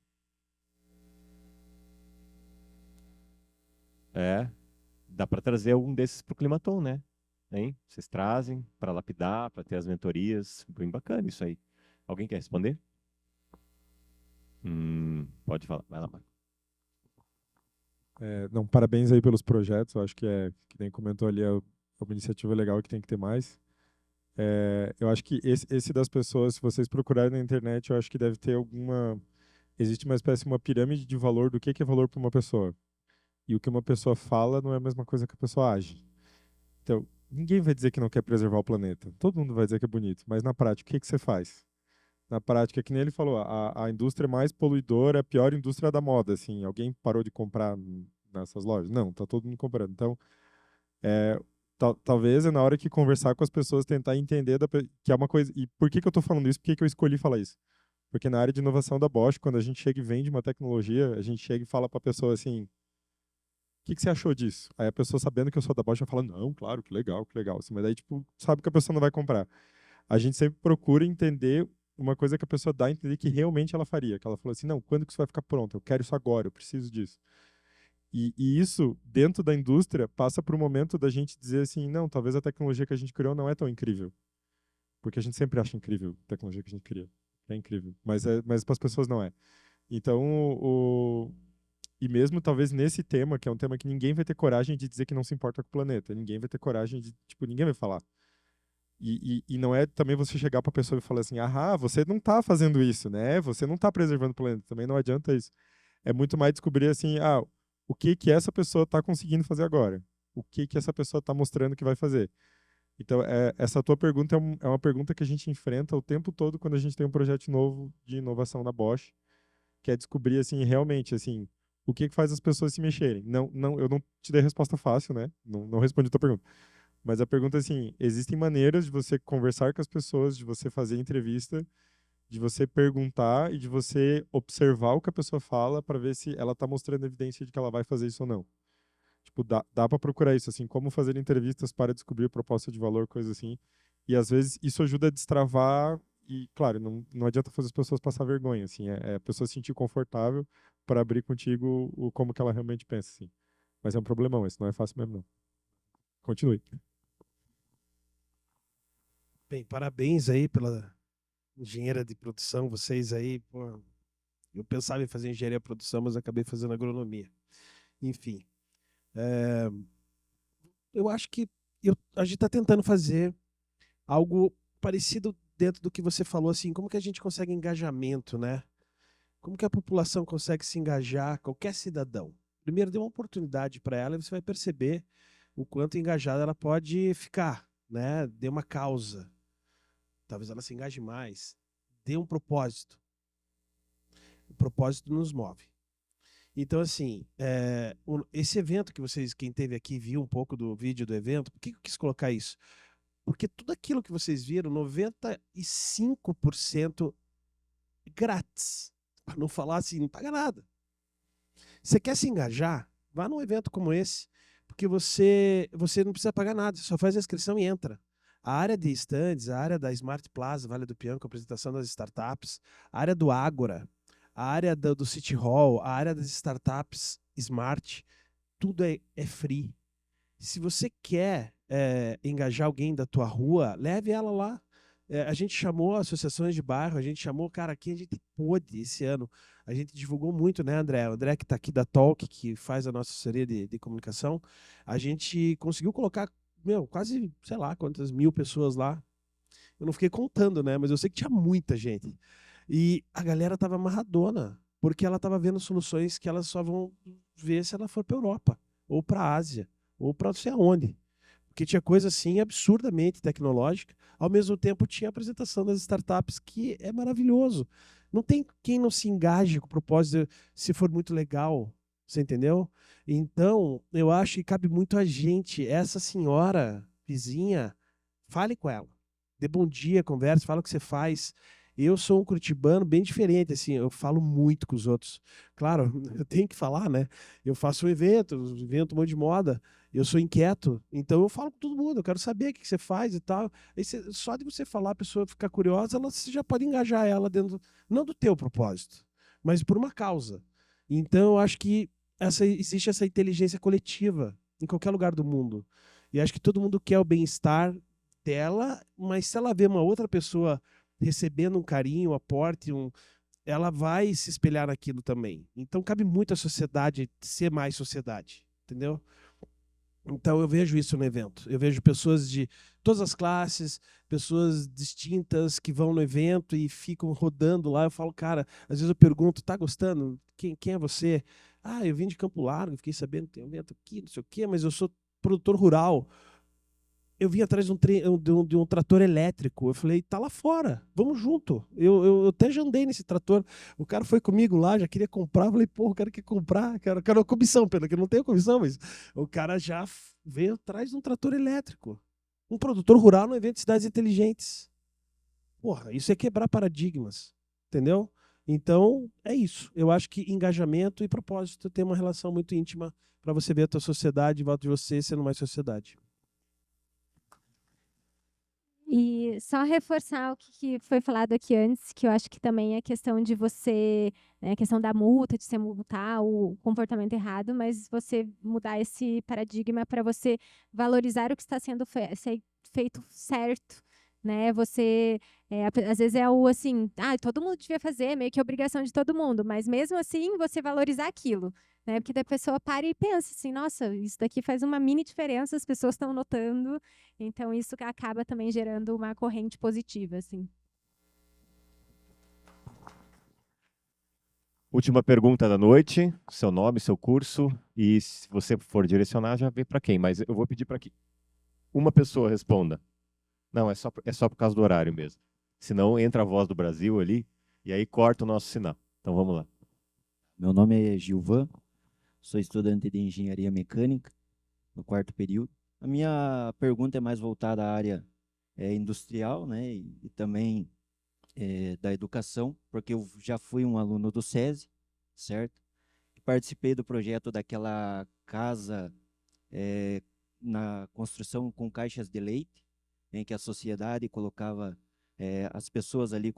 Dá para trazer algum desses para o Climaton, né? Hein? Vocês trazem para lapidar, para ter as mentorias. Bem bacana isso aí. Alguém quer responder? Pode falar. Vai lá, Marco. Não, parabéns aí pelos projetos. Eu acho que nem comentou ali, é uma iniciativa legal que tem que ter mais. Eu acho que esse das pessoas, se vocês procurarem na internet, eu acho que deve ter existe uma espécie, uma pirâmide de valor do que é valor para uma pessoa. E o que uma pessoa fala não é a mesma coisa que a pessoa age. Então, ninguém vai dizer que não quer preservar o planeta. Todo mundo vai dizer que é bonito. Mas na prática, o que você faz? Na prática, que nem ele falou, a indústria mais poluidora é a pior indústria da moda. Assim, alguém parou de comprar nessas lojas? Não, tá todo mundo comprando. Então, talvez é na hora que conversar com as pessoas, tentar entender que é uma coisa... E por que eu estou falando isso? Por que eu escolhi falar isso? Porque na área de inovação da Bosch, quando a gente chega e vende uma tecnologia, a gente chega e fala para a pessoa assim, o que você achou disso? Aí a pessoa, sabendo que eu sou da Bosch, vai falar, não, claro, que legal. Assim, mas aí, tipo, sabe que a pessoa não vai comprar. A gente sempre procura entender uma coisa que a pessoa dá a entender que realmente ela faria. Que ela falou assim, não, quando que isso vai ficar pronto? Eu quero isso agora, eu preciso disso. E isso, dentro da indústria, passa por um momento da gente dizer assim, não, talvez a tecnologia que a gente criou não é tão incrível. Porque a gente sempre acha incrível a tecnologia que a gente cria. É incrível. Mas para as pessoas não é. Então, e mesmo talvez nesse tema, que é um tema que ninguém vai ter coragem de dizer que não se importa com o planeta. Ninguém vai ter coragem de, ninguém vai falar. E não é também você chegar para a pessoa e falar assim, você não está fazendo isso, né? Você não está preservando o planeta. Também não adianta isso. É muito mais descobrir assim, o que essa pessoa está conseguindo fazer agora? O que essa pessoa está mostrando que vai fazer? Então, essa tua pergunta é uma pergunta que a gente enfrenta o tempo todo quando a gente tem um projeto novo de inovação na Bosch, que é descobrir, assim, realmente, assim, o que faz as pessoas se mexerem. Eu não te dei resposta fácil, né? Não respondi a tua pergunta. Mas a pergunta é assim, existem maneiras de você conversar com as pessoas, de você fazer entrevista, de você perguntar e de você observar o que a pessoa fala para ver se ela está mostrando evidência de que ela vai fazer isso ou não. Tipo, dá para procurar isso, assim, como fazer entrevistas para descobrir proposta de valor, coisa assim. E às vezes isso ajuda a destravar e, claro, não adianta fazer as pessoas passar vergonha, assim, a pessoa se sentir confortável para abrir contigo como que ela realmente pensa, assim. Mas é um problemão, isso não é fácil mesmo, não. Continue. Bem, parabéns aí pela engenheira de produção, vocês aí, pô, eu pensava em fazer engenharia de produção, mas acabei fazendo agronomia. Enfim, eu acho que a gente está tentando fazer algo parecido dentro do que você falou, assim, como que a gente consegue engajamento, né? Como que a população consegue se engajar, qualquer cidadão? Primeiro, dê uma oportunidade para ela e você vai perceber o quanto engajada ela pode ficar, né? Dê uma causa. Talvez ela se engaje mais. Dê um propósito. O propósito nos move. Então, assim, esse evento que vocês, quem esteve aqui, viu um pouco do vídeo do evento, por que eu quis colocar isso? Porque tudo aquilo que vocês viram, 95% grátis. Para não falar assim, não paga nada. Você quer se engajar? Vá num evento como esse, porque você não precisa pagar nada, você só faz a inscrição e entra. A área de stands, a área da Smart Plaza, Vale do Piano, com a apresentação das startups, a área do Ágora, a área do City Hall, a área das startups Smart, tudo é free. Se você quer engajar alguém da tua rua, leve ela lá. A gente chamou associações de bairro, a gente chamou, cara, aqui a gente pôde esse ano. A gente divulgou muito, né, André? O André que está aqui da Talk, que faz a nossa assessoria de comunicação, a gente conseguiu colocar, quase, sei lá, quantas mil pessoas lá. Eu não fiquei contando, né? Mas eu sei que tinha muita gente. E a galera tava amarradona, porque ela tava vendo soluções que elas só vão ver se ela for para Europa, ou para a Ásia, ou para não sei aonde. Porque tinha coisa assim absurdamente tecnológica, ao mesmo tempo tinha a apresentação das startups, que é maravilhoso. Não tem quem não se engaje com o propósito se for muito legal, você entendeu? Então, eu acho que cabe muito a gente, essa senhora vizinha, fale com ela. Dê bom dia, converse, fala o que você faz. Eu sou um curitibano bem diferente, assim, eu falo muito com os outros. Claro, eu tenho que falar, né? Eu faço um evento um monte de moda, eu sou inquieto, então eu falo com todo mundo, eu quero saber o que você faz e tal. Aí só de você falar, a pessoa ficar curiosa, você já pode engajar ela dentro, não do teu propósito, mas por uma causa. Então eu acho que existe essa inteligência coletiva em qualquer lugar do mundo. E acho que todo mundo quer o bem-estar dela, mas se ela vê uma outra pessoa recebendo um carinho, um aporte, ela vai se espelhar naquilo também. Então cabe muito à sociedade ser mais sociedade, entendeu? Então eu vejo isso no evento. Eu vejo pessoas de todas as classes, pessoas distintas que vão no evento e ficam rodando lá. Eu falo, cara, às vezes eu pergunto, tá gostando? Quem é você? Ah, eu vim de Campo Largo, fiquei sabendo que tem um evento aqui, não sei o quê, mas eu sou produtor rural. Eu vim atrás de um trator elétrico. Eu falei, tá lá fora, vamos junto. Eu até já andei nesse trator. O cara foi comigo lá, já queria comprar. Eu falei, pô, o cara quer comprar. Quero uma comissão, pena que eu não tenho comissão, mas o cara já veio atrás de um trator elétrico. Um produtor rural no evento de cidades inteligentes. Porra, isso é quebrar paradigmas, entendeu? Então, é isso. Eu acho que engajamento e propósito tem uma relação muito íntima para você ver a tua sociedade em volta de você sendo mais sociedade. E só reforçar o que foi falado aqui antes, que eu acho que também é questão de você, né, a questão da multa, de você multar o comportamento errado, mas você mudar esse paradigma para você valorizar o que está sendo feito certo, né? Você, às vezes é o assim, todo mundo devia fazer, meio que obrigação de todo mundo, mas mesmo assim você valorizar aquilo, né? Porque da pessoa para e pensa assim, nossa, isso daqui faz uma mini diferença, as pessoas estão notando, então isso acaba também gerando uma corrente positiva, assim. Última pergunta da noite, seu nome, seu curso, e se você for direcionar, já vê para quem, mas eu vou pedir para que uma pessoa responda. Não, é só por causa do horário mesmo. Senão entra a Voz do Brasil ali e aí corta o nosso sinal. Então vamos lá. Meu nome é Gilvan, sou estudante de engenharia mecânica no 4º período. A minha pergunta é mais voltada à área industrial, né, e também da educação, porque eu já fui um aluno do SESI, certo? Participei do projeto daquela casa na construção com caixas de leite, em que a sociedade colocava, as pessoas ali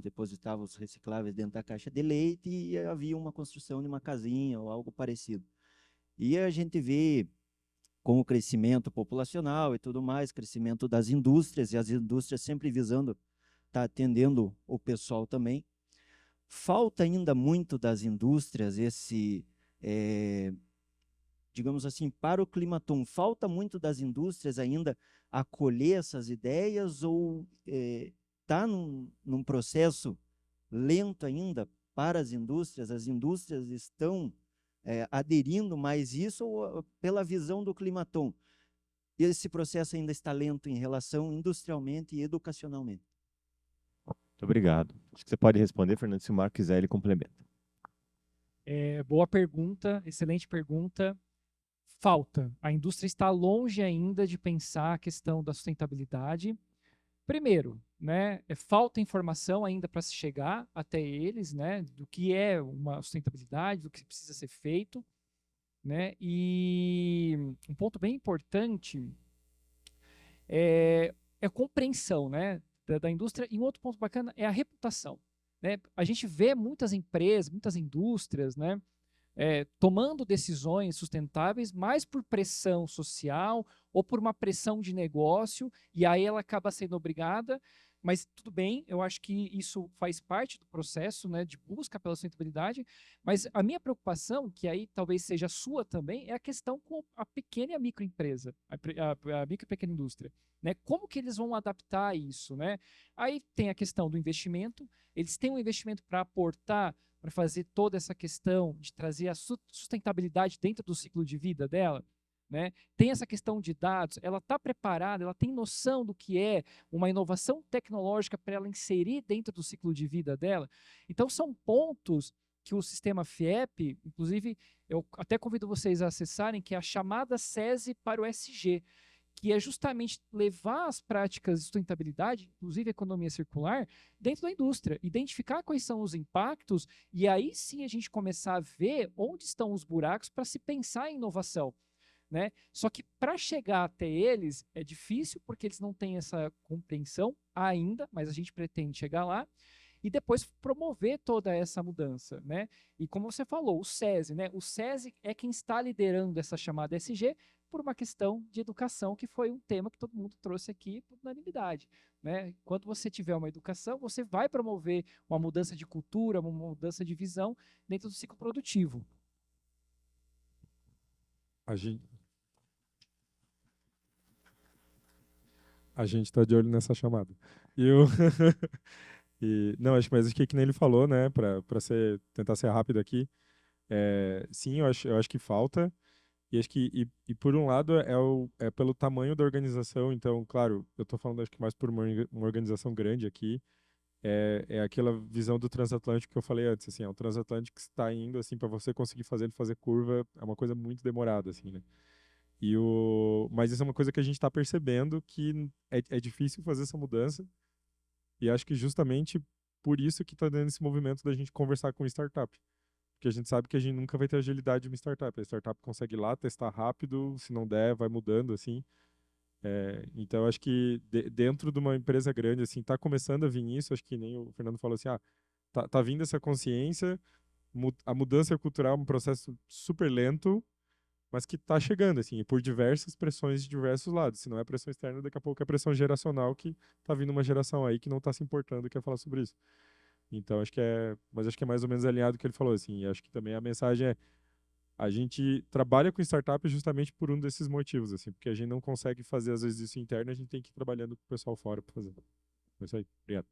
depositavam os recicláveis dentro da caixa de leite e havia uma construção de uma casinha ou algo parecido. E a gente vê com o crescimento populacional e tudo mais, crescimento das indústrias, e as indústrias sempre visando estar atendendo o pessoal também. Falta ainda muito das indústrias digamos assim, para o Climaton, falta muito das indústrias ainda acolher essas ideias ou está num processo lento ainda para as indústrias estão aderindo mais isso ou pela visão do Climaton? Esse processo ainda está lento em relação industrialmente e educacionalmente. Muito obrigado. Acho que você pode responder, Fernando, se o Marco quiser, ele complementa. Boa pergunta, excelente pergunta. Falta. A indústria está longe ainda de pensar a questão da sustentabilidade. Primeiro, né, falta informação ainda para se chegar até eles, né, do que é uma sustentabilidade, do que precisa ser feito, né, e um ponto bem importante é a compreensão, né, da indústria, e um outro ponto bacana é a reputação, né. A gente vê muitas empresas, muitas indústrias, né, tomando decisões sustentáveis mais por pressão social ou por uma pressão de negócio, e aí ela acaba sendo obrigada, mas tudo bem, eu acho que isso faz parte do processo, né, de busca pela sustentabilidade, mas a minha preocupação, que aí talvez seja a sua também, é a questão com a pequena e a microempresa, a micro e pequena indústria, né, como que eles vão adaptar isso, né? Aí tem a questão do investimento, eles têm um investimento para aportar, para fazer toda essa questão de trazer a sustentabilidade dentro do ciclo de vida dela, né? Tem essa questão de dados, ela está preparada, ela tem noção do que é uma inovação tecnológica para ela inserir dentro do ciclo de vida dela. Então, são pontos que o sistema FIEP, inclusive, eu até convido vocês a acessarem, que é a chamada SESI para o SG, que é justamente levar as práticas de sustentabilidade, inclusive economia circular, dentro da indústria, identificar quais são os impactos e aí sim a gente começar a ver onde estão os buracos para se pensar em inovação, né? Só que para chegar até eles é difícil porque eles não têm essa compreensão ainda, mas a gente pretende chegar lá e depois promover toda essa mudança, né? E como você falou, o SESI, né? O SESI é quem está liderando essa chamada SG, por uma questão de educação, que foi um tema que todo mundo trouxe aqui por unanimidade, né? Quando você tiver uma educação, você vai promover uma mudança de cultura, uma mudança de visão dentro do ciclo produtivo. A gente está de olho nessa chamada. Não, acho que nem ele falou, né, para tentar ser rápido aqui, sim, eu acho que falta. E acho que, por um lado, é pelo tamanho da organização. Então, claro, eu estou falando, acho que mais por uma organização grande aqui. É aquela visão do transatlântico que eu falei antes, assim, é um transatlântico que está indo, assim, para você conseguir fazer ele fazer curva, é uma coisa muito demorada, assim, né? Mas isso é uma coisa que a gente está percebendo que é difícil fazer essa mudança. E acho que justamente por isso que está dando esse movimento da gente conversar com startup. Porque a gente sabe que a gente nunca vai ter agilidade de uma startup. A startup consegue ir lá, testar rápido, se não der, vai mudando, assim. Então, acho que dentro de uma empresa grande, assim, tá começando a vir isso, acho que nem o Fernando falou assim, tá vindo essa consciência, a mudança cultural é um processo super lento, mas que tá chegando, assim, por diversas pressões de diversos lados. Se não é pressão externa, daqui a pouco é pressão geracional, que tá vindo uma geração aí que não tá se importando e quer falar sobre isso. Então, acho que é mais ou menos alinhado com o que ele falou, assim, e acho que também a mensagem é, a gente trabalha com startup justamente por um desses motivos, assim, porque a gente não consegue fazer, às vezes, isso interno, a gente tem que ir trabalhando com o pessoal fora para fazer. É isso aí, obrigado.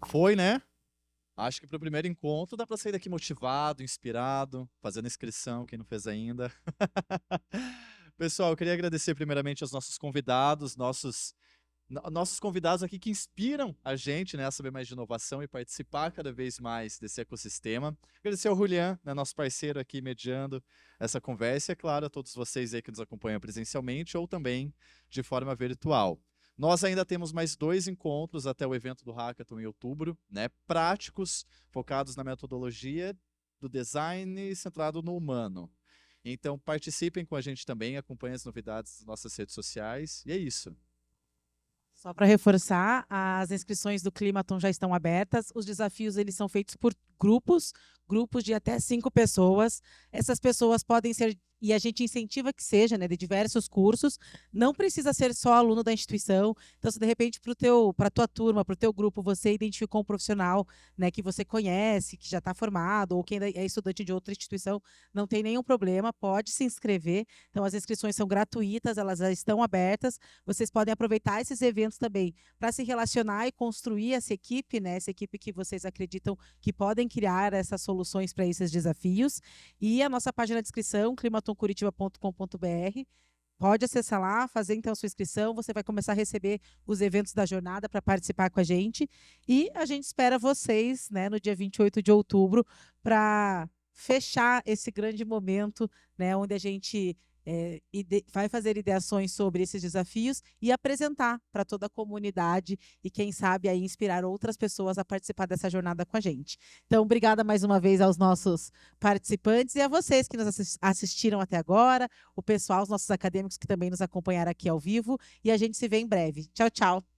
Foi, né? Acho que para o primeiro encontro dá para sair daqui motivado, inspirado, fazendo inscrição, quem não fez ainda. Pessoal, eu queria agradecer primeiramente aos nossos convidados, nossos convidados aqui que inspiram a gente, né, a saber mais de inovação e participar cada vez mais desse ecossistema. Agradecer ao Julian, né, nosso parceiro aqui mediando essa conversa, e é claro, a todos vocês aí que nos acompanham presencialmente ou também de forma virtual. Nós ainda temos mais 2 encontros até o evento do Hackathon em outubro, né, práticos, focados na metodologia do design centrado no humano. Então participem com a gente também, acompanhem as novidades das nossas redes sociais, e é isso. Só para reforçar, as inscrições do Climaton já estão abertas. Os desafios eles são feitos por grupos de até 5 pessoas. Essas pessoas podem ser, e a gente incentiva que seja, né, de diversos cursos. Não precisa ser só aluno da instituição. Então, se de repente para a tua turma, para o teu grupo, você identificou um profissional, né, que você conhece, que já está formado, ou que ainda é estudante de outra instituição, não tem nenhum problema, pode se inscrever. Então, as inscrições são gratuitas, elas já estão abertas. Vocês podem aproveitar esses eventos também para se relacionar e construir essa equipe, né, essa equipe que vocês acreditam que podem criar essas soluções para esses desafios. E a nossa página de inscrição, climatoncuritiba.com.br. Pode acessar lá, fazer então a sua inscrição, você vai começar a receber os eventos da jornada para participar com a gente. E a gente espera vocês, né, no dia 28 de outubro para fechar esse grande momento, né, onde a gente vai fazer ideações sobre esses desafios e apresentar para toda a comunidade e, quem sabe, aí inspirar outras pessoas a participar dessa jornada com a gente. Então, obrigada mais uma vez aos nossos participantes e a vocês que nos assistiram até agora, o pessoal, os nossos acadêmicos que também nos acompanharam aqui ao vivo, e a gente se vê em breve. Tchau, tchau!